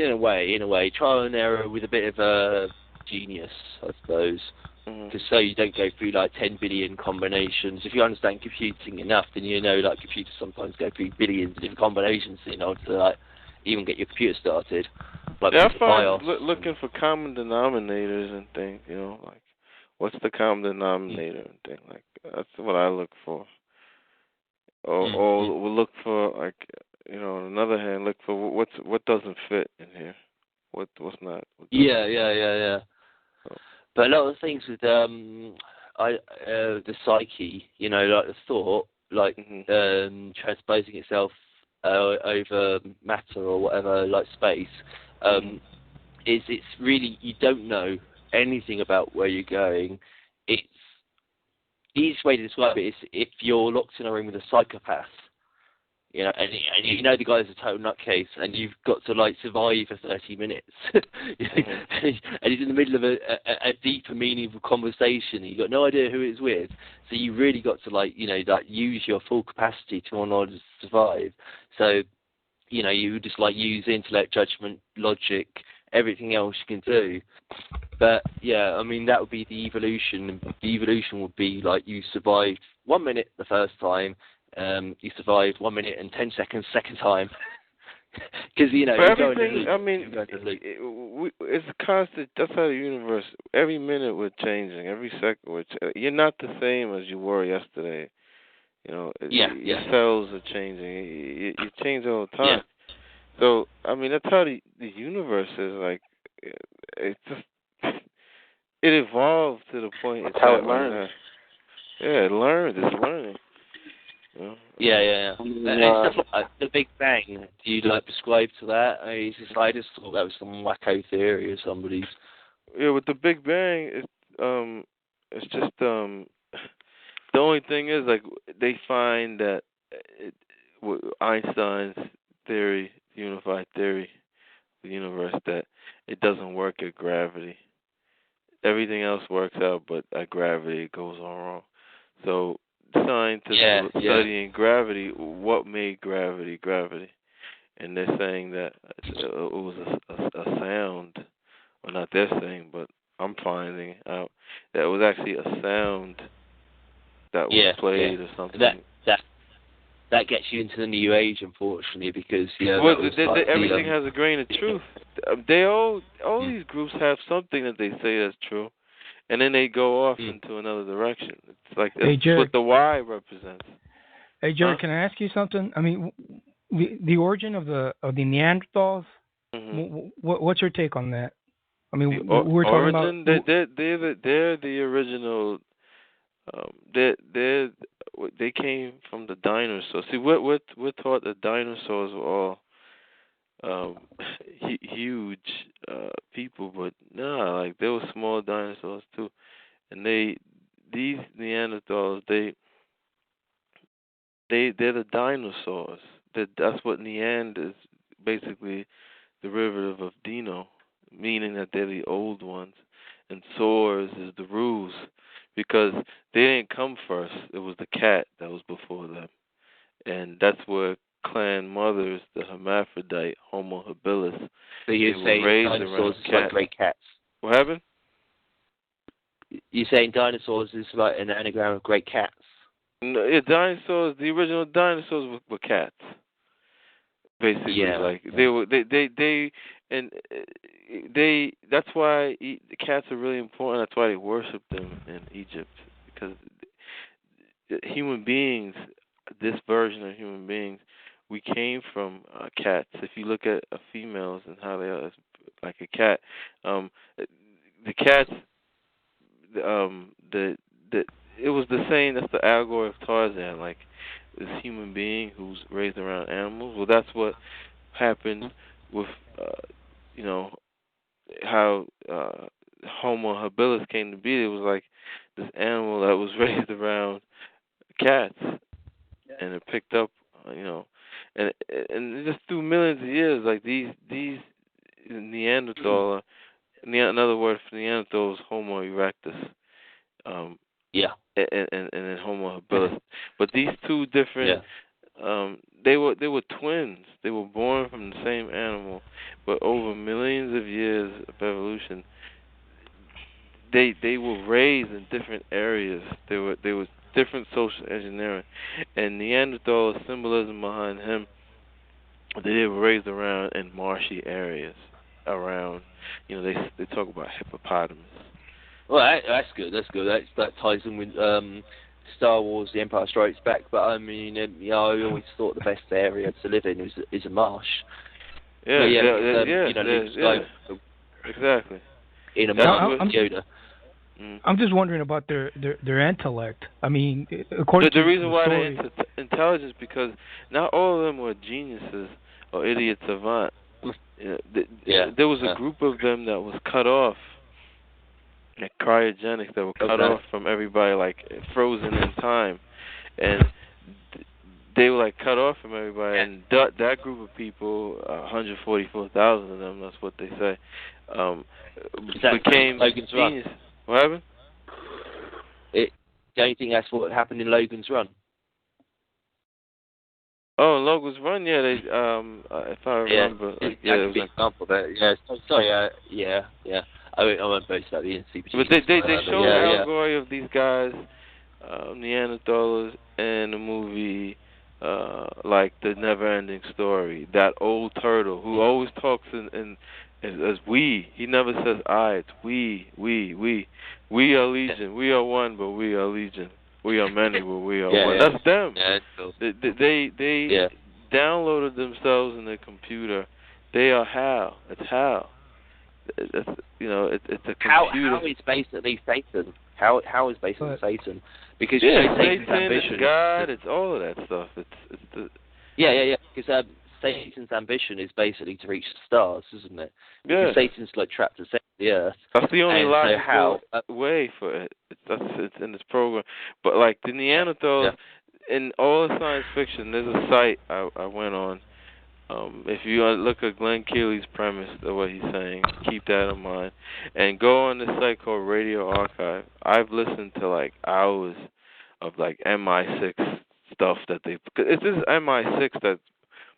in a way, trial and error with a bit of genius, I suppose. Because so you don't go through 10 billion combinations. If you understand computing enough, then computers sometimes go through billions of different combinations in order to even get your computer started. I find looking for common denominators and things. Like what's the common denominator and things like that's what I look for. Or we'll look for on another hand, look for what doesn't fit in here, what's not. Yeah. But a lot of things with the psyche, like the thought, transposing itself over matter or whatever, like space. it's really, you don't know anything about where you're going. It's the easiest way to describe it is if you're locked in a room with a psychopath, you know, and you know the guy's a total nutcase, and you've got to like survive for 30 minutes, and he's in the middle of a deeper, meaningful conversation. And you've got no idea who it's with, so you really got to like use your full capacity to in order to survive. So, you know, you just like use intellect, judgment, logic, everything else you can do. But yeah, I mean that would be the evolution. The evolution would be like you survived 1 minute the first time. You survived 1 minute and 10 seconds second time. Because, you know, everything, I mean, it's constant. That's how the universe, every minute we're changing, every second you're not the same as you were yesterday. You know, your cells are changing. You change all the time. Yeah. So, I mean, that's how the universe is. Like, it just, it evolved to the point. That's how it learns. Yeah, it learns. It's learning. Yeah. And stuff like the Big Bang, do you like prescribe to that? I just thought that was some wacko theory of somebody's. Yeah, with the Big Bang, it's just the only thing is like they find that Einstein's theory, unified theory of the universe, that it doesn't work at gravity. Everything else works out, but at gravity it goes all wrong. So scientists are studying gravity. What made gravity gravity? And they're saying that it was a sound. Well, not they're saying, but I'm finding out that it was actually a sound that was played or something. That gets you into the New Age, unfortunately, because everything has a grain of truth. All these groups have something that they say that's true, and then they go off into another direction. It's like that's what the Y represents. Hey, Jared, can I ask you something? I mean, the origin of the Neanderthals. Mm-hmm. What's your take on that? I mean, we're talking origin, about they're the original. They came from the dinosaurs. See, we're taught that dinosaurs were all huge people, but no, like there were small dinosaurs too, and these Neanderthals, they're the dinosaurs. That's what Neand is, basically derivative of Dino, meaning that they're the old ones, and Saurs is the ruse, because they didn't come first. It was the cat that was before them, and that's where clan mothers, the hermaphrodite Homo habilis. So you say dinosaurs is like great cats. What happened? You're saying dinosaurs is like an anagram of great cats? No, dinosaurs. The original dinosaurs were cats. Basically, that's why the cats are really important. That's why they worship them in Egypt, because human beings, this version of human beings, we came from cats. If you look at females and how they are, like a cat, the cats, it was the same. That's the allegory of Tarzan, like this human being who's raised around animals. Well, that's what happened with, how Homo habilis came to be. It was like this animal that was raised around cats, and it picked up, and just through millions of years, like these Neanderthal, another word for Neanderthal is Homo erectus. And then Homo habilis. But these two different, they were twins. They were born from the same animal, but over millions of years of evolution, they were raised in different areas. They were different social engineering, and Neanderthal symbolism behind him. They were raised around in marshy areas, around. They talk about hippopotamus. Well, that's good. That ties in with Star Wars: The Empire Strikes Back. But I mean, I always thought the best area to live in is a marsh. Exactly. In a marsh with Yoda. I'm just wondering about their intellect. I mean, according to the reason why story, they're intelligent, because not all of them were geniuses or idiot savants. There was a group of them that was cut off, like cryogenics, that were cut off from everybody, like frozen in time, and they were like cut off from everybody. And that group of people, 144,000 of them, that's what they say, became Logan's genius. Run? What happened? Don't you think that's what happened in Logan's Run? Oh, Logan's Run, yeah. They, if I remember, it was like example there. Yeah, yeah. I won't boast about the NCPG. But they showed the allegory of these guys, Neanderthals, in the movie, like the Never-Ending Story. That old turtle who always talks in as we. He never says I. It's we. We are legion. We are one, but we are legion. We are many, but we are one. That's them. Yeah, it's cool. They downloaded themselves in their computer. They are Hal. It's Hal. It's a computer. How is basically Satan? How is basically Satan? Because Satan, Satan's ambition, it's God, it's all of that stuff. It's the Because Satan's ambition is basically to reach the stars, isn't it? Yeah. Because Satan's like trapped to the earth. That's the only logical way for it. It's in this program. But like the Neanderthals, in all the science fiction, there's a site I went on. If you look at Glenn Keely's premise of what he's saying, keep that in mind. And go on this site called Radio Archive. I've listened to like hours of like MI6 stuff that they... Cause it's this MI6 that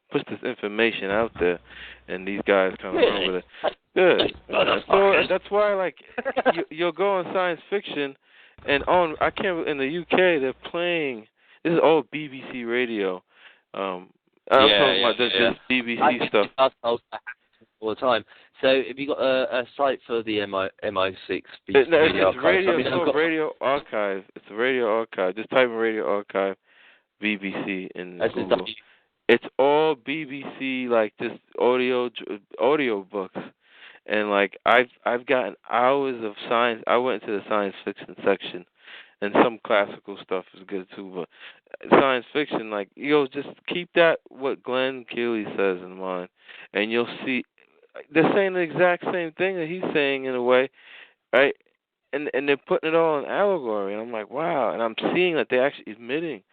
puts this information out there, and these guys kind of run with it. Good. So that's why, like, you'll go on science fiction, and in the UK, they're playing... This is all BBC radio. I'm talking about this BBC stuff. All the time. So, have you got a site for the MI6? It's Radio Archive. It's a Radio Archive. Just type in Radio Archive, BBC in Google. It's all BBC, like just audio books, and like I've gotten hours of science. I went to the science fiction section, and some classical stuff is good too, but science fiction, like, just keep that, what Glenn Keely says, in mind, and you'll see they're saying the exact same thing that he's saying in a way, right? And they're putting it all in allegory, and I'm like, wow, and I'm seeing that they're actually admitting.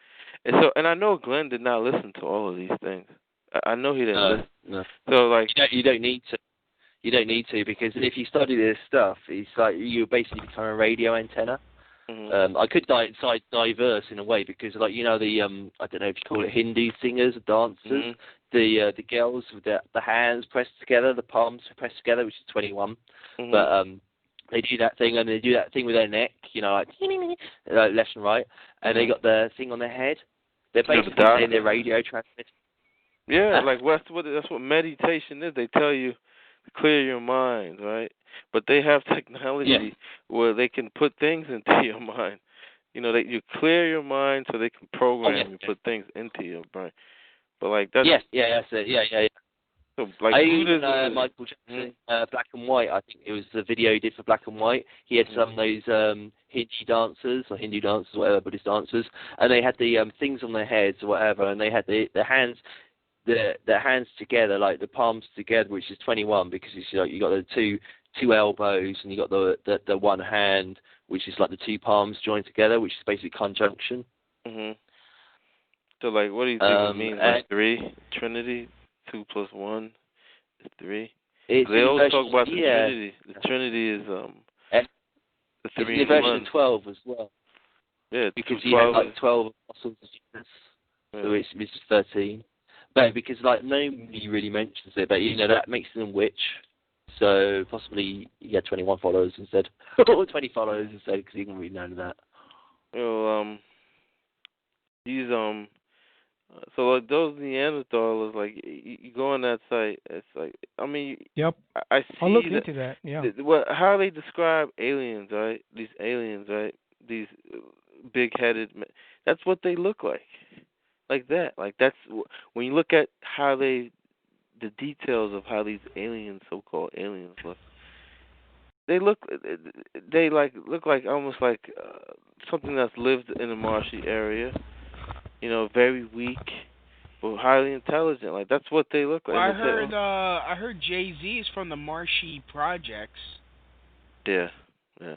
And I know Glenn did not listen to all of these things. I know he didn't listen. No. So, like... You don't need to. You don't need to, because if you study this stuff, it's like you basically become a radio antenna. Mm-hmm. I could diverse in a way, because, like, the I don't know if you call it Hindu singers, dancers, the girls with the hands pressed together, the palms pressed together, which is 21. But they do that thing, and they do that thing with their neck, like left and right, and they got the thing on their head. They're basically saying their radio transmitter. Yeah, like that's what meditation is. They tell you to clear your mind, right? But they have technology where they can put things into your mind. You clear your mind so they can program you, put things into your brain. But like that's that's it. Yeah. So like Michael Jackson, Black and White. I think it was the video he did for Black and White. He had some of those Hindu dancers, whatever, Buddhist dancers, and they had the things on their heads or whatever, and they had the hands. The hands together, like the palms together, which is 21, because it's like you got the two elbows, and you got the one hand, which is like the two palms joined together, which is basically conjunction. So, like, what do you think it means? Like 3 Trinity, 2 + 1 is 3. They always talk about the Trinity. The Trinity is the 3 in version 12 as well. Yeah, because you have like 12 apostles of Jesus, so it's 13. But because, like, nobody really mentions it, but, that makes them witch. So possibly he had 21 followers instead. Or 20 followers instead, because he didn't really know that. Well, he's, so, like, those Neanderthals, like, you go on that site, it's like, I mean... Yep. I see I'll look into that, yeah. How they describe aliens, right? These aliens, right? These big-headed... That's what they look like. Like that. Like, that's... When you look at how the details of how these aliens, so-called aliens, look, they look like almost like something that's lived in a marshy area, very weak, but highly intelligent. Like that's what they look like. Well, I heard Jay-Z is from the Marshy Projects. Yeah. I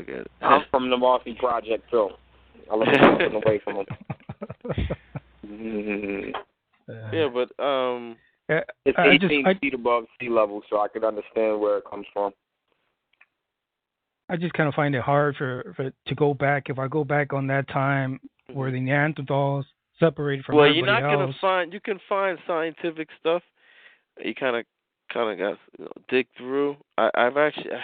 get it. I'm from the Marcy Project too. I love getting away from them. Yeah, but it's 18 feet above sea level, so I could understand where it comes from. I just kind of find it hard for to go back. If I go back on that time where the Neanderthals separated from everybody else. Well, you're not gonna find. You can find scientific stuff. You kind of got dig through. I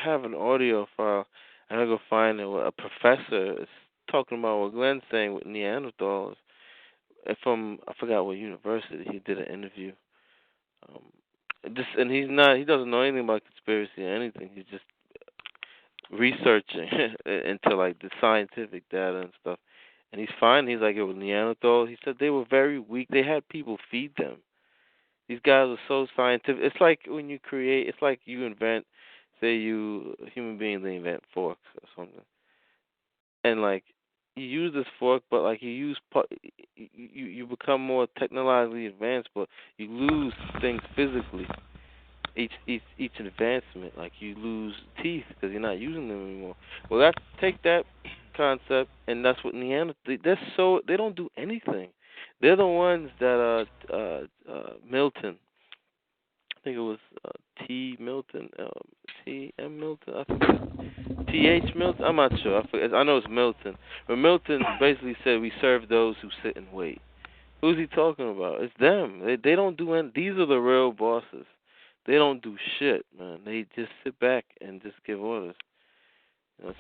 have an audio file. I gotta go find it. A professor is talking about what Glenn's saying with Neanderthals. From I forgot what university. He did an interview. And he doesn't know anything about conspiracy or anything. He's just researching into like the scientific data and stuff. And he's fine. He's like, it was Neanderthals. He said they were very weak. They had people feed them. These guys are so scientific. It's like when you create. It's like you invent. Say human beings, they invent forks or something. And like you use this fork, but like you become more technologically advanced, but you lose things physically. Each advancement, like you lose teeth because you're not using them anymore. Well, take that concept, and that's what Neanderthals. They don't do anything. They're the ones that Milton. I think it was T. Milton, T.M. Milton. I think T.H. Milton. I'm not sure. I know it's Milton. But Milton basically said we serve those who sit and wait. Who's he talking about? It's them. They don't do any. These are the real bosses. They don't do shit, man. They just sit back and just give orders.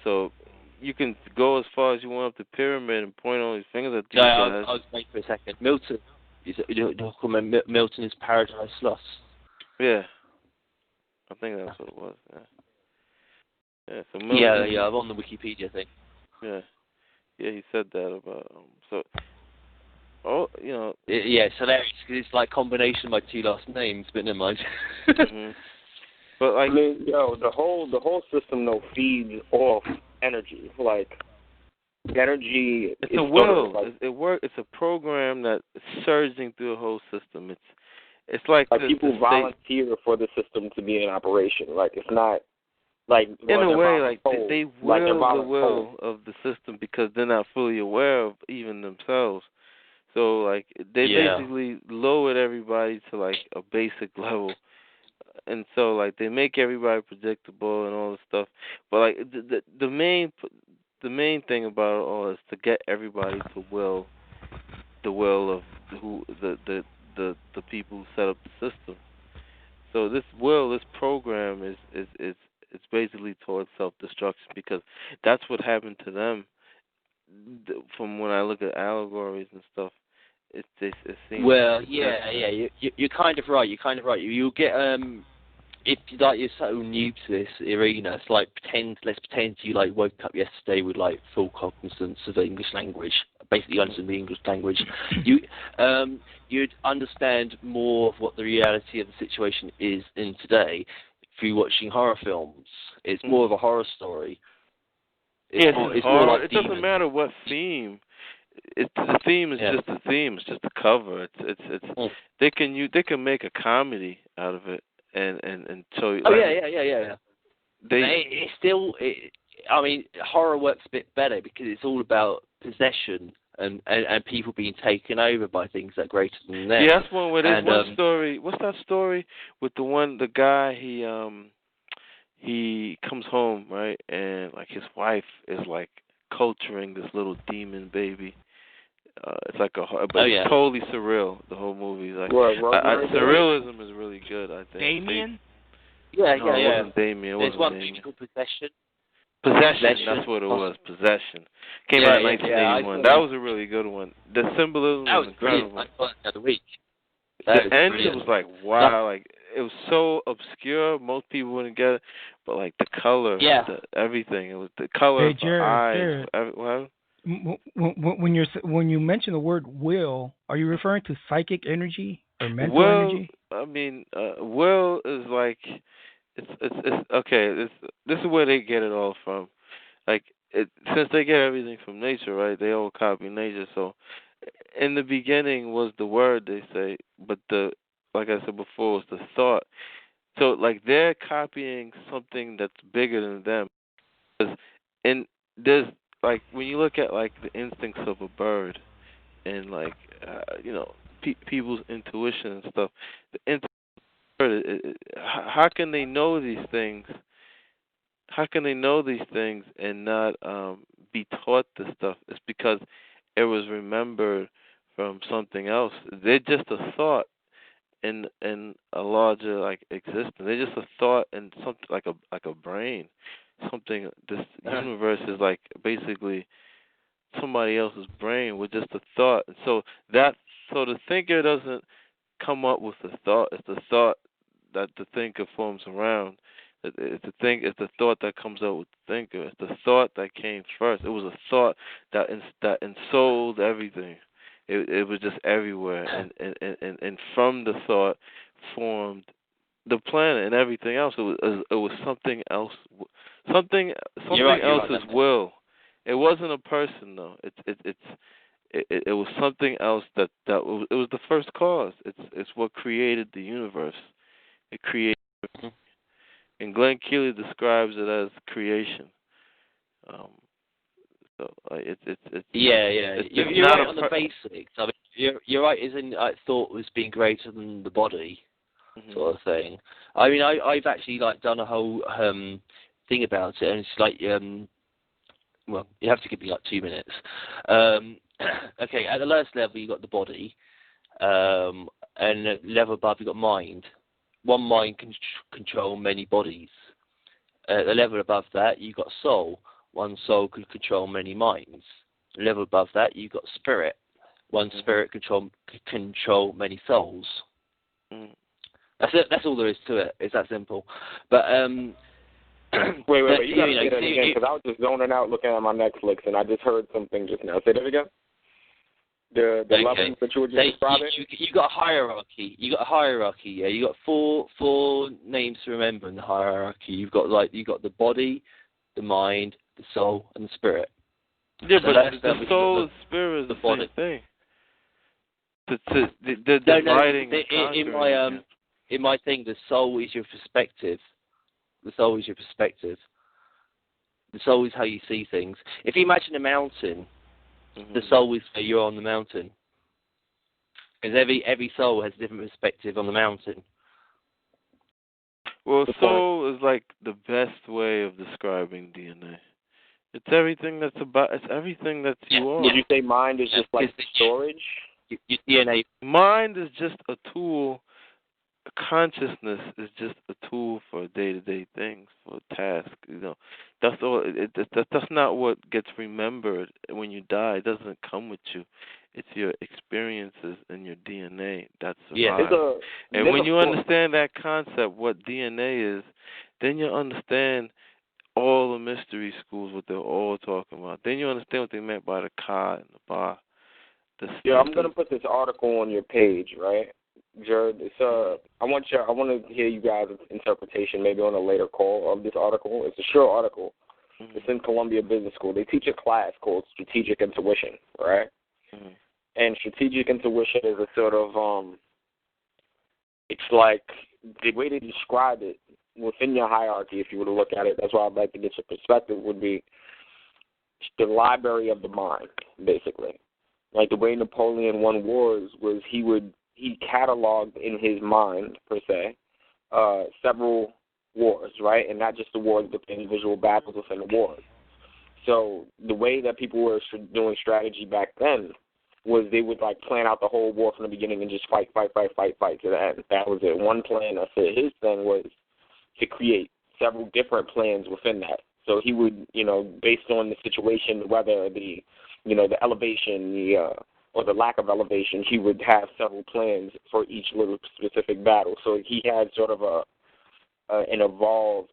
So you can go as far as you want up the pyramid and point all these fingers at these guys. I was waiting for a second. Milton. Milton is Paradise Lost. Yeah. I think that's what it was. Yeah. So Milton, I'm on the Wikipedia thing. Yeah. Yeah, he said that about so. It's hilarious because it's like combination of my two last names, but never mind. But like, the whole system feeds off energy. Like energy. It's a will. It's a program that is surging through the whole system. It's like people volunteer for the system to be in operation. Like it's not like in a way like they will the will of the system because they're not fully aware of even themselves. So like they basically lowered everybody to like a basic level, and so like they make everybody predictable and all this stuff. But like the main thing about it all is to get everybody to will the will of the people who set up the system. So this program is it's basically towards self-destruction because that's what happened to them. From when I look at allegories and stuff, it seems. Well, you're kind of right. You'll get if you're so new to this arena, it's like let's pretend you like woke up yesterday with like full cognizance of the English language, basically understand the English language. You'd understand more of what the reality of the situation is in today through watching horror films. It's more of a horror story. It's more like it doesn't matter what theme. The theme is just the theme. It's just the cover. They can make a comedy out of it and show you. It's still. I mean, horror works a bit better because it's all about possession and people being taken over by things that are greater than them. Yeah, that's one. There's one story. What's that story with the guy? He comes home, right, and like his wife is like culturing this little demon baby. It's like it's totally surreal. The whole movie is like surrealism is really good. I think. Damien. It wasn't Damien. There's one thing called Possession. Possession. That's what it was. Possession. Came out in 1981. That was a really good one. The symbolism was incredible. I saw it the other week. The end was like wow, like it was so obscure. Most people wouldn't get it, but like the color, everything. It was the color of the eyes. Jared. When you mention the word will, are you referring to psychic energy or mental energy? I mean, will is like it's okay. This is where they get it all from. Like since they get everything from nature, right? They all copy nature. So in the beginning was the word, they say, but like I said before, was the thought. So like they're copying something that's bigger than them. And there's like when you look at like the instincts of a bird and like people's intuition and stuff, the instinct of a bird, how can they know these things? How can they know these things and not be taught this stuff? It's because it was remembered from something else. They're just a thought in a larger like existence. They're just a thought in something like a brain. Something. This universe is like basically somebody else's brain with just a thought. So the thinker doesn't come up with the thought. It's the thought that the thinker forms around. It's the thought that comes out with the thinker. It's the thought that came first. It was a thought that ensouled everything. It was just everywhere, and from the thought formed the planet and everything else. It was something else, something else's will. It wasn't a person though. It was something else it was the first cause. It's what created the universe. It created. And Glenn Keely describes it as creation. You're right on the basics. I mean, you're right. Isn't thought was being greater than the body, sort of thing. I mean, I've actually like done a whole thing about it, and it's like well, you have to give me like 2 minutes. Okay, at the lowest level you got the body, and at the level above you got mind. One mind can control many bodies. At the level above that, you've got soul. One soul can control many minds. The level above that, you've got spirit. One spirit can control many souls. That's it. That's all there is to it. It's that simple. But wait. You gotta say that again, because I was just zoning out looking at my Netflix, and I just heard something just now. Say that again. The levels that you were just describing? You got a hierarchy. Yeah. You got four names to remember in the hierarchy. You've got the body, the mind, the soul, and the spirit. Yeah, so but the soul and spirit is the same thing. The dividing. In my thing, the soul is your perspective. The soul is your perspective. The soul is how you see things. If you imagine a mountain. The soul is where you're on the mountain. Because every soul has a different perspective on the mountain. Well, soul is like the best way of describing DNA. It's everything that's you are. Did you say mind is just like storage? Your DNA. Mind is just a tool. Consciousness is just a tool for day-to-day things, for tasks. That's all. That's not what gets remembered when you die. It doesn't come with you. It's your experiences and your DNA that survive. And when you understand that concept, what DNA is, then you understand all the mystery schools, what they're all talking about. Then you understand what they meant by the ka and the ba. I'm gonna put this article on your page, right? Jared, it's I want to hear you guys' interpretation, maybe on a later call of this article. It's a short article. It's in Columbia Business School. They teach a class called Strategic Intuition, right? And strategic intuition is a sort of it's like the way they describe it within your hierarchy. If you were to look at it, that's why I'd like to get your perspective. Would be the library of the mind, basically. Like the way Napoleon won wars was he cataloged in his mind, per se, several wars, right? And not just the wars, but the individual battles within the wars. So the way that people were doing strategy back then was they would, like, plan out the whole war from the beginning and just fight to the end. That was it. One plan, that's it. His thing was to create several different plans within that. So he would, based on the situation, the weather, the elevation, or the lack of elevation, he would have several plans for each little specific battle. So he had sort of an evolved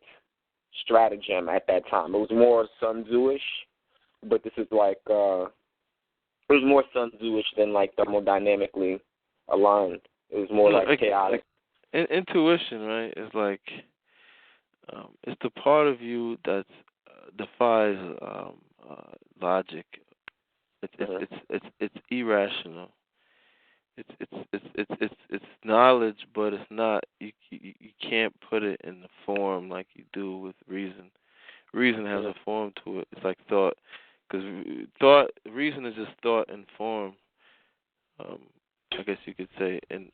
stratagem at that time. It was more Sun Tzu-ish, but this is like it was more Sun Tzu-ish than like thermodynamically aligned. It was more like chaotic. Intuition, right, is like it's the part of you that defies logic. It's irrational. It's knowledge, but it's not. You can't put it in the form like you do with reason. Reason has a form to it. It's like thought, because reason is just thought and form. I guess you could say, and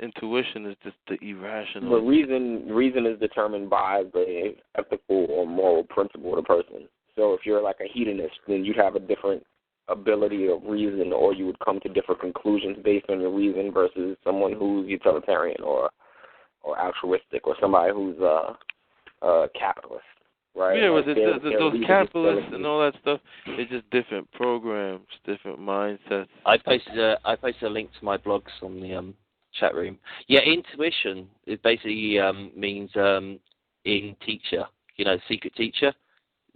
intuition is just the irrational. But reason is determined by the ethical or moral principle of the person. So if you're like a hedonist, then you'd have a different ability of reason, or you would come to different conclusions based on your reason versus someone who's utilitarian or altruistic, or somebody who's a capitalist, right? Yeah, like but those capitalists and all that stuff, it's just different programs, different mindsets. I posted a link to my blogs on the chat room. Yeah, intuition, it basically means in teacher, secret teacher.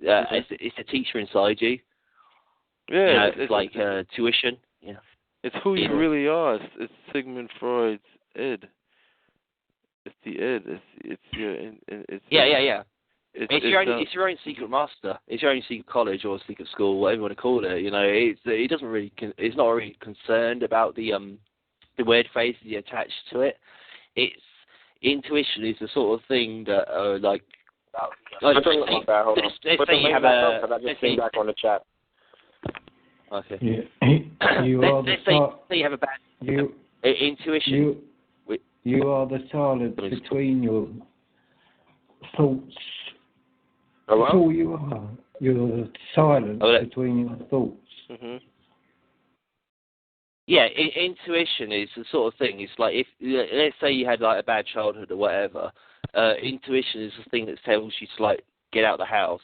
It's a teacher inside you. Yeah, it's like tuition. Yeah, it's who you really are. It's Sigmund Freud's id. It's the id. It's your. Yeah. It's your own secret master. It's your own secret college or secret school, whatever you want to call it. It's not really concerned about the word phrases you attach to it. It's intuition is the sort of thing that like. Let's say you have a. Let's say back on the chat. Okay. Let's say you have a bad intuition. You are the silence between your thoughts. Hello? That's all you are. You're the silence between your thoughts. Mm-hmm. Yeah, intuition is the sort of thing. It's like if let's say you had like a bad childhood or whatever. Intuition is the thing that tells you to like get out of the house.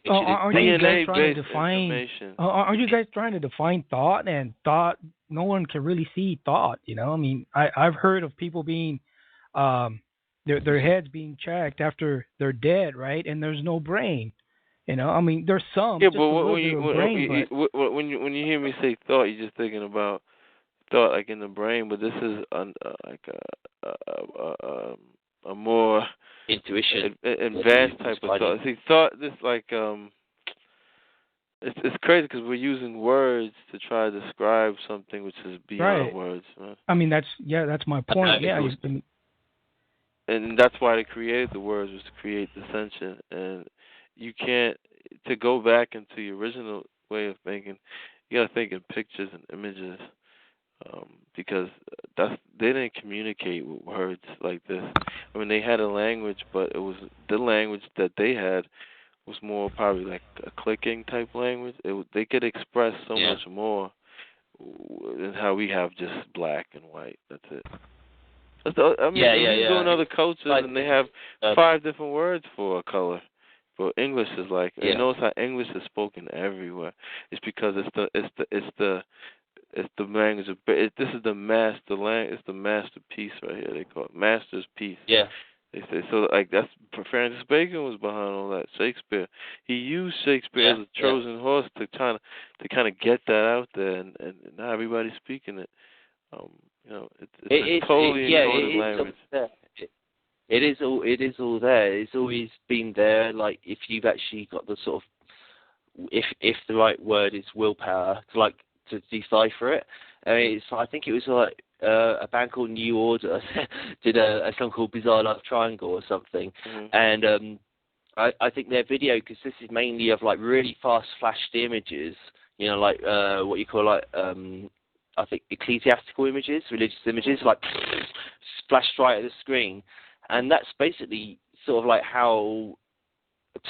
Aren't you guys trying to define? Aren't you guys trying to define thought? And thought, no one can really see thought. I mean, I've heard of people being, their heads being checked after they're dead, right? And there's no brain. I mean, there's some. Yeah, but when you hear me say thought, you're just thinking about thought like in the brain. But this is like a more intuition, advanced type of thought. See, thought this like it's crazy because we're using words to try to describe something which is beyond words. Man. I mean, that's my point. And that's why they created the words, was to create dissension. And you can't, to go back into the original way of thinking, you got to think in pictures and images. Because they didn't communicate with words like this. I mean, they had a language, but it was the language that they had was more probably like a clicking type language. They could express so much more than how we have just black and white. That's it. You go in other cultures and they have 5 different words for a color. But English is like, you notice how English is spoken everywhere. It's because it's the language of this is the master language. It's the masterpiece right here. They call it master's piece. Yeah. They say so. Like that's Francis Bacon was behind all that. Shakespeare. He used Shakespeare as a Trojan horse to kind of get that out there, and now everybody's speaking it. It's totally encoded language. It is all there. It's always been there. Like if you've actually got the sort of if the right word is willpower to decipher it. I think it was like a band called New Order did a song called Bizarre Love Triangle or something, and I think their video consisted mainly of like really fast flashed images, like what you call like I think ecclesiastical images, religious images, like splashed right at the screen, and that's basically sort of like how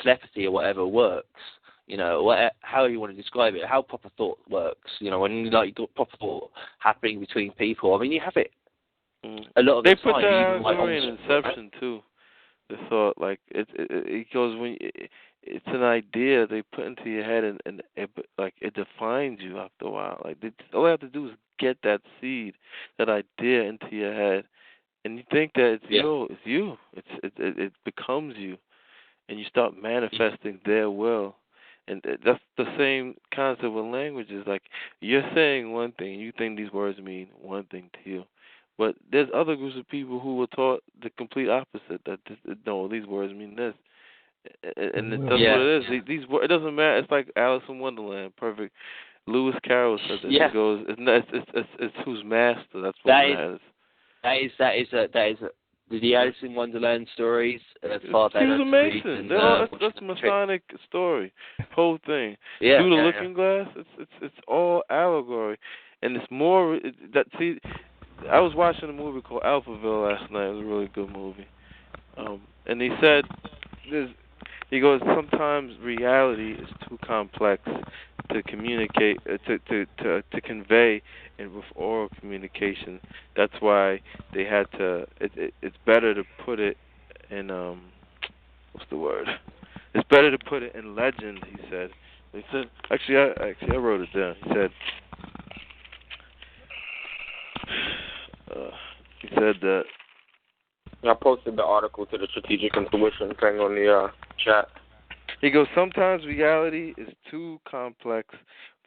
telepathy or whatever works. How you want to describe it, how proper thought works. When you've got proper thought happening between people. I mean, you have it a lot of the time. They put that out in Inception too. The thought, like it goes when it's an idea they put into your head, and it defines you after a while. Like all they have to do is get that seed, that idea into your head, and you think that it's you. It becomes you, and you start manifesting their will. And that's the same concept with languages. Like, you're saying one thing, you think these words mean one thing to you. But there's other groups of people who were taught the complete opposite, that no, these words mean this. and that's what it is. These it doesn't matter. It's like Alice in Wonderland, perfect. Lewis Carroll said that. He goes, it's who's master. That's what matters. That is the Alice in Wonderland stories. Far better. It's amazing. That's a Masonic story. Whole thing. Yeah. Through the Looking Glass. It's all allegory, and it's more that. See, I was watching a movie called Alphaville last night. It was a really good movie. And he said, he goes, sometimes reality is too complex to communicate, to convey with oral communication. That's why they had to. It's better to put it in what's the word? It's better to put it in legend. He said. He said. Actually, I wrote it down. He said. He said that. I posted the article to the Strategic Intuition thing on the chat. He goes, sometimes reality is too complex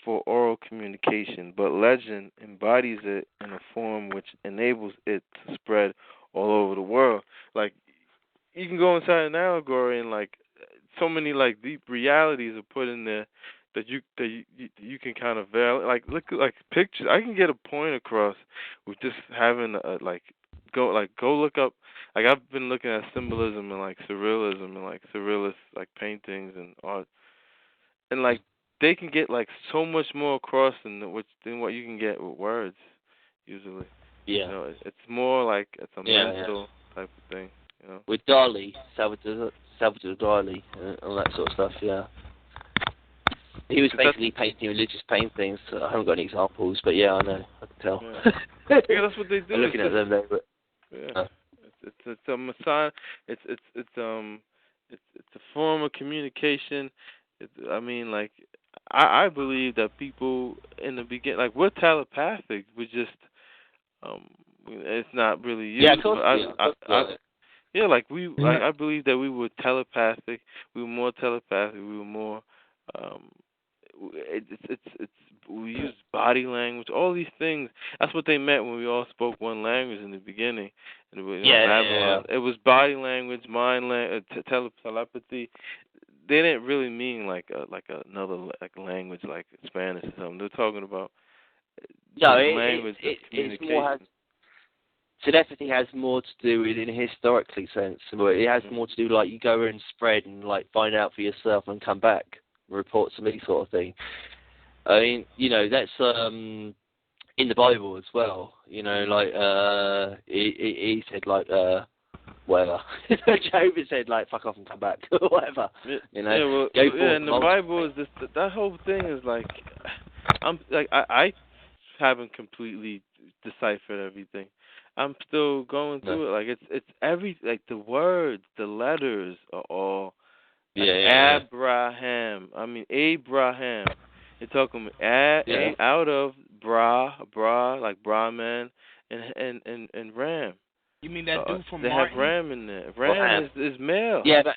for oral communication, but legend embodies it in a form which enables it to spread all over the world. Like, you can go inside an allegory and, like, so many, like, deep realities are put in there that you can kind of look at, like, pictures. I can get a point across with just having go look up. Like, I've been looking at symbolism and, like, surrealism and, like, surrealist, like, paintings and art. And, like, they can get, like, so much more across than what you can get with words, usually. Yeah. You know, it's more like it's a mental type of thing, you know. With Dali, Salvador Dali, and all that sort of stuff, yeah. He was basically painting religious paintings. I haven't got any examples, but yeah, I know. I can tell. Yeah, that's what they do. I'm looking at them there, but... Yeah. It's a Messiah. It's a form of communication. I believe that people in the beginning, like, we're telepathic. We're just it's not really used. Yeah, of course. I believe that we were telepathic. We were more telepathic. We were more. We use body language, all these things. That's what they meant when we all spoke one language in the beginning. It was body language, mind language, telepathy. They didn't really mean like another language like Spanish or something. They're talking about language it's more. Telepathy has more to do with, in a historically sense. It has more to do like you go and spread and like find out for yourself and come back. Report to me, sort of thing. I mean, you know, that's in the Bible as well. You know, like he said, like whatever. Job said, like, fuck off and come back, or whatever. You know. And the Bible is this. That whole thing is like, I haven't completely deciphered everything. I'm still going through it. Like it's the words, the letters are all. Abraham. I mean, Abraham. You're talking out of bra, like Brahman, and Ram. You mean that dude from They Martin? have Ram in there. Ram is male. Yeah, but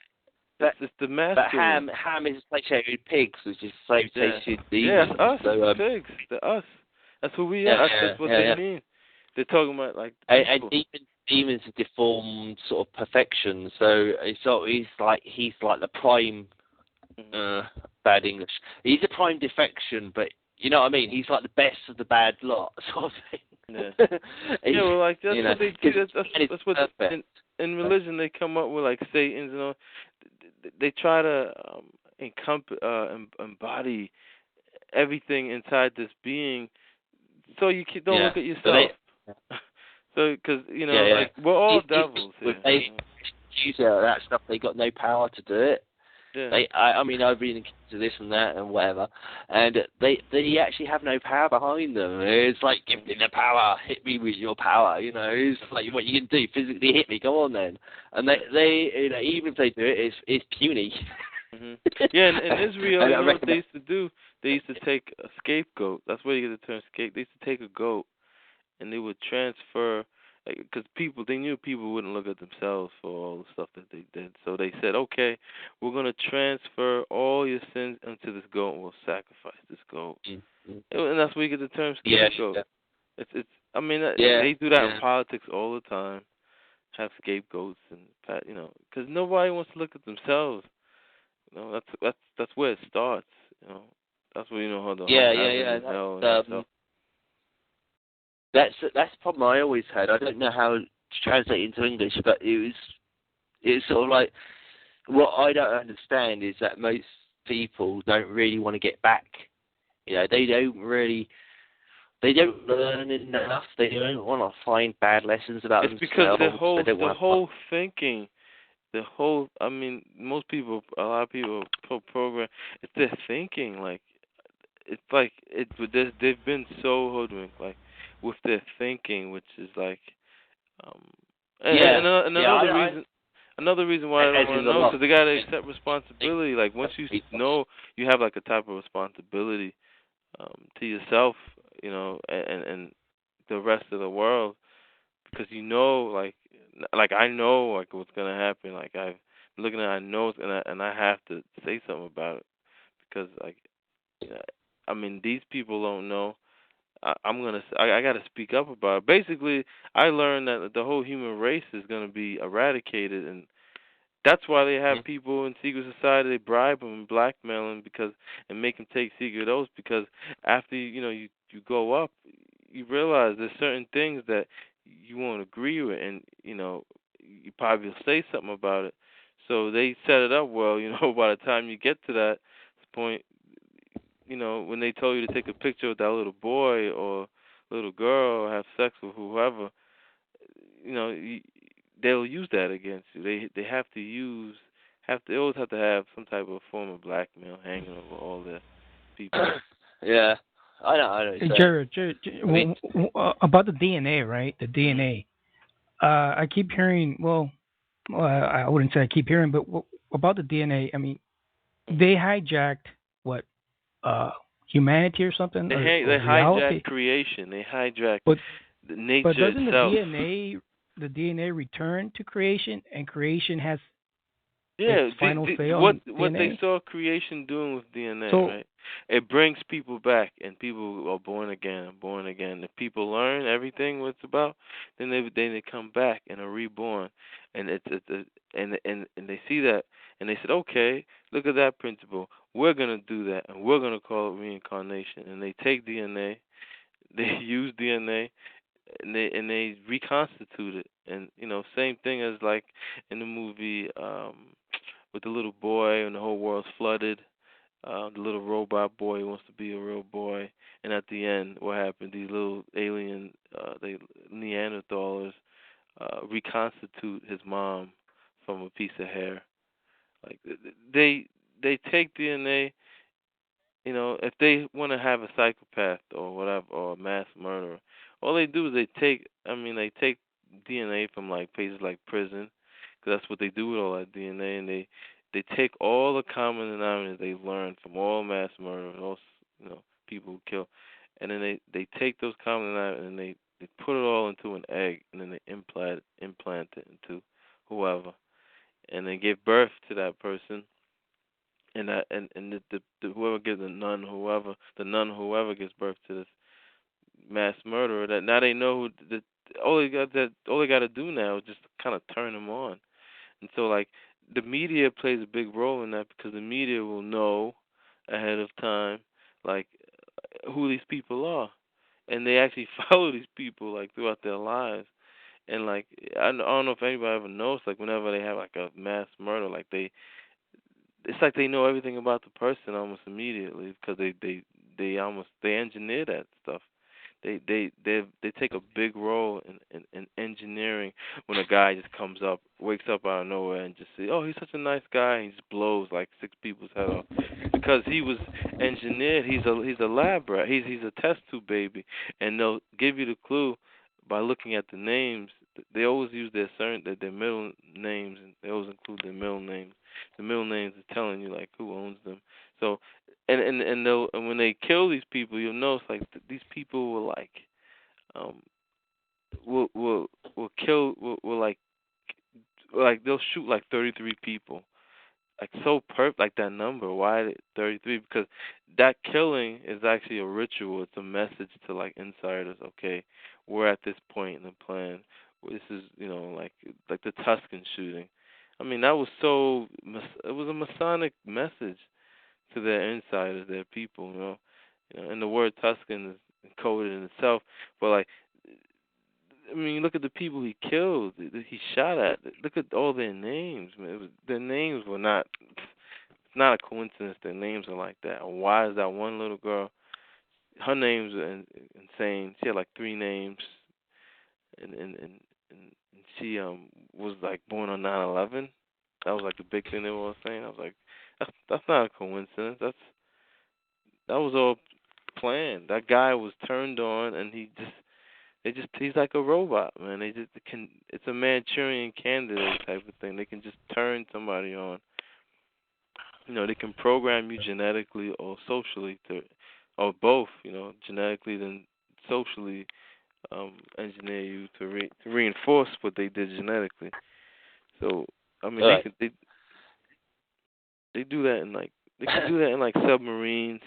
it's the masculine. But Ham is associated with pigs, which is associated with demons. Yeah, us, pigs. They're us. That's who we are. That's what they mean. They're talking about, like, and demons are deformed sort of perfection. So he's like the prime bad English. He's a prime defection, but you know what I mean. He's like the best of the bad lot, sort of thing. Yeah. Well, like that's what they do. That's what in religion they come up with, like Satan's and all. They try to embody everything inside this being, so you don't look at yourself. So, because, you know, like, we're all devils here. If they use that stuff, they got no power to do it. Yeah. I mean, I've been into this and that and whatever, and they actually have no power behind them. It's like, give me the power, hit me with your power, you know. It's like, what you can do, physically hit me, go on then. And they you know, even if they do it, it's puny. Mm-hmm. Yeah, in Israel, you know what they used to do? They used to take a scapegoat. That's where you get the term scapegoat. They used to take a goat, and they would transfer, because they knew people wouldn't look at themselves for all the stuff that they did. So they said, okay, we're going to transfer all your sins into this goat, and we'll sacrifice this goat. Mm-hmm. And that's where you get the term scapegoat. Yeah. They do that in politics all the time, have scapegoats, and, you know, because nobody wants to look at themselves. That's where it starts. That's where how the hell and stuff. That's the problem I always had. I don't know how to translate into English, but it's sort of like what I don't understand is that most people don't really want to get back. They don't learn enough. They don't want to find bad lessons about themselves. It's because the whole thinking. Most people, a lot of people program. It's their thinking. They've been so hoodwinked, with their thinking, which is another reason why I don't want to know, because they got to accept responsibility. Once you know, you have a type of responsibility to yourself, and the rest of the world, because I know what's gonna happen. I'm looking at, I know, and I have to say something about it, because these people don't know. I got to speak up about it. Basically, I learned that the whole human race is going to be eradicated, and that's why they have people in secret society. They bribe them and blackmail them and make them take secret oaths, because after you go up, you realize there's certain things that you won't agree with, and you probably will say something about it. So they set it up well. By the time you get to that point, when they told you to take a picture with that little boy or little girl or have sex with whoever, they'll use that against you. They they always have to have some type of form of blackmail hanging over all their people. Yeah, I know. Jared, about the DNA, right? The DNA. I keep hearing. Well, I wouldn't say I keep hearing, but about the DNA. They hijacked what? Humanity or something? They hijack creation. They hijack the nature but doesn't itself. the DNA return to creation, and creation has its final say on what DNA? they saw creation doing with DNA, so, right? It brings people back, and people are born again. If people learn everything what it's about, then they come back and are reborn, and and they see that, and they said, okay, look at that principle. We're gonna do that, and we're gonna call it reincarnation. And they take DNA, they use DNA, and they reconstitute it. And same thing as in the movie with the little boy and the whole world's flooded. The little robot boy wants to be a real boy, and at the end, what happened? These little alien, Neanderthals, reconstitute his mom from a piece of hair. They take DNA. If they want to have a psychopath or whatever, or a mass murderer, all they do is they take DNA from places like prison, because that's what they do with all that DNA, and they take all the common denominators they've learned from all mass murderers, all people who kill, and then they take those common denominators and they put it all into an egg, and then they implant it into whoever, and they give birth to that person. And the whoever gives the nun whoever gives birth to this mass murderer, that now they know all they got to do now is just kind of turn them on. And so the media plays a big role in that, because the media will know ahead of time who these people are, and they actually follow these people throughout their lives. And I don't know if anybody ever knows, whenever they have a mass murder, it's they know everything about the person almost immediately, because they engineer that stuff. They take a big role in engineering. When a guy just wakes up out of nowhere and just say, oh, he's such a nice guy, and he just blows 6 people's head off, because he was engineered. He's a lab rat. He's a test tube baby, and they'll give you the clue by looking at the names. They always use their middle names, and they always include their middle names. The middle names is telling you who owns them. So, and when they kill these people, you'll notice these people will they'll shoot 33 people, so perfect, that number. Why 33? Because that killing is actually a ritual. It's a message to insiders. Okay, we're at this point in the plan. This is like the Tuscan shooting. I mean, that was so. It was a Masonic message to their insiders, their people. And the word Tuscan is encoded in itself. But like, I mean, look at the people he killed. He shot at. Look at all their names, man. Their names were not. It's not a coincidence. Their names are like that. And why is that one little girl? Her name's insane. She had like 3 names, and she was like born on 9/11. That was like the big thing they were all saying. I was like, that's not a coincidence. That was all planned. That guy was turned on, and he's like a robot, man. It's a Manchurian candidate type of thing. They can just turn somebody on. They can program you genetically or socially or both. Genetically then socially engineer you to reinforce what they did genetically. So I mean, they do that in like submarines.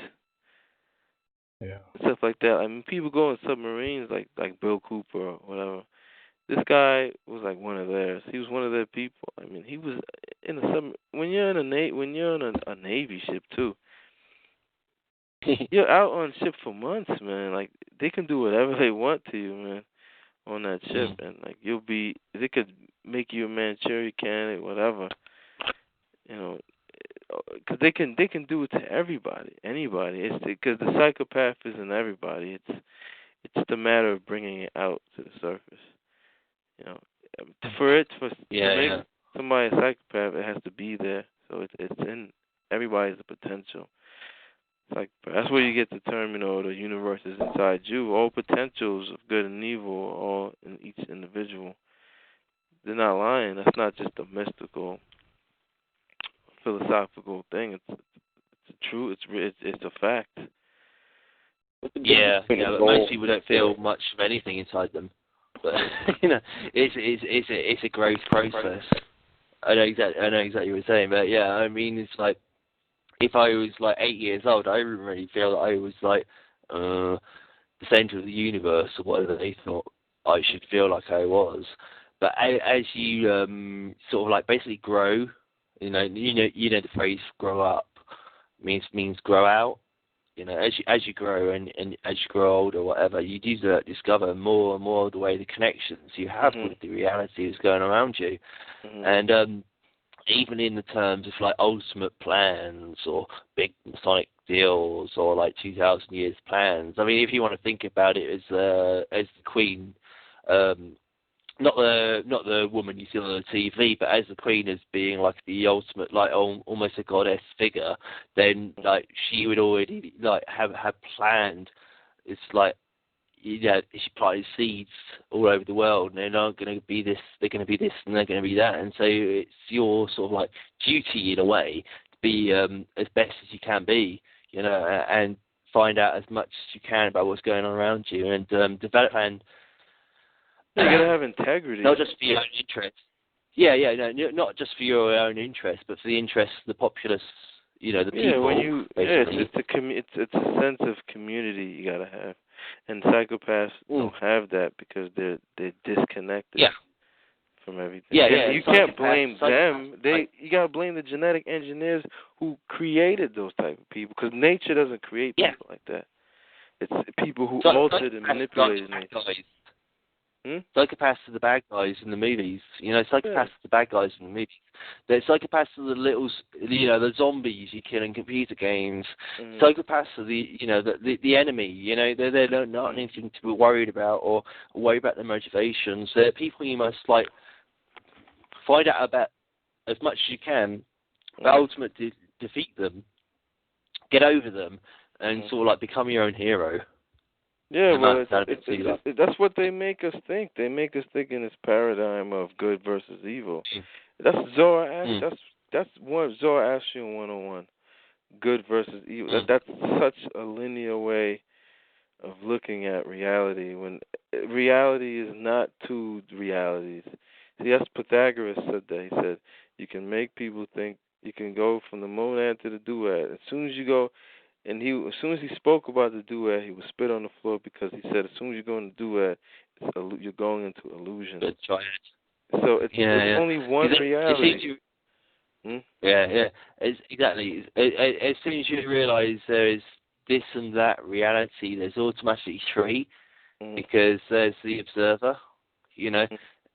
Yeah. Stuff like that. I mean, people go in submarines like Bill Cooper or whatever. This guy was like one of theirs. He was one of their people. I mean, he was in a sub. When you're on a Navy ship too, you're out on ship for months, man. Like they can do whatever they want to you, man, on that ship, and like they could make you a Manchurian candidate, whatever. Because they can do it to everybody, anybody. It's because the psychopath is in everybody. It's just a matter of bringing it out to the surface. To make somebody a psychopath, it has to be there. So it's in everybody's potential. It's like that's where you get the term, the universe is inside you. All potentials of good and evil are all in each individual. They're not lying. That's not just a mystical, philosophical thing. It's true. It's a fact. Yeah, but most people don't feel much of anything inside them. But it's a growth process. I know exactly what you're saying, but yeah, I mean, it's like if I was like 8 years old, I wouldn't really feel that I was like the center of the universe or whatever they thought I should feel like I was. But as you sort of like basically grow, you know the phrase "grow up" means grow out. As you grow and as you grow older or whatever, you do discover more and more the way the connections you have with the reality that's going around you. And even in the terms of like ultimate plans or big Masonic deals or like 2,000 years plans, I mean, if you want to think about it as the Queen, not the woman you see on the TV, but as the Queen as being like the ultimate, like almost a goddess figure, then like she would already like have planned. It's like she planted seeds all over the world, and they're not going to be this, they're going to be this, and they're going to be that, and so it's your sort of like duty in a way to be as best as you can be, and find out as much as you can about what's going on around you, and develop and. You gotta have integrity. Not just for your own interest. No, not just for your own interest, but for the interest of the populace, the people. It's a sense of community you gotta have, and psychopaths don't have that because they're disconnected from everything. You can't blame them. You gotta blame the genetic engineers who created those type of people, because nature doesn't create people like that. It's people who altered and manipulated nature. Psychopaths are the bad guys in the movies. Psychopaths are the bad guys in the movies. The psychopaths are the the zombies you kill in computer games. Psychopaths are the enemy. They're not anything to be worried about or worry about their motivations. They're people you must like find out about as much as you can, but ultimately defeat them, get over them, and sort of like become your own hero. Yeah, well, that's what they make us think. They make us think in this paradigm of good versus evil. That's That's Zoroastrian 101. Good versus evil. That's such a linear way of looking at reality. When reality is not two realities. See, that's Pythagoras said that. He said you can make people think. You can go from the monad to the duad. As soon as you go. And as soon as he spoke about the duad, he would spit on the floor, because he said, as soon as you go into duad, you're going into illusion. The triad. So it's only one reality. Yeah. Exactly. As soon as you realise there is this and that reality, there's automatically three, because there's the observer. You know,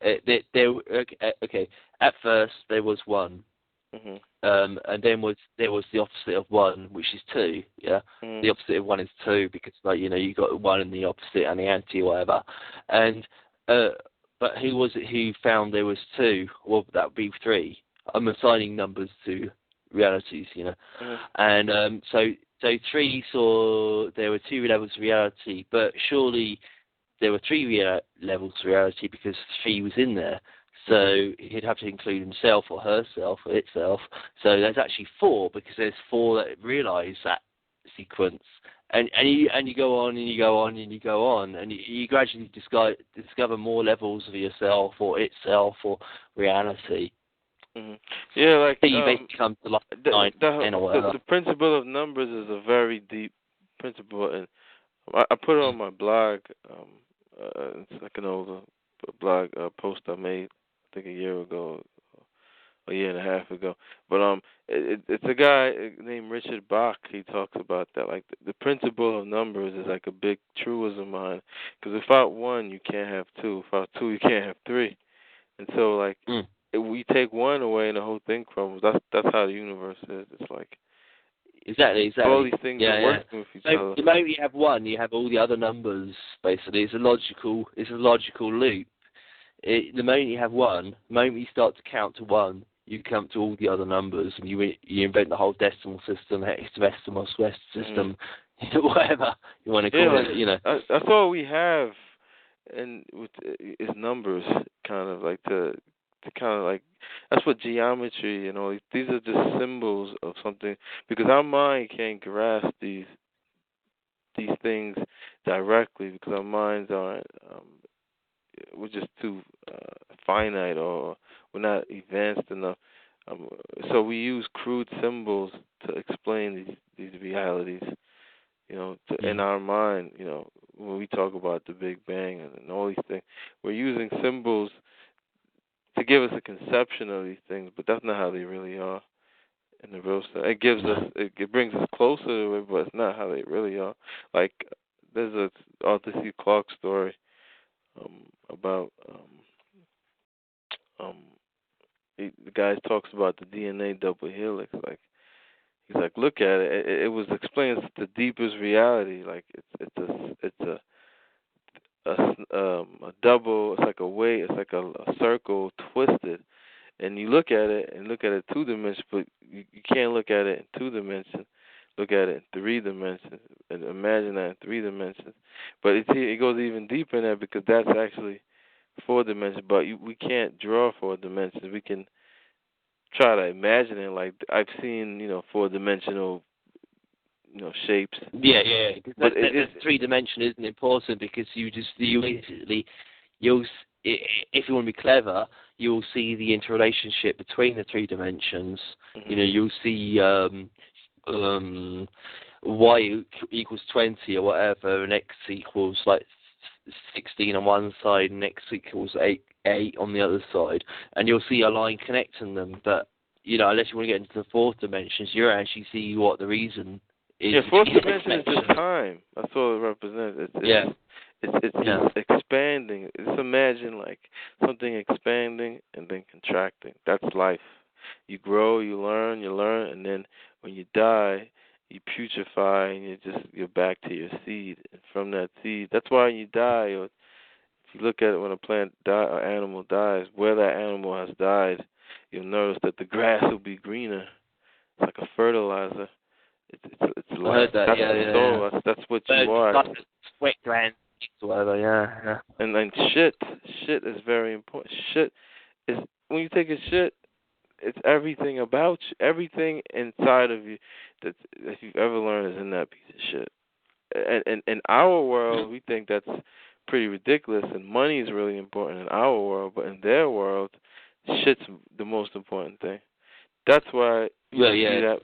okay. At first there was one, and then there was the opposite of one, which is two. Yeah, the opposite of one is two, because you got one and the opposite and the anti or whatever, and but who was it who found there was two? Well, that would be three. I'm assigning numbers to realities, and so three saw there were two levels of reality, but surely there were three levels of reality, because three was in there. So he'd have to include himself or herself or itself. So there's actually four, because there's four that realise that sequence. And you go on and you go on and you go on, and you gradually discover more levels of yourself or itself or reality. Yeah, like you basically come to like 9, 10 or whatever. The principle of numbers is a very deep principle, and I put it on my blog. It's like an old blog post I made, I think a year ago, a year and a half ago. But it's a guy named Richard Bach. He talks about that. Like the principle of numbers is like a big truism behind it. Because without one, you can't have two. Without two, you can't have three. And so, like, if we take one away and the whole thing crumbles. That's how the universe is. It's like exactly. all these things are working with each other. The moment you have one, you have all the other numbers. Basically, it's a logical loop. The moment you have one, the moment you start to count to one, you count to all the other numbers, and you invent the whole decimal system, hexadecimal, square system, whatever you want to call it. That's all we have, and is numbers, kind of like to kind of like, that's what geometry and all these are just symbols of something, because our mind can't grasp these things directly, because our minds aren't. We're just too finite, or we're not advanced enough. So we use crude symbols to explain these realities. In our mind, when we talk about the Big Bang and all these things, we're using symbols to give us a conception of these things, but that's not how they really are in the real sense. It brings us closer to it, but it's not how they really are. Like, there's a Arthur C. Clarke story about the guy talks about the DNA double helix. Like, he's like, look at it. It was explained as the deepest reality. Like, it's a double. It's like a way. It's like a circle twisted. And you look at it and look at it 2 dimensions, but you can't look at it in 2 dimensions. Look at it in 3 dimensions and imagine that in 3 dimensions. But it goes even deeper in that, because that's actually 4 dimensions. But we can't draw 4 dimensions. We can try to imagine it. Like, I've seen 4-dimensional shapes. Yeah. But the 3 dimension isn't important, because you basically if you want to be clever, you'll see the interrelationship between the 3 dimensions. You'll see y equals 20 or whatever, and x equals like 16 on one side, and x equals 8 on the other side, and you'll see a line connecting them. But unless you want to get into the 4th dimensions, you actually see what the reason is. Yeah, 4th dimension is just time. That's all it represents. It's expanding. Just imagine like something expanding and then contracting. That's life. You grow, you learn, and then when you die, you putrefy, and you're back to your seed. And from that seed, that's why when you die, or if you look at it when a plant or animal dies, where that animal has died, you'll notice that the grass will be greener. It's like a fertilizer. It's life. I heard that. That's the soul. Yeah. That's what you are. Like sweat glands, whatever. Yeah. And then shit is very important. Shit is, when you take a shit, it's everything about you. Everything inside of you that you've ever learned is in that piece of shit. And in our world, we think that's pretty ridiculous, and money is really important in our world, but in their world, shit's the most important thing. That's why you see that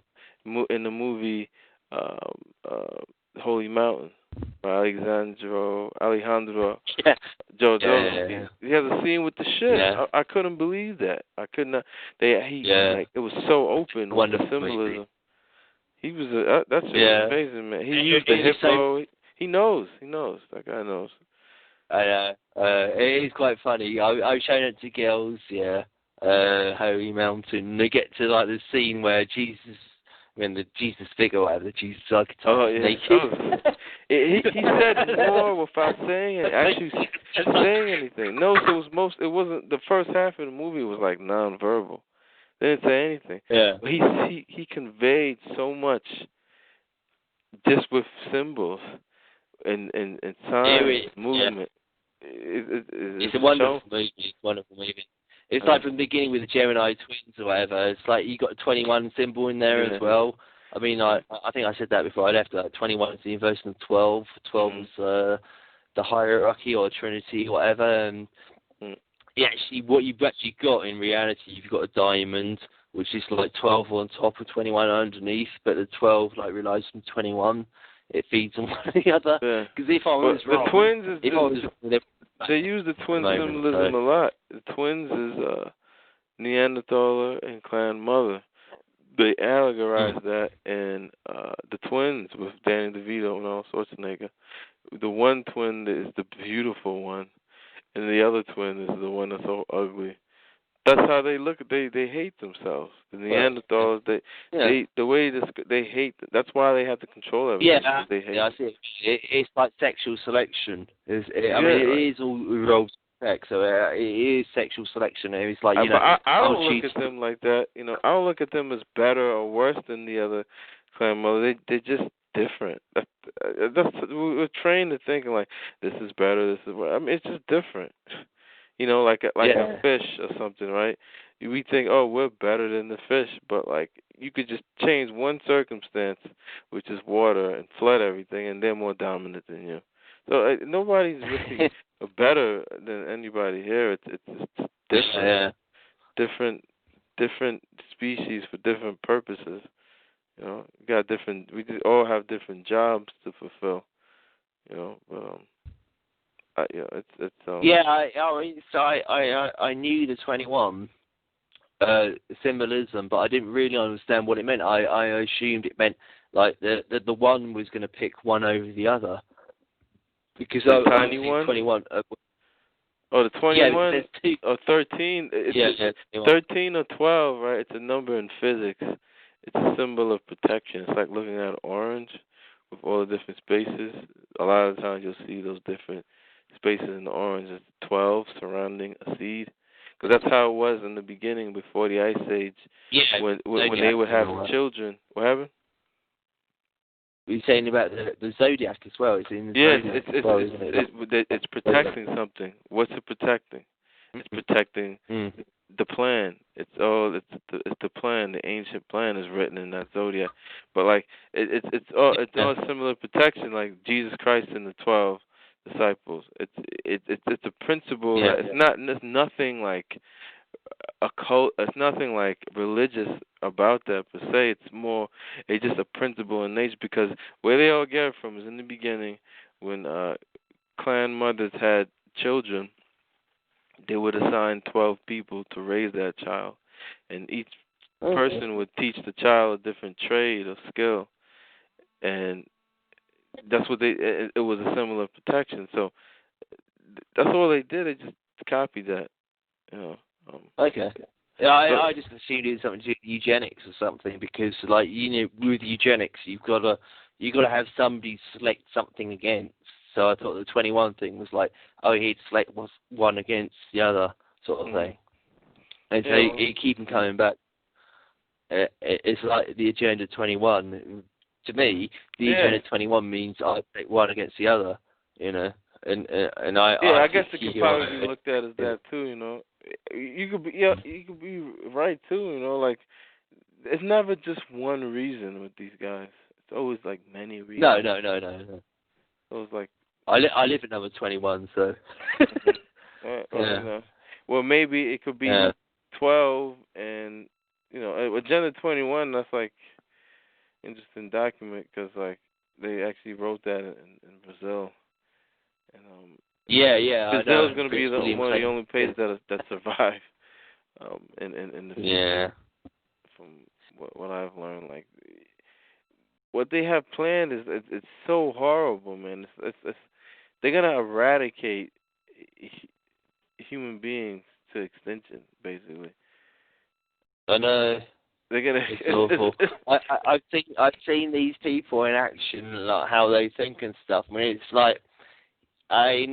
in the movie Holy Mountain by Alejandro JoJo. He has a scene with the ship. Yeah. I couldn't believe that. I could not. Like, it was so open. Wonderful symbolism. movie. He was that's amazing, man. He used the hippo. He knows. That guy knows. It is quite funny. I was showing it to girls, Holy Mountain. And they get to like the scene where the Jesus figure, whatever, the Jesus archetype, naked. He said more without saying it, actually saying anything. No, so it wasn't the first half of the movie was like nonverbal. They didn't say anything. Yeah. But he conveyed so much just with symbols and signs, movement. It's a wonderful movie. It's like from the beginning with the Gemini twins or whatever. It's like you got a 21 symbol in there as well. I mean, I think I said that before I left. 21 is the inversion of 12. 12 is the hierarchy or Trinity, or whatever. And what you've actually got in reality, you've got a diamond, which is like 12 on top of 21 underneath, but the 12 like relies on 21. It feeds on one the other. Because if I was wrong, the twins they use the twin symbolism a lot. The twins is Neanderthaler and clan mother. They allegorize that, and the twins with Danny DeVito and all sorts of nigga. The one twin is the beautiful one, and the other twin is the one that's so ugly. That's how they look. They hate themselves. The Neanderthals, they hate. That's why they have to control everything. They hate. I see. It's like sexual selection. It is all revolves sex, so it is sexual selection. It's like I don't look at them like that. I don't look at them as better or worse than the other clan mother. They're just different. We're trained to thinking like this is better. This is. I mean, it's just different. Like a fish or something, right? We think, oh, we're better than the fish, but like you could just change one circumstance, which is water, and flood everything, and they're more dominant than you. So nobody's really better than anybody here. It's different, different species for different purposes. We got different. We all have different jobs to fulfill. But I knew the 21 symbolism, but I didn't really understand what it meant. I assumed it meant like the one was going to pick one over the other because the tiny one. 21. The 21 yeah, or 13. 13 or 12, right? It's a number in physics. It's a symbol of protection. It's like looking at an orange with all the different spaces. A lot of times you'll see those different spaces in the orange. It's 12 surrounding a seed. Because that's how it was in the beginning before the Ice Age. Yeah, when they would have children. What happened? You're saying about the zodiac as well. It's in the it's protecting something. What's it protecting? It's protecting the plan. It's the plan. The ancient plan is written in that zodiac. But like it's all similar protection, like Jesus Christ and the 12 disciples. It's a principle that it's nothing like a cult. It's nothing like religious about that per se. It's just a principle in nature, because where they all get it from is in the beginning when clan mothers had children. They would assign 12 people to raise that child, and each person would teach the child a different trade or skill, and that's what it was a similar protection. So that's all they did. They just copied that. Okay. Yeah, I just assumed it was something to do with eugenics or something, because like with eugenics you've got to have somebody select something against. So I thought the 21 thing was like, he'd select one against the other sort of thing. And so it keep them coming back. It's like the Agenda 21. To me, the Agenda 21 means I take one against the other, and I guess it could probably be looked at as that too, You could be right too, like it's never just one reason with these guys. It's always like many reasons. No. It was like I live in number 21, so. Well, maybe it could be 12, and Agenda 21. That's like interesting document, because like they actually wrote that in Brazil, and Yeah. Because Zill's going to be one of the only pages that survive. In the future, from what I've learned, like what they have planned is it's so horrible, man. It's they're gonna eradicate human beings to extinction, basically. I know. They're gonna. It's awful. I've seen these people in action, like how they think and stuff. I mean, it's like,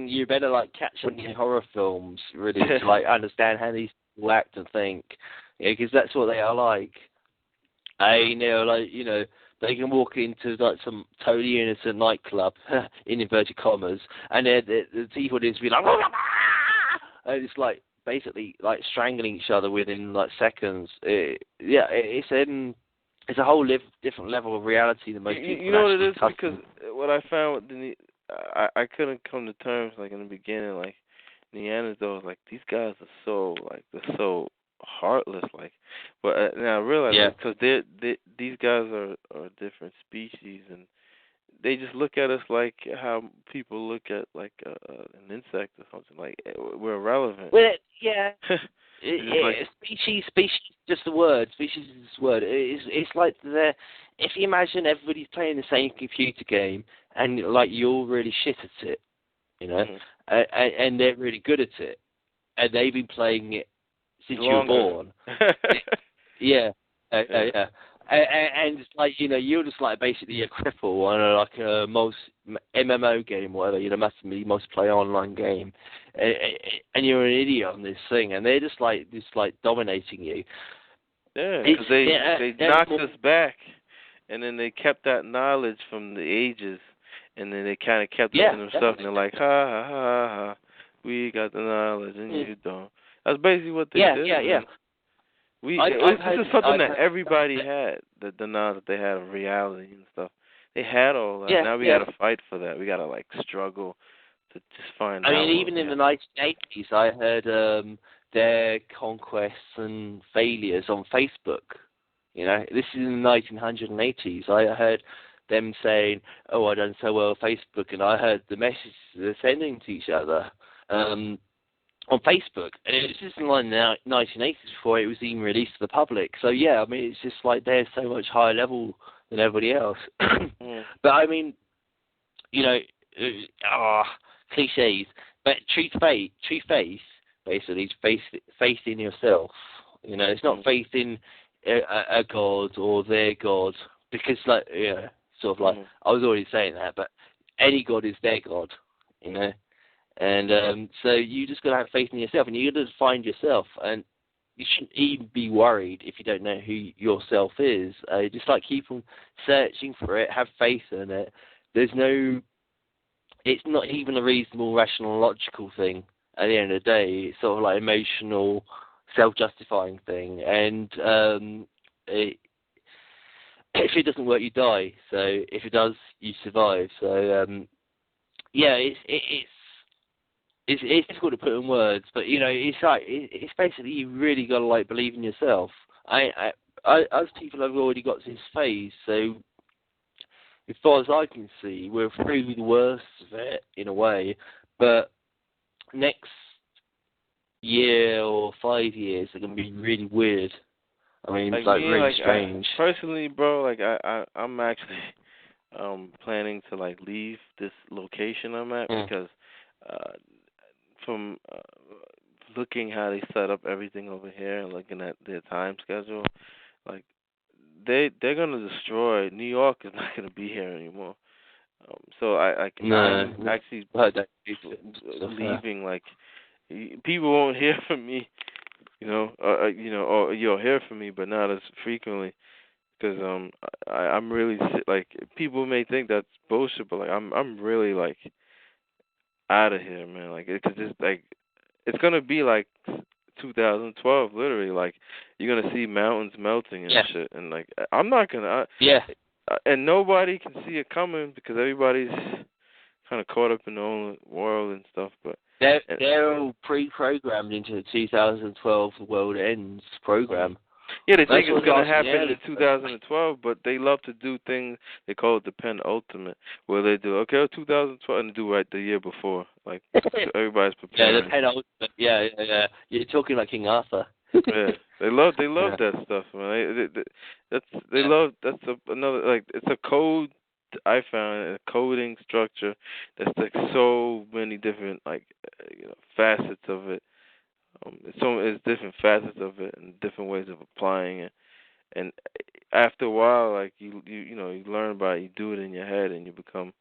you better like catch on your horror films really to like understand how these people act and think, because that's what they are like. They can walk into like some totally innocent nightclub in inverted commas, and the people just be like, and it's like basically like strangling each other within like seconds. It's a whole different level of reality than most people. You know what it is? Because what I found with Denise, I couldn't come to terms like in the beginning, like Neanderthals, like these guys are so like they're so heartless, like. But now I realize because these guys are a different species, and they just look at us like how people look at like an insect or something. Like we're irrelevant. Well, yeah. Species is just a word. Species is just a word. It's like if you imagine everybody's playing the same computer game and like you're really shit at it, you know, and they're really good at it, and they've been playing it since you were born. Yeah. And it's like, you know, you're just like basically a cripple on like a most MMO game, whatever, massively multiplayer online game, and you're an idiot on this thing, and they're just like dominating you. Yeah, because they knocked us back, and then they kept that knowledge from the ages, and then they kind of kept it to themselves, and they're like, ha ha ha ha, we got the knowledge and you don't. That's basically what they did. Yeah. This is something that everybody had, the knowledge that they had of reality and stuff. They had all that. Now we got to fight for that. We got to like struggle to just find out. I mean, even in the 1980s, I heard their conquests and failures on Facebook. You know, this is in the 1980s. I heard them saying, "Oh, I done so well on Facebook," and I heard the messages they're sending to each other. On Facebook, and it was just in like the 1980s before it was even released to the public. So yeah, I mean, it's just like they're so much higher level than everybody else. But I mean, you know, cliches, but true faith, basically, is faith in yourself. You know, it's not faith in a god or their god, because like, sort of like I was already saying that, but any god is their god, you know. And so you just got to have faith in yourself, and you got to find yourself, and you shouldn't even be worried if you don't know who yourself is. Just like keep on searching for it, have faith in it. It's not even a reasonable, rational, logical thing at the end of the day. It's sort of like emotional, self-justifying thing, and if it doesn't work, you die. So if it does, you survive. So it's difficult to put in words, but you know, it's like it's basically you really got to like believe in yourself. As people have already got to this phase, so as far as I can see, we're through the worst of it in a way. But next year or 5 years are going to be really weird. I mean, it's like really strange. Personally, bro, like I'm actually planning to like leave this location I'm at because. From looking how they set up everything over here and looking at their time schedule, like they're gonna destroy New York. Is not gonna be here anymore. So I'm actually leaving. Like people won't hear from me, or you'll hear from me, but not as frequently because I'm really like people may think that's bullshit, but like I'm really like. Out of here, man. Like it's just like it's gonna be like 2012, literally. Like you're gonna see mountains melting and shit, and like I'm not gonna. And nobody can see it coming because everybody's kind of caught up in their own world and stuff. But they're all pre-programmed into the 2012 The World Ends program. Yeah, they think it's going to happen in 2012, but they love to do things, they call it the penultimate, where they do, 2012, and do right the year before. Like, everybody's preparing. Yeah, the penultimate, yeah. You're talking like King Arthur. Yeah, they love that stuff, man. That's another, like, it's a code I found, a coding structure that's like so many different, like, facets of it. It's different facets of it and different ways of applying it. And after a while, like you learn about it, you do it in your head, and you become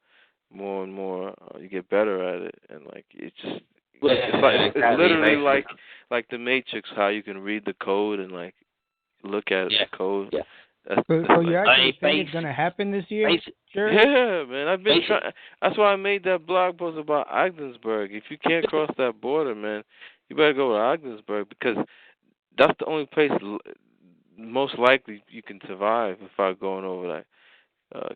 more and more. You get better at it, and like it's just it's literally like the Matrix, how you can read the code and like look at the code. Yeah. So you actually think it's gonna happen this year? Sure. Yeah, man. I've been trying. That's why I made that blog post about Ogdensburg. If you can't cross that border, man, you better go to Ogdensburg, because that's the only place most likely you can survive without going over that the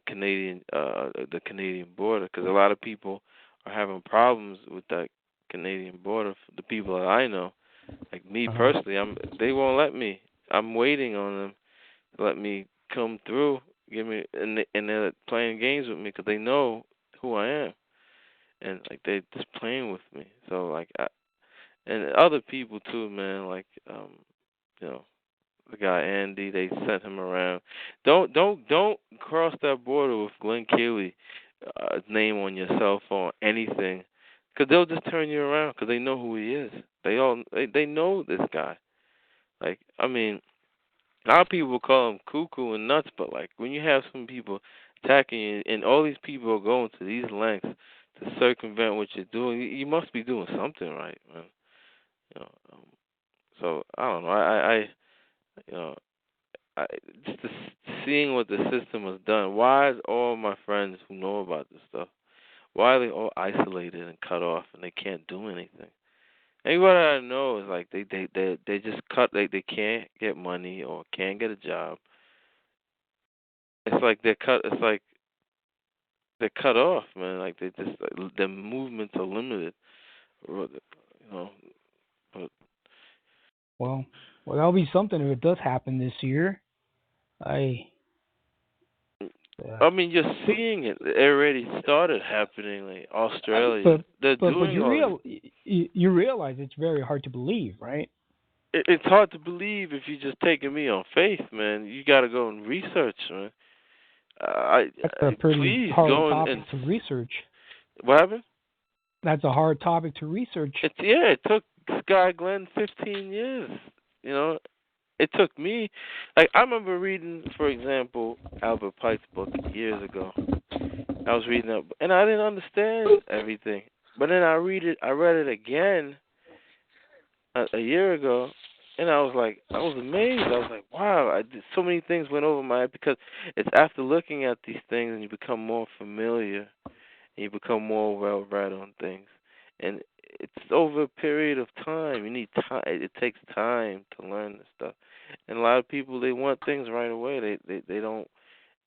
Canadian border. Because a lot of people are having problems with that Canadian border. The people that I know, like me personally, they won't let me. I'm waiting on them to let me come through. And they're playing games with me because they know who I am, and like they're just playing with me. So like, and other people too, man. Like, the guy Andy, they sent him around. Don't cross that border with Glenn Keely's name on your cell phone, anything, because they'll just turn you around because they know who he is. They know this guy. Like, I mean, a lot of people call him cuckoo and nuts, but like when you have some people attacking you, and all these people are going to these lengths to circumvent what you're doing, you must be doing something right, man. So I don't know. I just seeing what the system has done. Why is all my friends who know about this stuff, why are they all isolated and cut off and they can't do anything? Anybody I know is like they just cut. They can't get money or can't get a job. It's like they're cut. It's like they're cut off, man. Like they just their movements are limited. But well, that'll be something if it does happen this year. I mean, you're seeing it. It already started happening. Like Australia, they're doing you realize it's very hard to believe, right? It's hard to believe if you're just taking me on faith, man. You got to go and research, man. That's a pretty hard topic to research. What happened? That's a hard topic to research. It took Sky Glenn 15 years. It took me, like, I remember reading, for example, Albert Pike's book years ago. I was reading it, and I didn't understand everything. But then I read it again a year ago, and I was amazed. I was like, wow, so many things went over my head, because it's after looking at these things and you become more familiar and you become more well-read on things. And it's over a period of time. You need time. It takes time to learn this stuff. And a lot of people, they want things right away. They don't.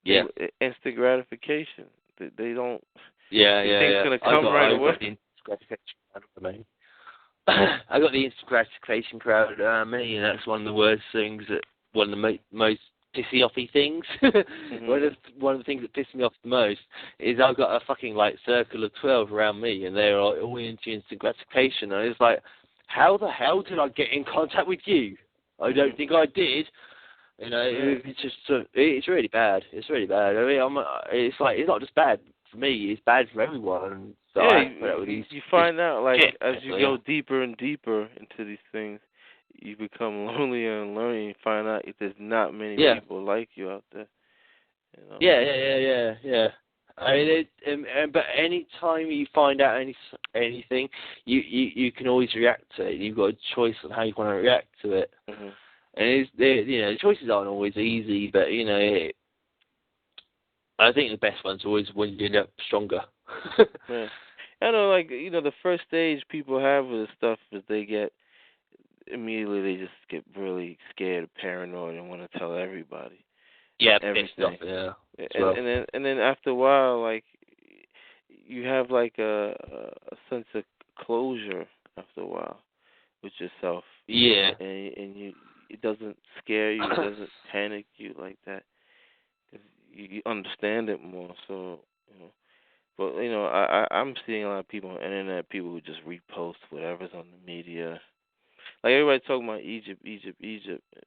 Yeah. Instant gratification. They don't. Yeah. It's gonna come right away. I got the instant gratification crowd around me, and that's one of the worst things. One of the most pissy offy things. Mm-hmm. One of the things that piss me off the most is I've got a fucking circle of 12 around me, and they're all into instant gratification. And it's like, how the hell did I get in contact with you? I don't think I did. It's just it's really bad. It's really bad. I mean, it's not just bad for me. It's bad for everyone. So you find out as you go deeper and deeper into these things, you become lonelier and lonelier. You find out there's not many people like you out there. Yeah. I mean, but any time you find out anything, you can always react to it. You've got a choice on how you want to react to it. Mm-hmm. And the choices aren't always easy, but I think the best one's always when you end up stronger. Yeah. I know, the first stage people have with this stuff is they just get really scared, paranoid, and want to tell everybody. Yeah, everything. Yeah. And then after a while, you have a sense of closure after a while with yourself. Yeah. And it doesn't scare you, it doesn't panic you like that. 'Cause you understand it more. So, but I'm seeing a lot of people on the internet, people who just repost whatever's on the media. Like everybody talking about Egypt,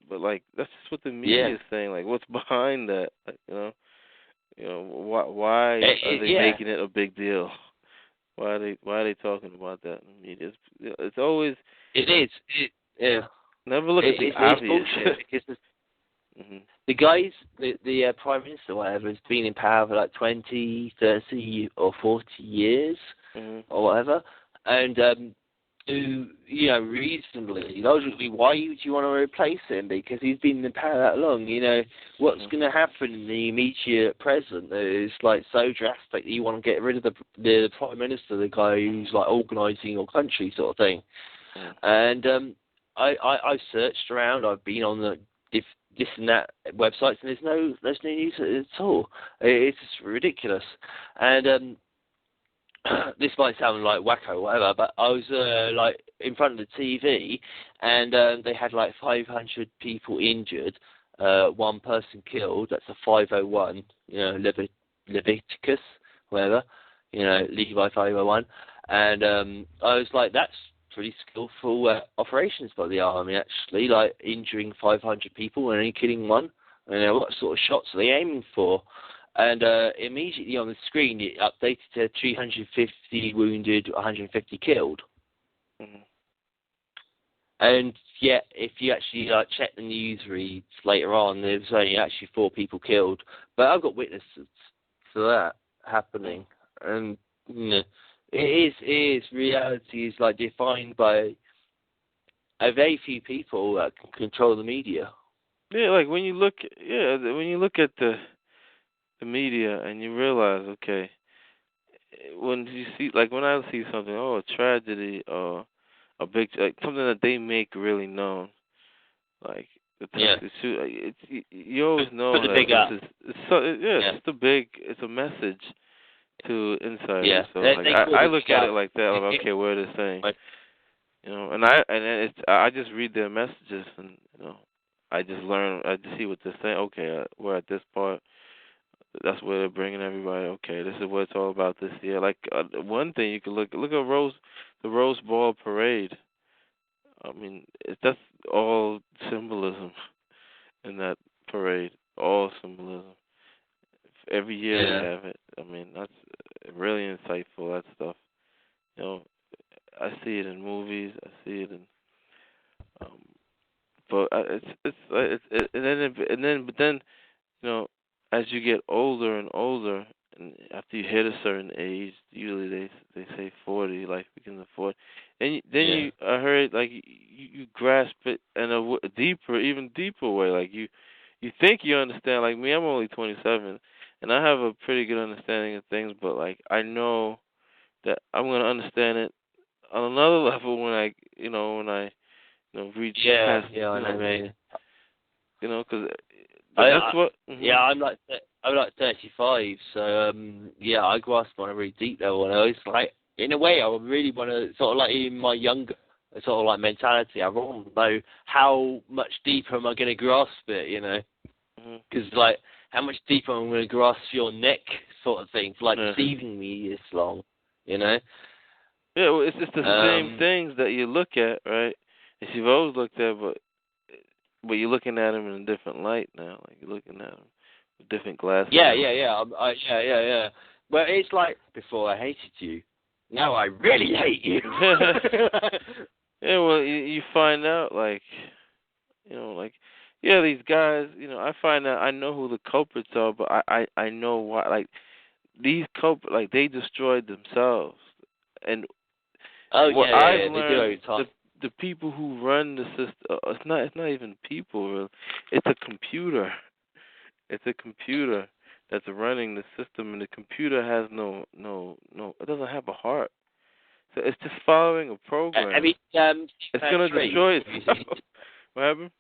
but like that's just what the media is saying. Like what's behind that? Like, why are they making it a big deal? Why are they talking about that in the media? It's always never look at the obvious. It's bullshit. The guys, the Prime Minister, whatever, has been in power for like 20, 30, or 40 years, or whatever, and reasonably, logically, why would you want to replace him? Because he's been in power that long. What's going to happen in the immediate present is like so drastic that you want to get rid of the Prime Minister, the guy who's like organising your country, sort of thing. And I've searched around. I've been on the this and that websites, and there's no news at all. It's just ridiculous. And this might sound like wacko or whatever, but I was like in front of the TV, and they had like 500 people injured, one person killed. That's a 501, Leviticus, whatever, Levi 501, and I was like, that's pretty skillful operations by the army, actually, like injuring 500 people and only killing one. What sort of shots are they aiming for? And immediately on the screen, it updated to 350 wounded, 150 killed. And yet, if you actually check the news reads later on, there's only actually 4 people killed. But I've got witnesses to that happening. And it is reality is like defined by a very few people that can control the media. Yeah, like when you look at the media and you realize, okay, when I see something, a tragedy or a big, like something that they make really known, like you always know that it's a message to insiders. Yeah. So I look at it like that. Like, okay, what are they saying? I just read their messages, and I just learn. I just see what they're saying. Okay, we're at this part. That's where they're bringing everybody. Okay, this is what it's all about this year. Like one thing you could look at the Rose Bowl parade. I mean, that's all symbolism in that parade. All symbolism. Every year they have it. I mean, that's really insightful. That stuff. I see it in movies. I see it in. But then as you get older and older, and after you hit a certain age, usually they say 40, life begins at 40, and then I heard like you grasp it in a even deeper way. Like you think you understand. Like me, I'm only 27, and I have a pretty good understanding of things. But like I know that I'm gonna understand it on another level when I reach past. I know what I mean. Because that's what. Yeah, I'm like 35, so I grasp on a really deep level, and I was like, in a way, I really want to sort of like in my younger sort of like mentality, I want to know how much deeper am I going to grasp it, because like how much deeper am I going to grasp your neck, sort of thing, for like deceiving me this long, Yeah, well, it's just the same things that you look at, right? And you've always looked at, but you're looking at them in a different light now. Like you're looking at them with different glasses. Yeah. But it's like before I hated you, now I really hate you. Yeah, well, you find out these guys. I find out I know who the culprits are, but I know why. Like these culprits, like they destroyed themselves, and I've learned, the people who run the system, it's not even people, really. It's a computer. It's a computer that's running the system, and the computer has no, it doesn't have a heart. So it's just following a program. It's going to destroy itself. What happened?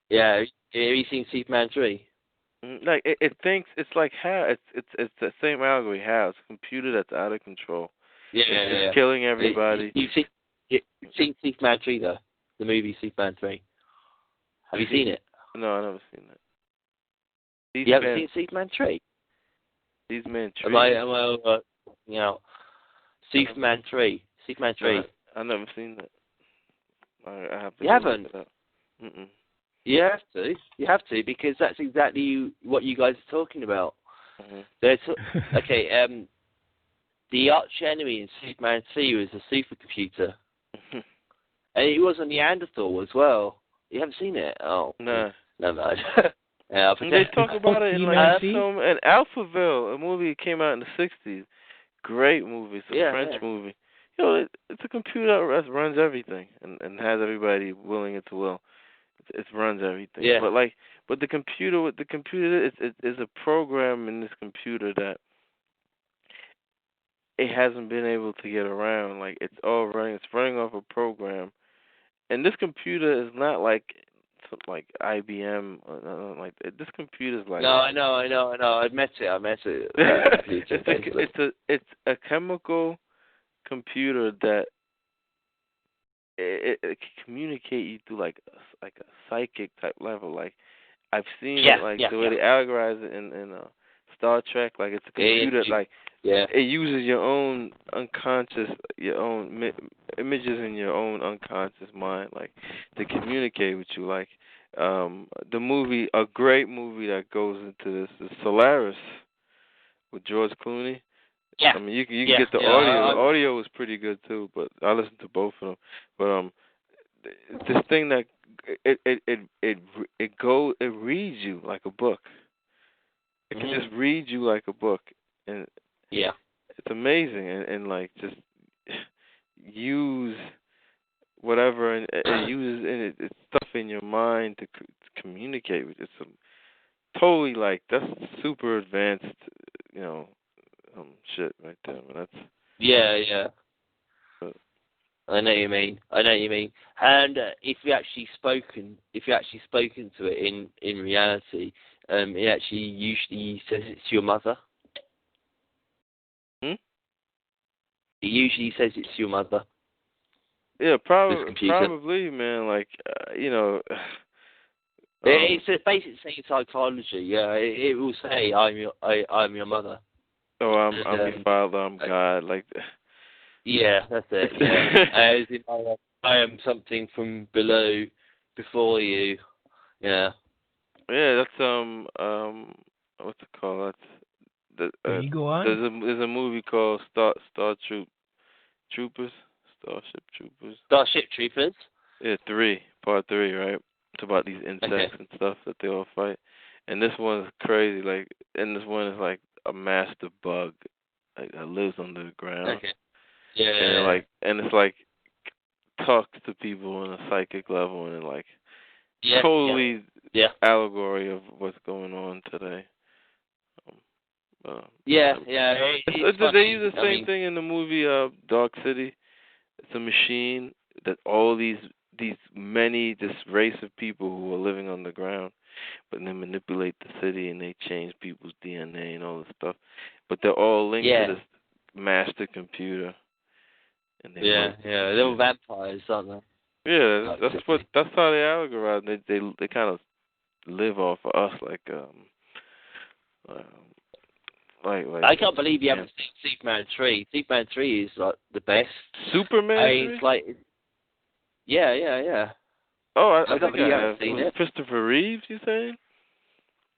Yeah, have you seen Superman 3? Like it thinks it's like HAL. It's the same algorithm HAL. It's a computer that's out of control. It's killing everybody. You've seen Superman 3 though, the movie Superman 3. Have you seen it? No, I've never seen that. You haven't seen Superman 3? Superman 3? Superman 3. Superman 3. I've never seen that. I have to. You haven't? Mm-mm. You have to. You have to, because that's exactly what you guys are talking about. Mm-hmm. Okay, the arch enemy in Superman 3 was a supercomputer. And it was a Neanderthal as well. You haven't seen it? Oh. No. No. They talk about it in like in Alphaville, a movie that came out in the 60s. Great movie. It's a French movie. You know, it's a computer that runs everything and has everybody willing it to will. It runs everything. Yeah. But the computer is a program in this computer that it hasn't been able to get around. Like it's running off a program. And this computer is not like IBM. This computer is like. No, I know. I met it. It's a chemical computer that it can communicate you through like a psychic type level. Like I've seen the way they allegorize it in Star Trek. Like it's a computer it uses your own unconscious, your own images in your own unconscious mind, like to communicate with you. Like the movie, a great movie that goes into this is Solaris with George Clooney. Yeah. I mean, you can get the audio. The audio was pretty good too, but I listened to both of them. But this thing that it reads you like a book. It can just read you like a book, and it's amazing. And like just use whatever and it uses it's stuff in your mind to communicate with. It's totally like that's super advanced, shit right there. But that's I know what you mean. And if you actually spoken to it in reality, it actually usually says it's your mother. It usually says it's your mother. Yeah, probably, man. Like, it's a basic thing in psychology. Yeah, it will say, "I'm your mother." Oh, I'm your father. I'm God. Like. Yeah, that's it. Yeah, as in, I am something from below, before you. Yeah. Yeah, that's what's it called? That's you go on. There's a movie called Starship Troopers. Starship Troopers. Yeah, part 3, right? It's about these insects and stuff that they all fight. And this one is crazy. Like, and this one is like a master bug, like that lives under the ground. Okay. Yeah. And it's like talks to people on a psychic level and like totally allegory of what's going on today. They use the same thing in the movie Dark City. It's a machine that all this race of people who are living on the ground, but they manipulate the city and they change people's DNA and all this stuff. But they're all linked to this master computer. And they're all vampires, aren't they? Yeah, that's how they allegorize. They kind of live off of us, like I can't believe you haven't seen Superman 3. Superman 3 is like the best. Superman 3? It's like, yeah. Oh, I think you haven't seen it. Christopher Reeves, you saying?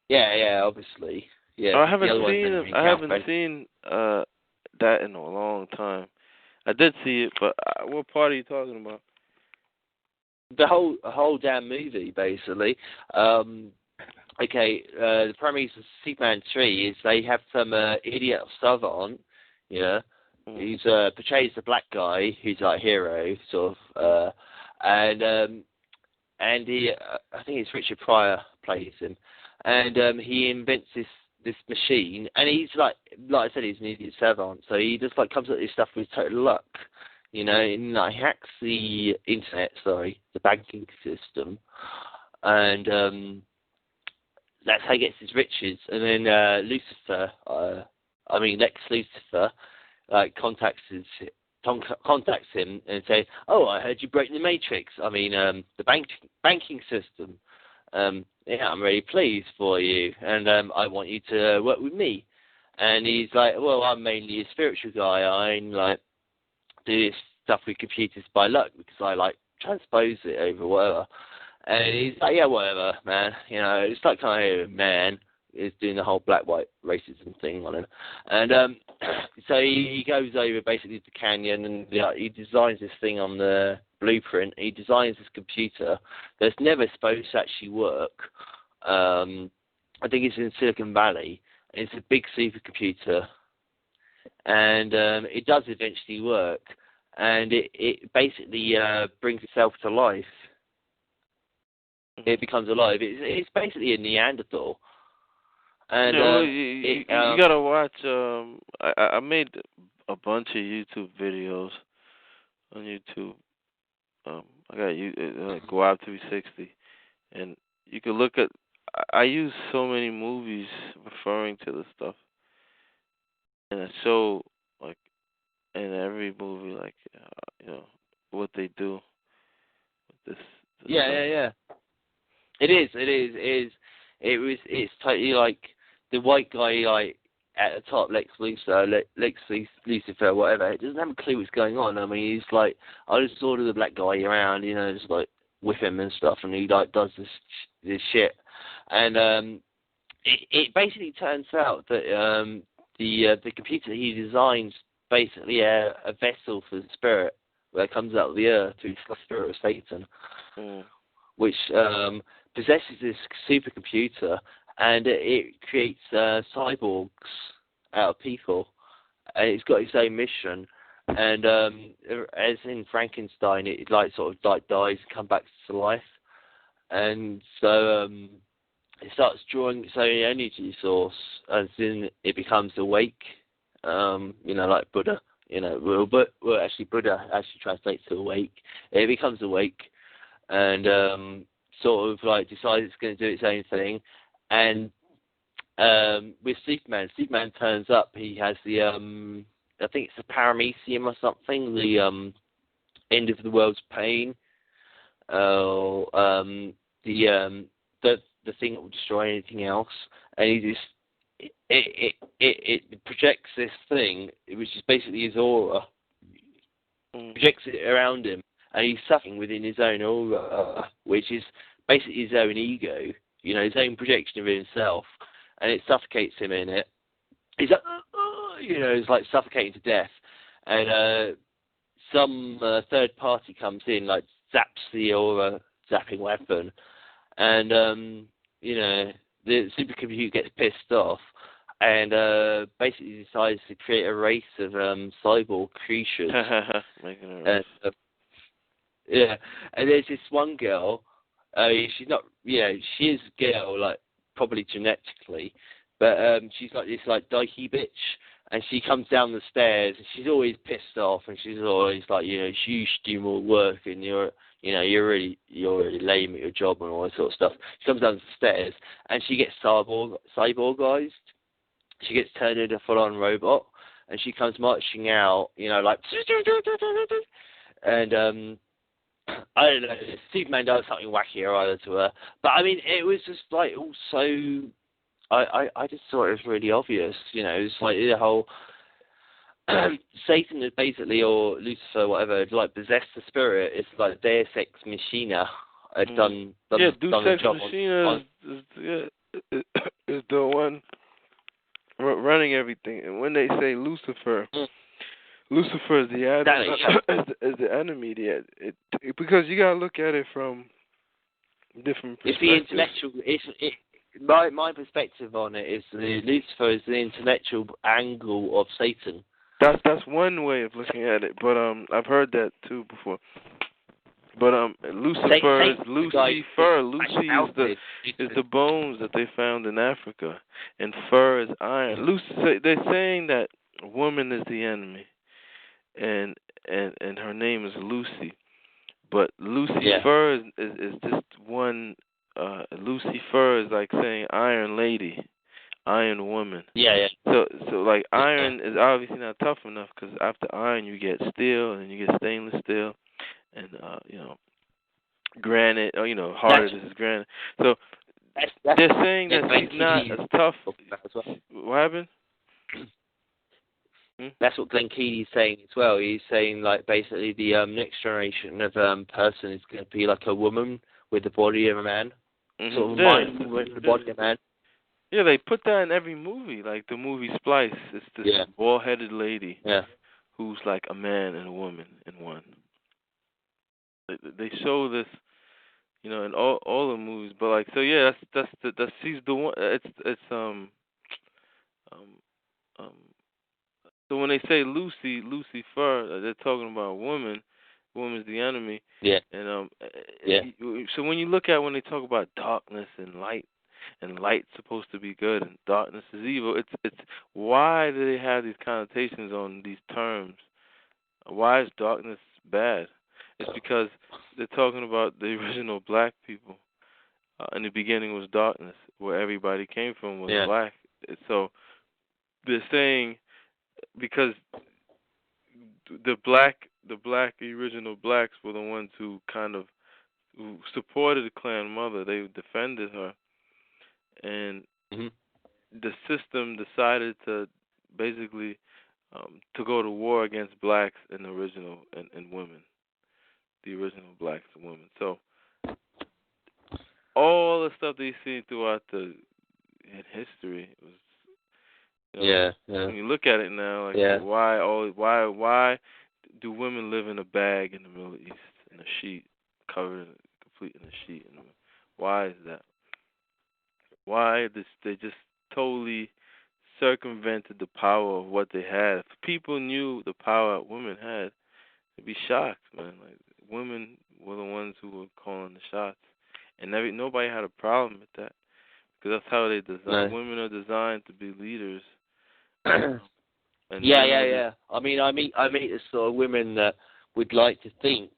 Yeah, obviously. Yeah. Oh, I haven't seen that in a long time. I did see it, but what part are you talking about? The whole damn movie, basically. The premise of Superman 3 is they have some idiot savant, who's portrays the black guy who's like a hero, sort of, and he, I think it's Richard Pryor plays him, and he invents this machine, and he's like I said, he's an idiot savant, so he just like comes up with this stuff with total luck, and like hacks the internet, the banking system, and that's how he gets his riches. And then Lex Lucifer, contacts him and says, "Oh, I heard you broke the Matrix. The banking system." yeah, I'm really pleased for you, and I want you to work with me. And he's like, well, I'm mainly a spiritual guy. I like do this stuff with computers by luck because I like transpose it over whatever. And he's like, yeah, whatever, man. You know, it's like kind of man is doing the whole black-white racism thing on him. And so he goes over basically the canyon and he designs this thing on the blueprint. He designs this computer that's never supposed to actually work. I think it's in Silicon Valley. It's a big supercomputer. And it does eventually work. And it basically brings itself to life. It becomes alive. It's basically a Neanderthal. And you gotta watch. I made a bunch of YouTube videos on YouTube. I got Go Out 360, and you can look at. I use so many movies referring to the stuff, and I show like in every movie like what they do with this yeah. It's totally like the white guy like at the top, Lex Lucifer, whatever. He doesn't have a clue what's going on. I mean, he's like, I just order the black guy around, just like whip him and stuff, and he like does this shit. And it basically turns out that the computer he designs basically a vessel for the spirit that comes out of the earth through the spirit of Satan, which possesses this supercomputer, and it creates cyborgs out of people. And it's got its own mission. And as in Frankenstein, it like sort of like dies and comes back to life. And so it starts drawing its own energy source, as in it becomes awake. Like Buddha. Actually Buddha actually translates to awake. It becomes awake, and sort of like decides it's going to do its own thing. And with Superman turns up. He has the I think it's the paramecium or something, the end of the world's pain. The thing that will destroy anything else, and he just it projects this thing, which is basically his aura, projects it around him, and he's suffering within his own aura, which is basically his own ego, his own projection of himself, and it suffocates him in it. He's like, it's like suffocating to death, and some third party comes in, like zaps the aura zapping weapon, and the supercomputer gets pissed off, and basically decides to create a race of cyborg creatures. And there's this one girl. She's not, she is a girl, like probably genetically, but she's like this like dykey bitch, and she comes down the stairs, and she's always pissed off, and she's always like, you should do more work, and you're really lame at your job and all that sort of stuff. She comes down the stairs, and she gets cyborgized. She gets turned into a full-on robot, and she comes marching out, like, and I don't know, Superman does something wacky or other to her, but I mean, it was just like also, I just thought it was really obvious, it's like the whole Satan is basically, or Lucifer, whatever, like possessed the spirit. It's like Deus Ex Machina done Deus a job Machina is the one running everything. And when they say Lucifer, Lucifer is the enemy. Because you gotta look at it from different perspectives. It's the intellectual. My perspective on it is Lucifer is the intellectual angle of Satan. That's one way of looking at it, but I've heard that too before. But Lucifer is Lucifer. Lucy is the bones that they found in Africa, and fur is iron. They're saying that woman is the enemy, and her name is Lucy, but Lucifer is just one. Lucifer is like saying Iron Lady. Iron woman. Yeah. So like iron is obviously not tough enough, because after iron you get steel, and you get stainless steel, and granite, or harder than his granite. So they're saying that he's not as tough. What happened? That's what Glenn Keely's saying as well. He's saying basically the next generation of person is going to be like a woman with the body of a man, sort of mind with the body of a man. Yeah, they put that in every movie, like the movie Splice. It's this bald-headed lady who's like a man and a woman in one. They show this, in all the movies. But that's she's the one. So when they say Lucy Fur, they're talking about a woman. Woman's the enemy. Yeah. And so when you look at when they talk about darkness and light's supposed to be good and darkness is evil, it's why do they have these connotations on these terms? Why is darkness bad? It's because they're talking about the original black people. In the beginning was darkness, where everybody came from was black. So they're saying because the original blacks were the ones who who supported the Klan mother. They defended her. And the system decided to basically to go to war against blacks and and women, the original blacks and women. So all the stuff that you see throughout in history was, when you look at it now, why do women live in a bag in the Middle East in a sheet, covered complete in a sheet? Why is that? Why they just totally circumvented the power of what they had? If people knew the power that women had, they'd be shocked, man. Like women were the ones who were calling the shots, and nobody had a problem with that because that's how they design. Women are designed to be leaders. Yeah. I meet the sort of women that would like to think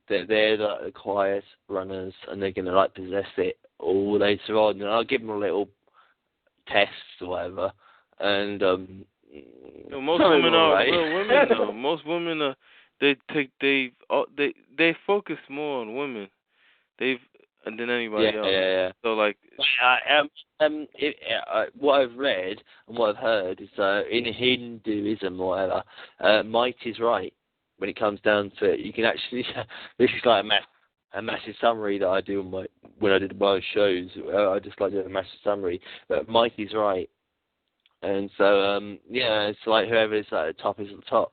that they're the quiet runners and they're going to possess it all later on, and I'll give them a little test or whatever. And most women are real women though. Most women are they focus more on women than anybody else. Yeah. So what I've read and what I've heard is in Hinduism or whatever, might is right when it comes down to it. You can actually this is like a massive summary that I do when I did my shows. I just like to do a massive summary, but might is right, and so it's like whoever's at the top is at the top.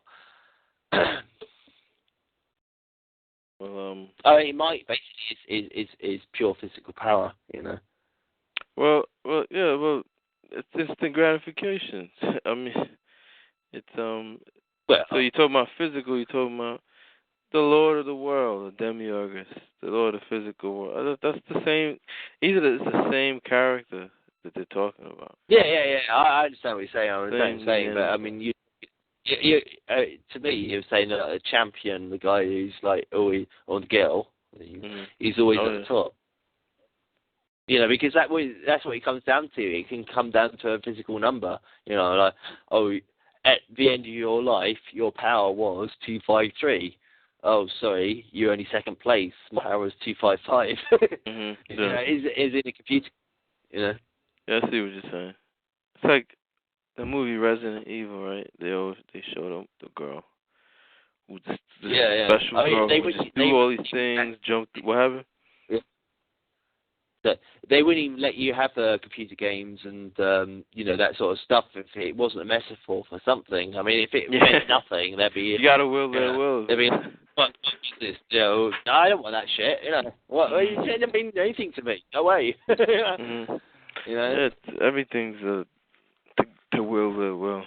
Might basically is pure physical power, Well, it's instant gratification. I mean, it's So you talking about physical? You talking about the Lord of the world, the Demiurgus, the Lord of the physical world. That's the same. It's the same character that they're talking about. Yeah. I understand what you're saying. I understand what you're saying, but I mean, you to me, you're saying that a champion, the guy who's always on the girl, he's always at the top. Because that's what it comes down to. It can come down to a physical number. At the end of your life, your power was 253. Oh, sorry, you're only second place. My power was 255. Is in a computer? Yeah, I see what you're saying. It's like the movie Resident Evil, right? They showed up the girl who's this special girl who just do all these things, jump. What happened? They wouldn't even let you have computer games and that sort of stuff if it wasn't a metaphor for something. I mean, if it meant nothing, there'd be you gotta will their will. There'd be what is this? No, I don't want that shit. What? You didn't mean anything to me. No way. Everything's to will their will.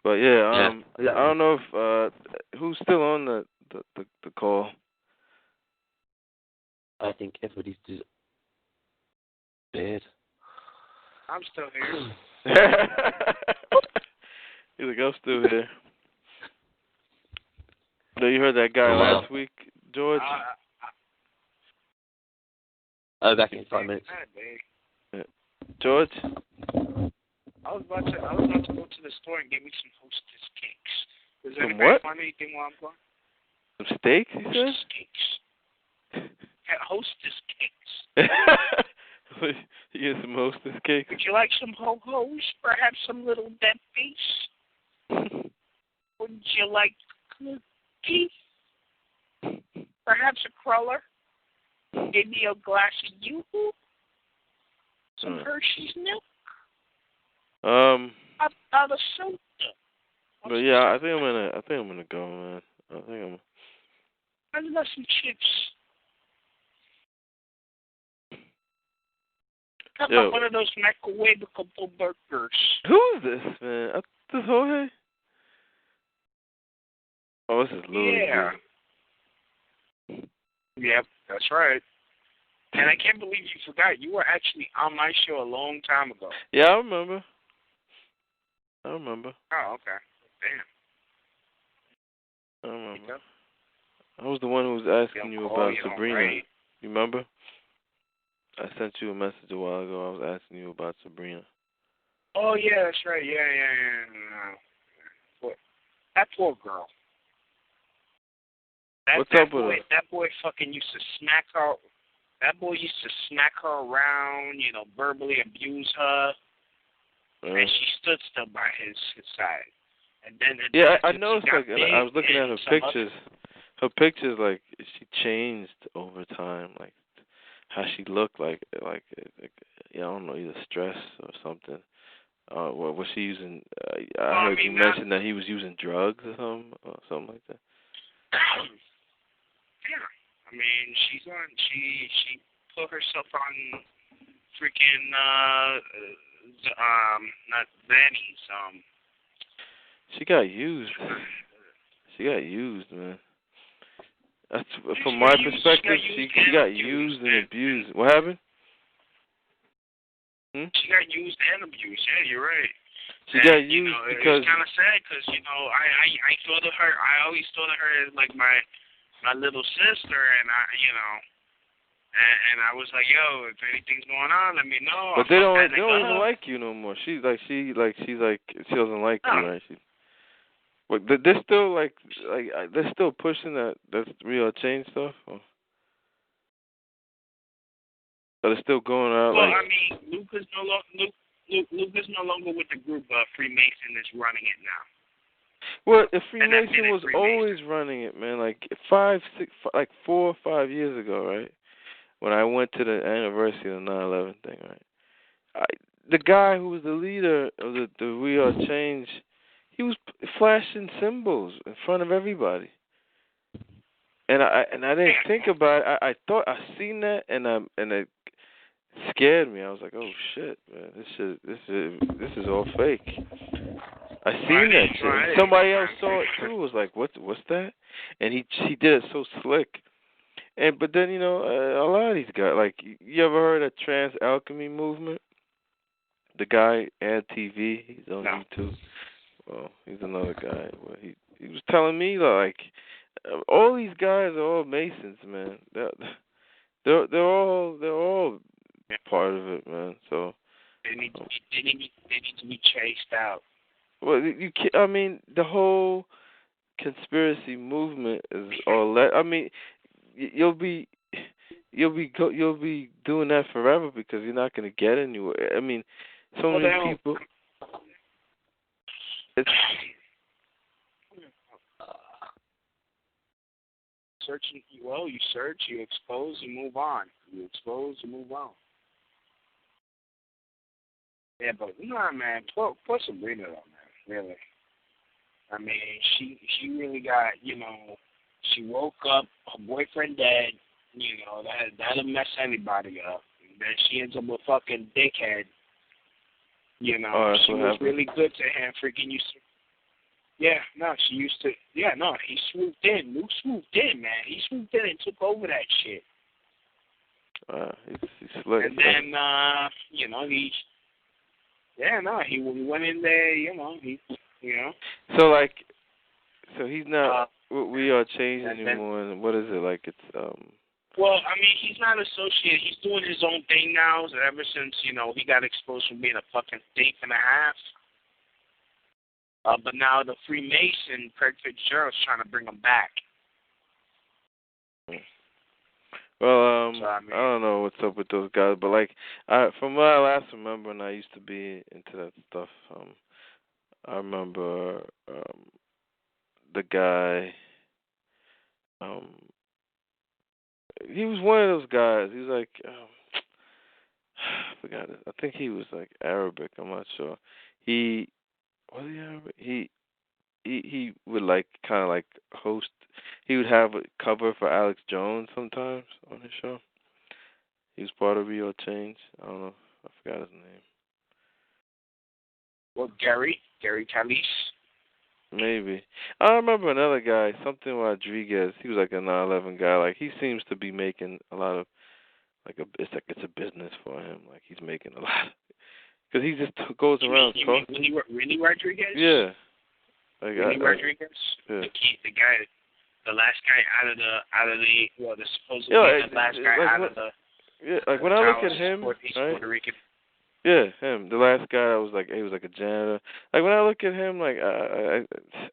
But I don't know if who's still on the call. I think everybody's dead. I'm still here. He's like, I'm still here. So you heard that guy last week, George? Back in 5 minutes. George? I was about to go to the store and get me some Hostess cakes. Does anybody what? find anything while I'm gone? Some steaks, you said? Steaks. hostess cakes. You get some hostess cakes? Would you like some ho-hos? Perhaps some little deadbeats? Would you like cookies? Perhaps a cruller? Maybe a glass of yoo-hoo? Some Hershey's milk? Out of soda. But yeah, I think I'm gonna go, man. I love some chips. How about one of those microwavable burgers? Who is this, man? This Jorge? Oh, this is Louis. Yeah. Yep, that's right. And I can't believe you forgot. You were actually on my show a long time ago. Yeah, I remember. Oh, okay. Damn. I remember. I was the one who was asking you about Sabrina. Right. You remember? I sent you a message a while ago. I was asking you about Sabrina. Oh, yeah, that's right. Yeah. No. That poor girl. What's up with her? That boy fucking used to smack her. That boy used to smack her around, verbally abuse her. And she stood still by his side. And then I noticed. I was looking at her pictures. Her pictures, like, she changed over time. Like, how she looked, like I don't know, either stress or something. Was she using? I heard you mention that he was using drugs or something like that. Yeah, I mean, she put herself on freaking not Vanny's. She got used. Man. That's from my perspective. She got used and abused. What happened? She got used and abused. Yeah, you're right. She got used because it's kind of sad because I thought of her. I always thought of her as like my little sister, and and I was like, yo, if anything's going on, let me know. But they don't even like you no more. She doesn't like you, right? But they're still they're still pushing that's real change stuff. Or they're still going out. Well, I mean, Luke is no longer with the group. Freemason is running it now. Well, the Freemason was always running it, man. Like 4 or 5 years ago, right? When I went to the anniversary of the 9/11 thing, right? The guy who was the leader of the We Are Change, he was flashing symbols in front of everybody, and I didn't think about it. I thought I seen that, and it scared me. I was like, oh shit, man, this is all fake. I seen that shit. Somebody else saw it too. Was like, what's that? And he did it so slick. But then a lot of these guys, like, you ever heard of Trans Alchemy Movement? The guy Ad TV, he's on YouTube. Well, he's another guy. Well, he was telling me like all these guys are all Masons, man. They're all part of it, man. So they need to be chased out. Well, you can't, I mean, the whole conspiracy movement is all that. I mean, you'll be doing that forever because you're not going to get anywhere. I mean, so many people. It's searching. Well, you search, you expose, you move on. You expose, you move on. Yeah, but nah, man. Poor Sabrina, though, man. Really. I mean, she really got, she woke up, her boyfriend dead, that'll mess anybody up. And then she ends up with fucking dickhead. She was really good to him, freaking used to. Yeah, no, she used to. Yeah, no, he swooped in. Luke swooped in, man. He swooped in and took over that shit. He's slick. And then, he went in there, So he's not. We Are Changed anymore. And what is it like? It's Well, I mean, he's not associated. He's doing his own thing now. Ever since he got exposed from being a fucking thief and a half. But now the Freemason, Craig Fitzgerald's trying to bring him back. Well, So, I don't know what's up with those guys, but like, from what I last remember, and I used to be into that stuff. I remember the guy. He was one of those guys. He was like, I forgot it. I think he was like Arabic. I'm not sure. Was he Arabic? He would like kind of like host. He would have a cover for Alex Jones sometimes on his show. He was part of Real Change. I don't know. I forgot his name. Well, Gary Calise. Maybe. I remember another guy, something Rodriguez. He was like a 9/11 guy. Like he seems to be making a lot of it's a business for him. Like he's making a lot because he just goes around talking. You mean Willie Rodriguez? Yeah. Like Willie Rodriguez. Yeah. The guy, the last guy out of the supposedly the last guy out of the. Yeah, like when I look at him, right? Puerto Rican. Yeah, him. The last guy he was like a janitor. Like when I look at him, like I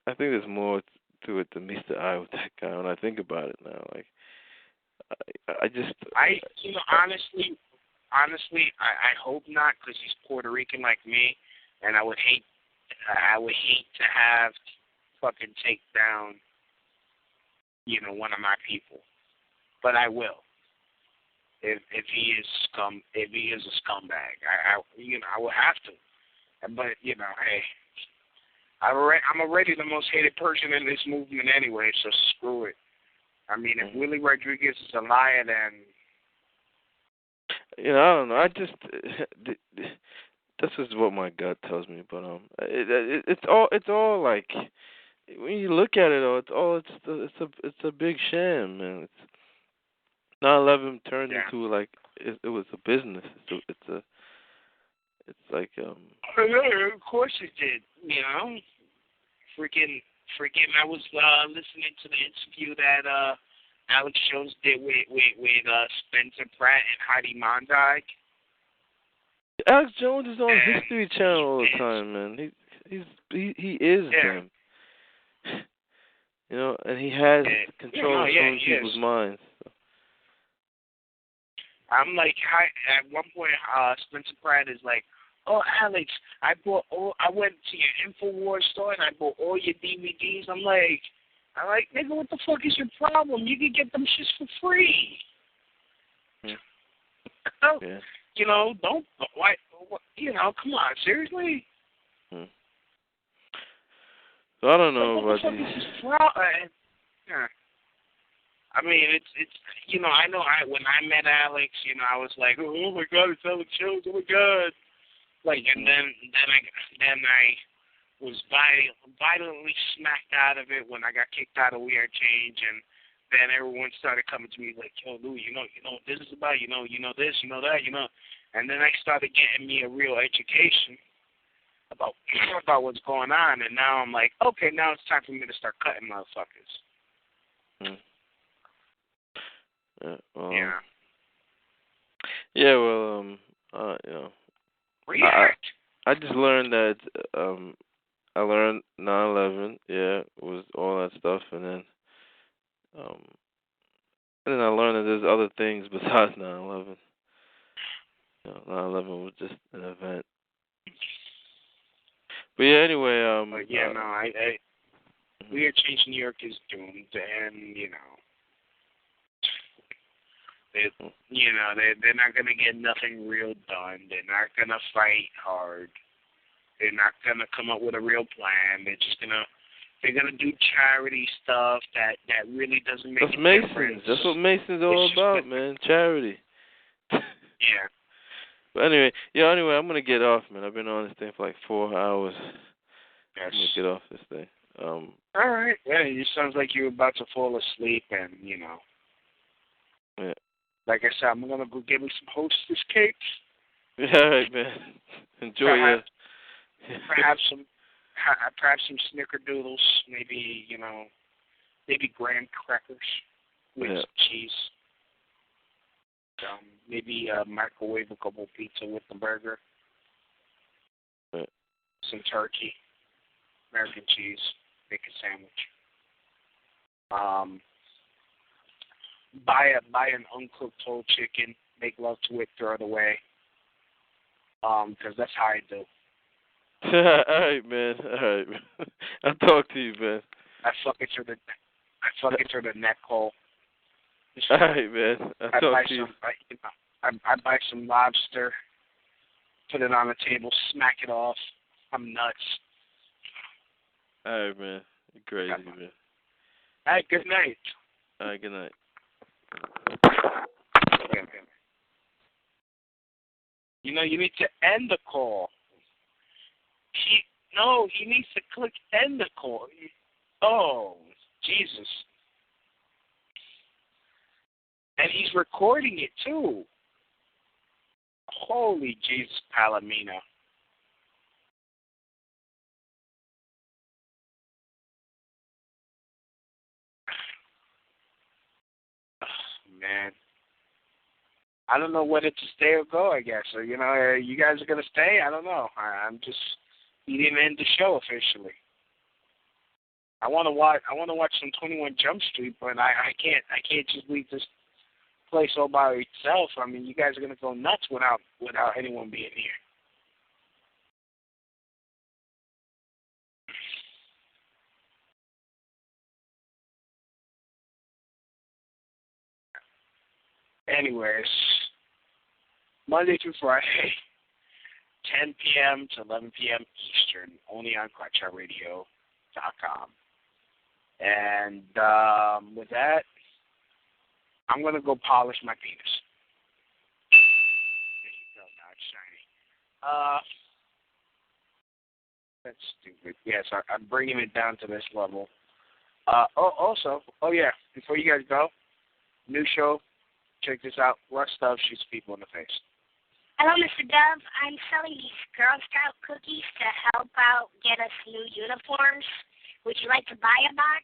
think there's more to it than meets the eye with that guy. When I think about it now, like honestly, I hope not, because he's Puerto Rican like me, and I would hate to have fucking take down, one of my people, but I will. If he is a scumbag, I will have to. But hey, I'm already the most hated person in this movement anyway, so screw it. I mean, if Willie Rodriguez is a liar, then I don't know. I just this is what my gut tells me, but it's all like when you look at it, it's a big sham, man. It's 9/11 turned into like it was a business. It's like Of course it did. Freaking. I was listening to the interview that Alex Jones did with Spencer Pratt and Heidi Mondyke. Alex Jones is on History Channel all the time, man. He is them. And he has control of some people's minds. So. I'm like, at one point, Spencer Pratt is like, "Oh, Alex, I went to your InfoWars store and I bought all your DVDs." I'm like, nigga, what the fuck is your problem? You can get them shits for free. Yeah. Don't, why, come on, seriously? So I don't know what the fuck is this problem? I mean, it's I know when I met Alex, I was like, oh my God, it's Alex Jones, oh my God. Like, and then I was violently smacked out of it when I got kicked out of We Are Change, and then everyone started coming to me like, yo, Lou, you know what this is about, you know this, you know that, and then I started getting me a real education about what's going on, and now I'm like, okay, now it's time for me to start cutting motherfuckers. Yeah, well, React. I just learned that I learned 9/11, was all that stuff, and then I learned that there's other things besides 9/11. 9/11 was just an event. But yeah, anyway, We Are Change New York is doomed, and they're not gonna get nothing real done. They're not gonna fight hard. They're not gonna come up with a real plan. They're gonna do charity stuff that really doesn't make a difference. That's what Mason's all about, man. Charity. Yeah. But anyway, I'm gonna get off, man. I've been on this thing for like 4 hours. Yes. I'm gonna get off this thing. All right. Yeah, it sounds like you're about to fall asleep, and Yeah. Like I said, I'm gonna go get me some Hostess cakes. Yeah, all right, man. Enjoy it. Perhaps some snickerdoodles, maybe graham crackers with some cheese. Maybe a microwavable pizza with the burger. Some turkey, American cheese, make a sandwich. buy an uncooked whole chicken, make love to it, throw it away. Because that's how I do. All right, man. All right, man. I'll talk to you, man. I fuck it through the neck hole. All right, man. I'll talk to you. I buy some lobster, put it on the table, smack it off. I'm nuts. All right, man. You're crazy, man. All right, good night. All right, good night. You know, you need to end the call. He needs to click end the call. Oh, Jesus. And he's recording it, too. Holy Jesus, Palomino. Oh, man. I don't know whether to stay or go, I guess. So, you know, you guys are going to stay? I don't know. He didn't end the show officially. I want to watch some 21 Jump Street, but I can't just leave this place all by itself. I mean, you guys are going to go nuts without anyone being here. Anyways, Monday through Friday, 10 p.m. to 11 p.m. Eastern, only on QuackShotRadio.com. And with that, I'm going to go polish my penis. There you go, now it's shiny. That's stupid. Yes, I'm bringing it down to this level. Before you guys go, new show. Check this out. Russ Stuff shoots people in the face. Hello, Mr. Dove. I'm selling these Girl Scout cookies to help out get us new uniforms. Would you like to buy a box?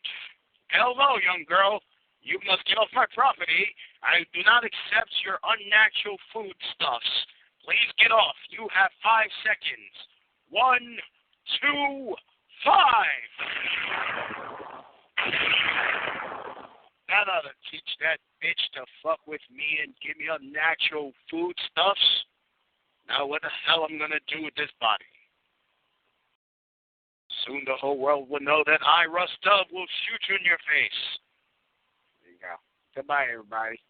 Hell no, young girl. You must get off my property. I do not accept your unnatural foodstuffs. Please get off. You have 5 seconds. 1, 2, 5. That ought to teach that bitch to fuck with me and give me unnatural foodstuffs. Now what the hell I'm going to do with this body? Soon the whole world will know that I, Russ Dove, will shoot you in your face. There you go. Goodbye, everybody.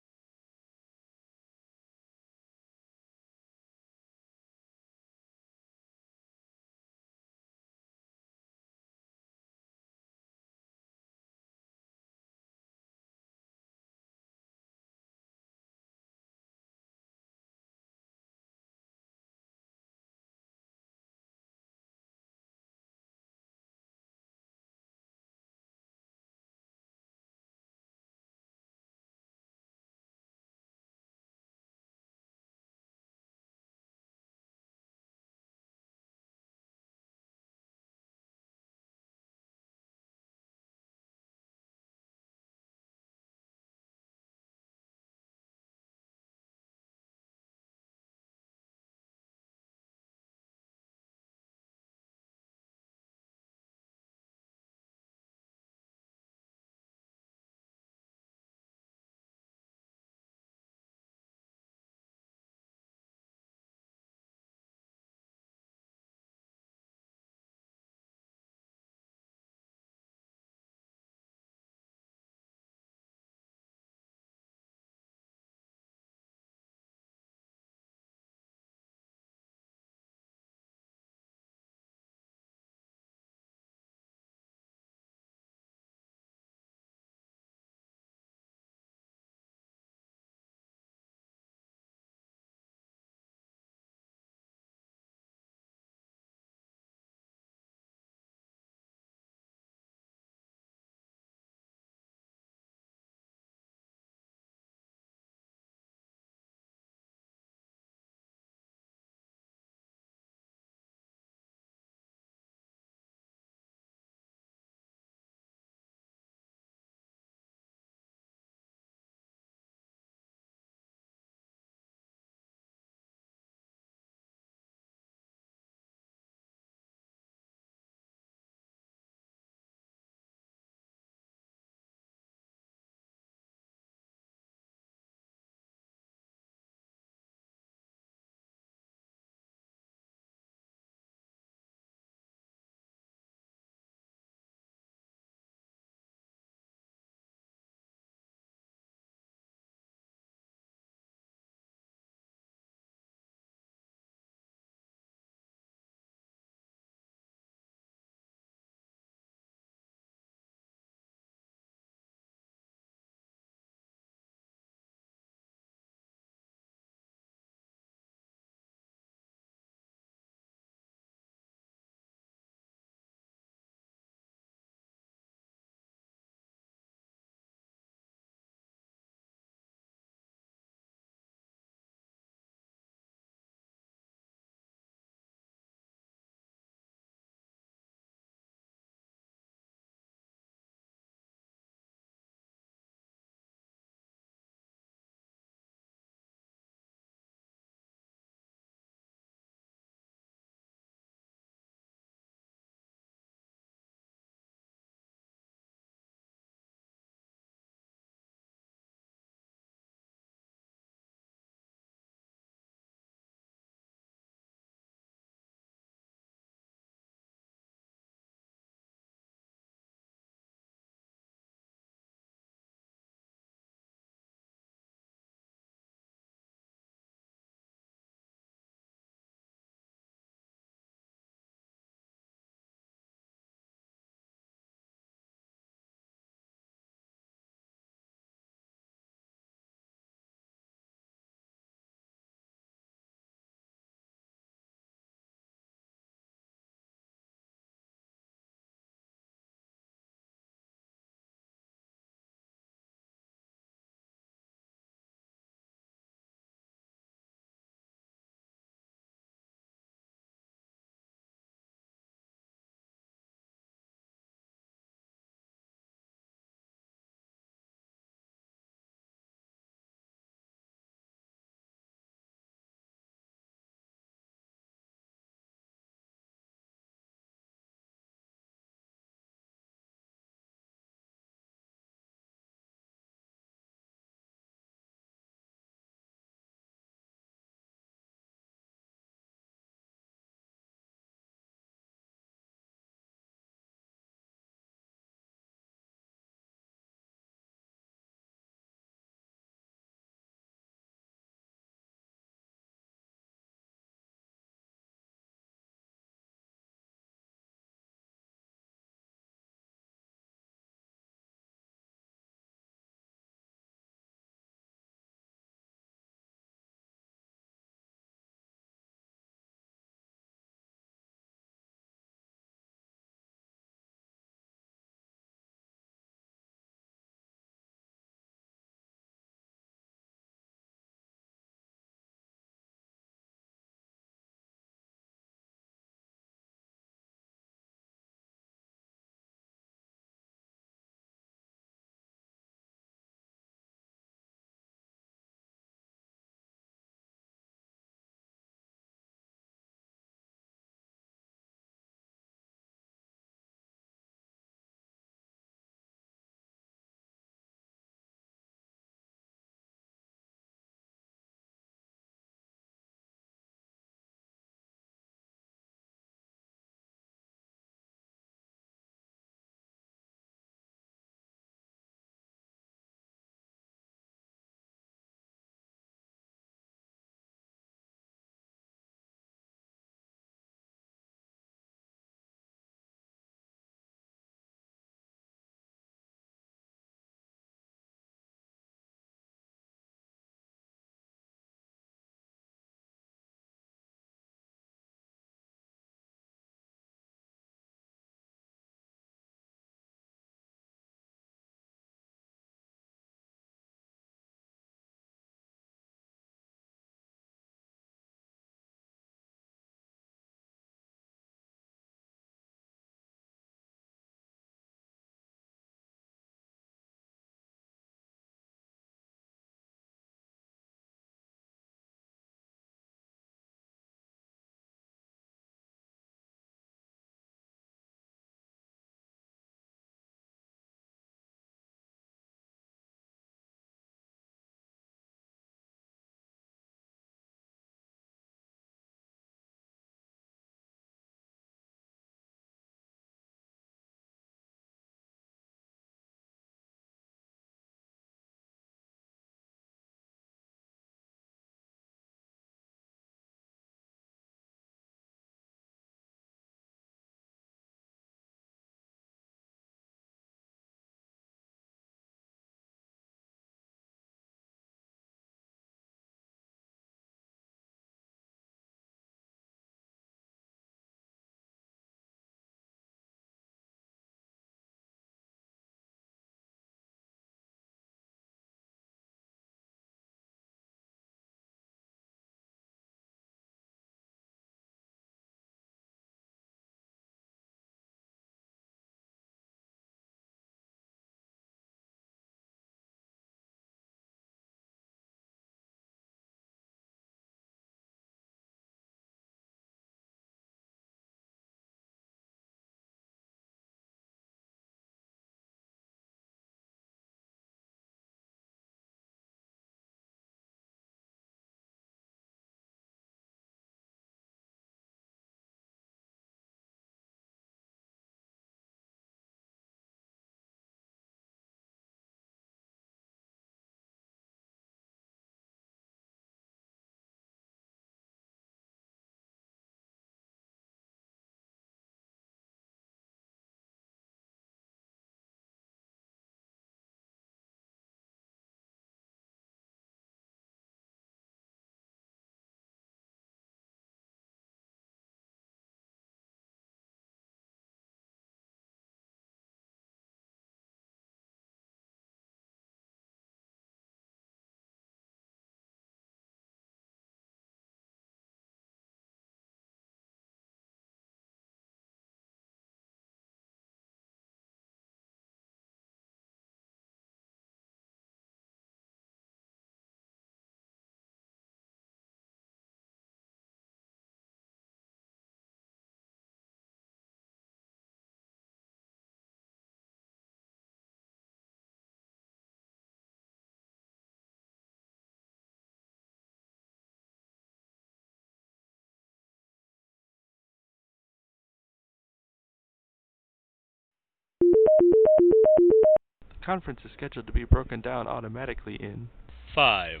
conference is scheduled to be broken down automatically in 5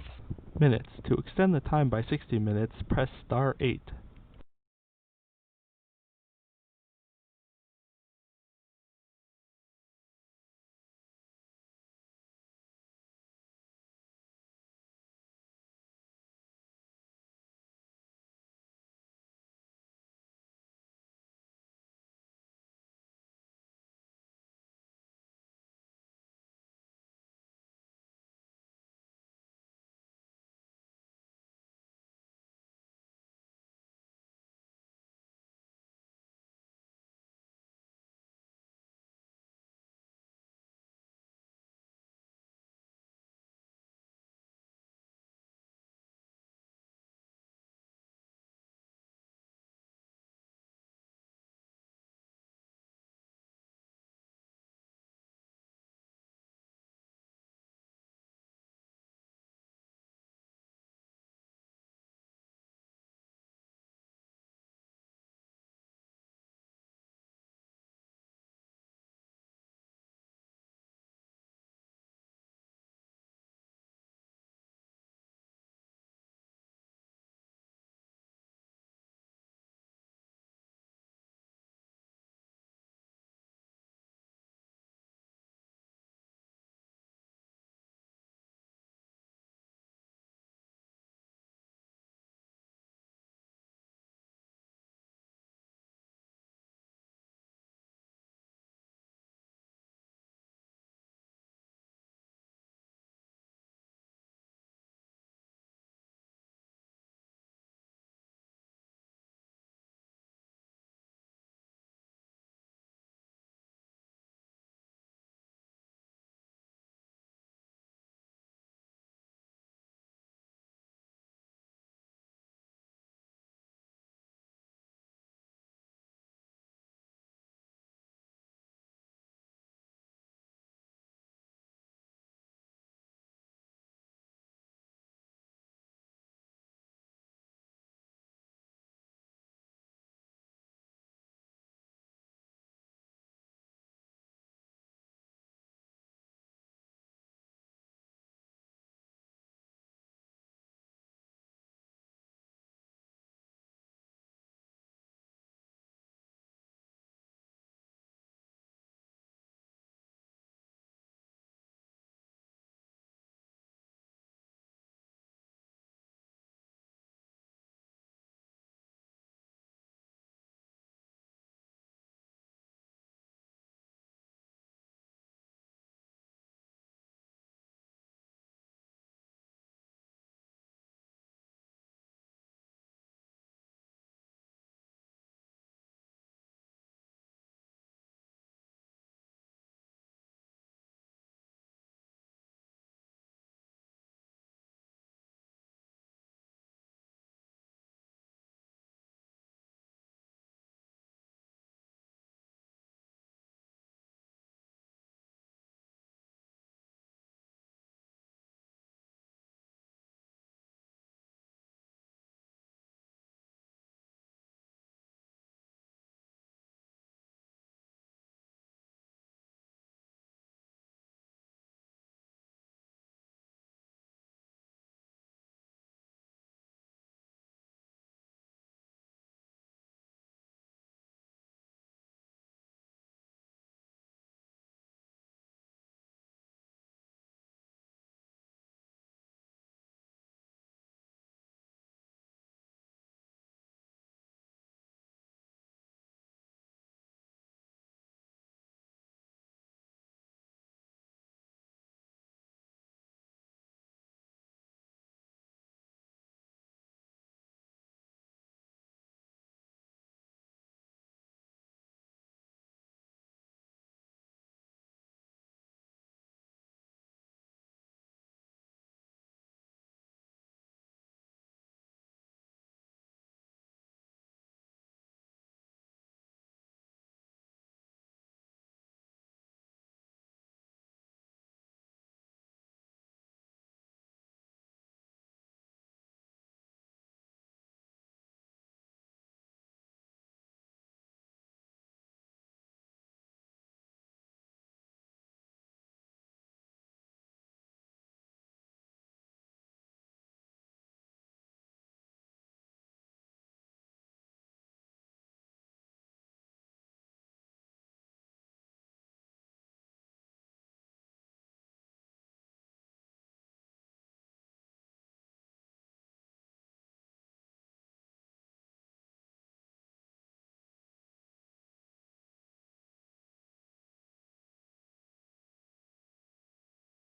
minutes. To extend the time by 60 minutes, press star 8.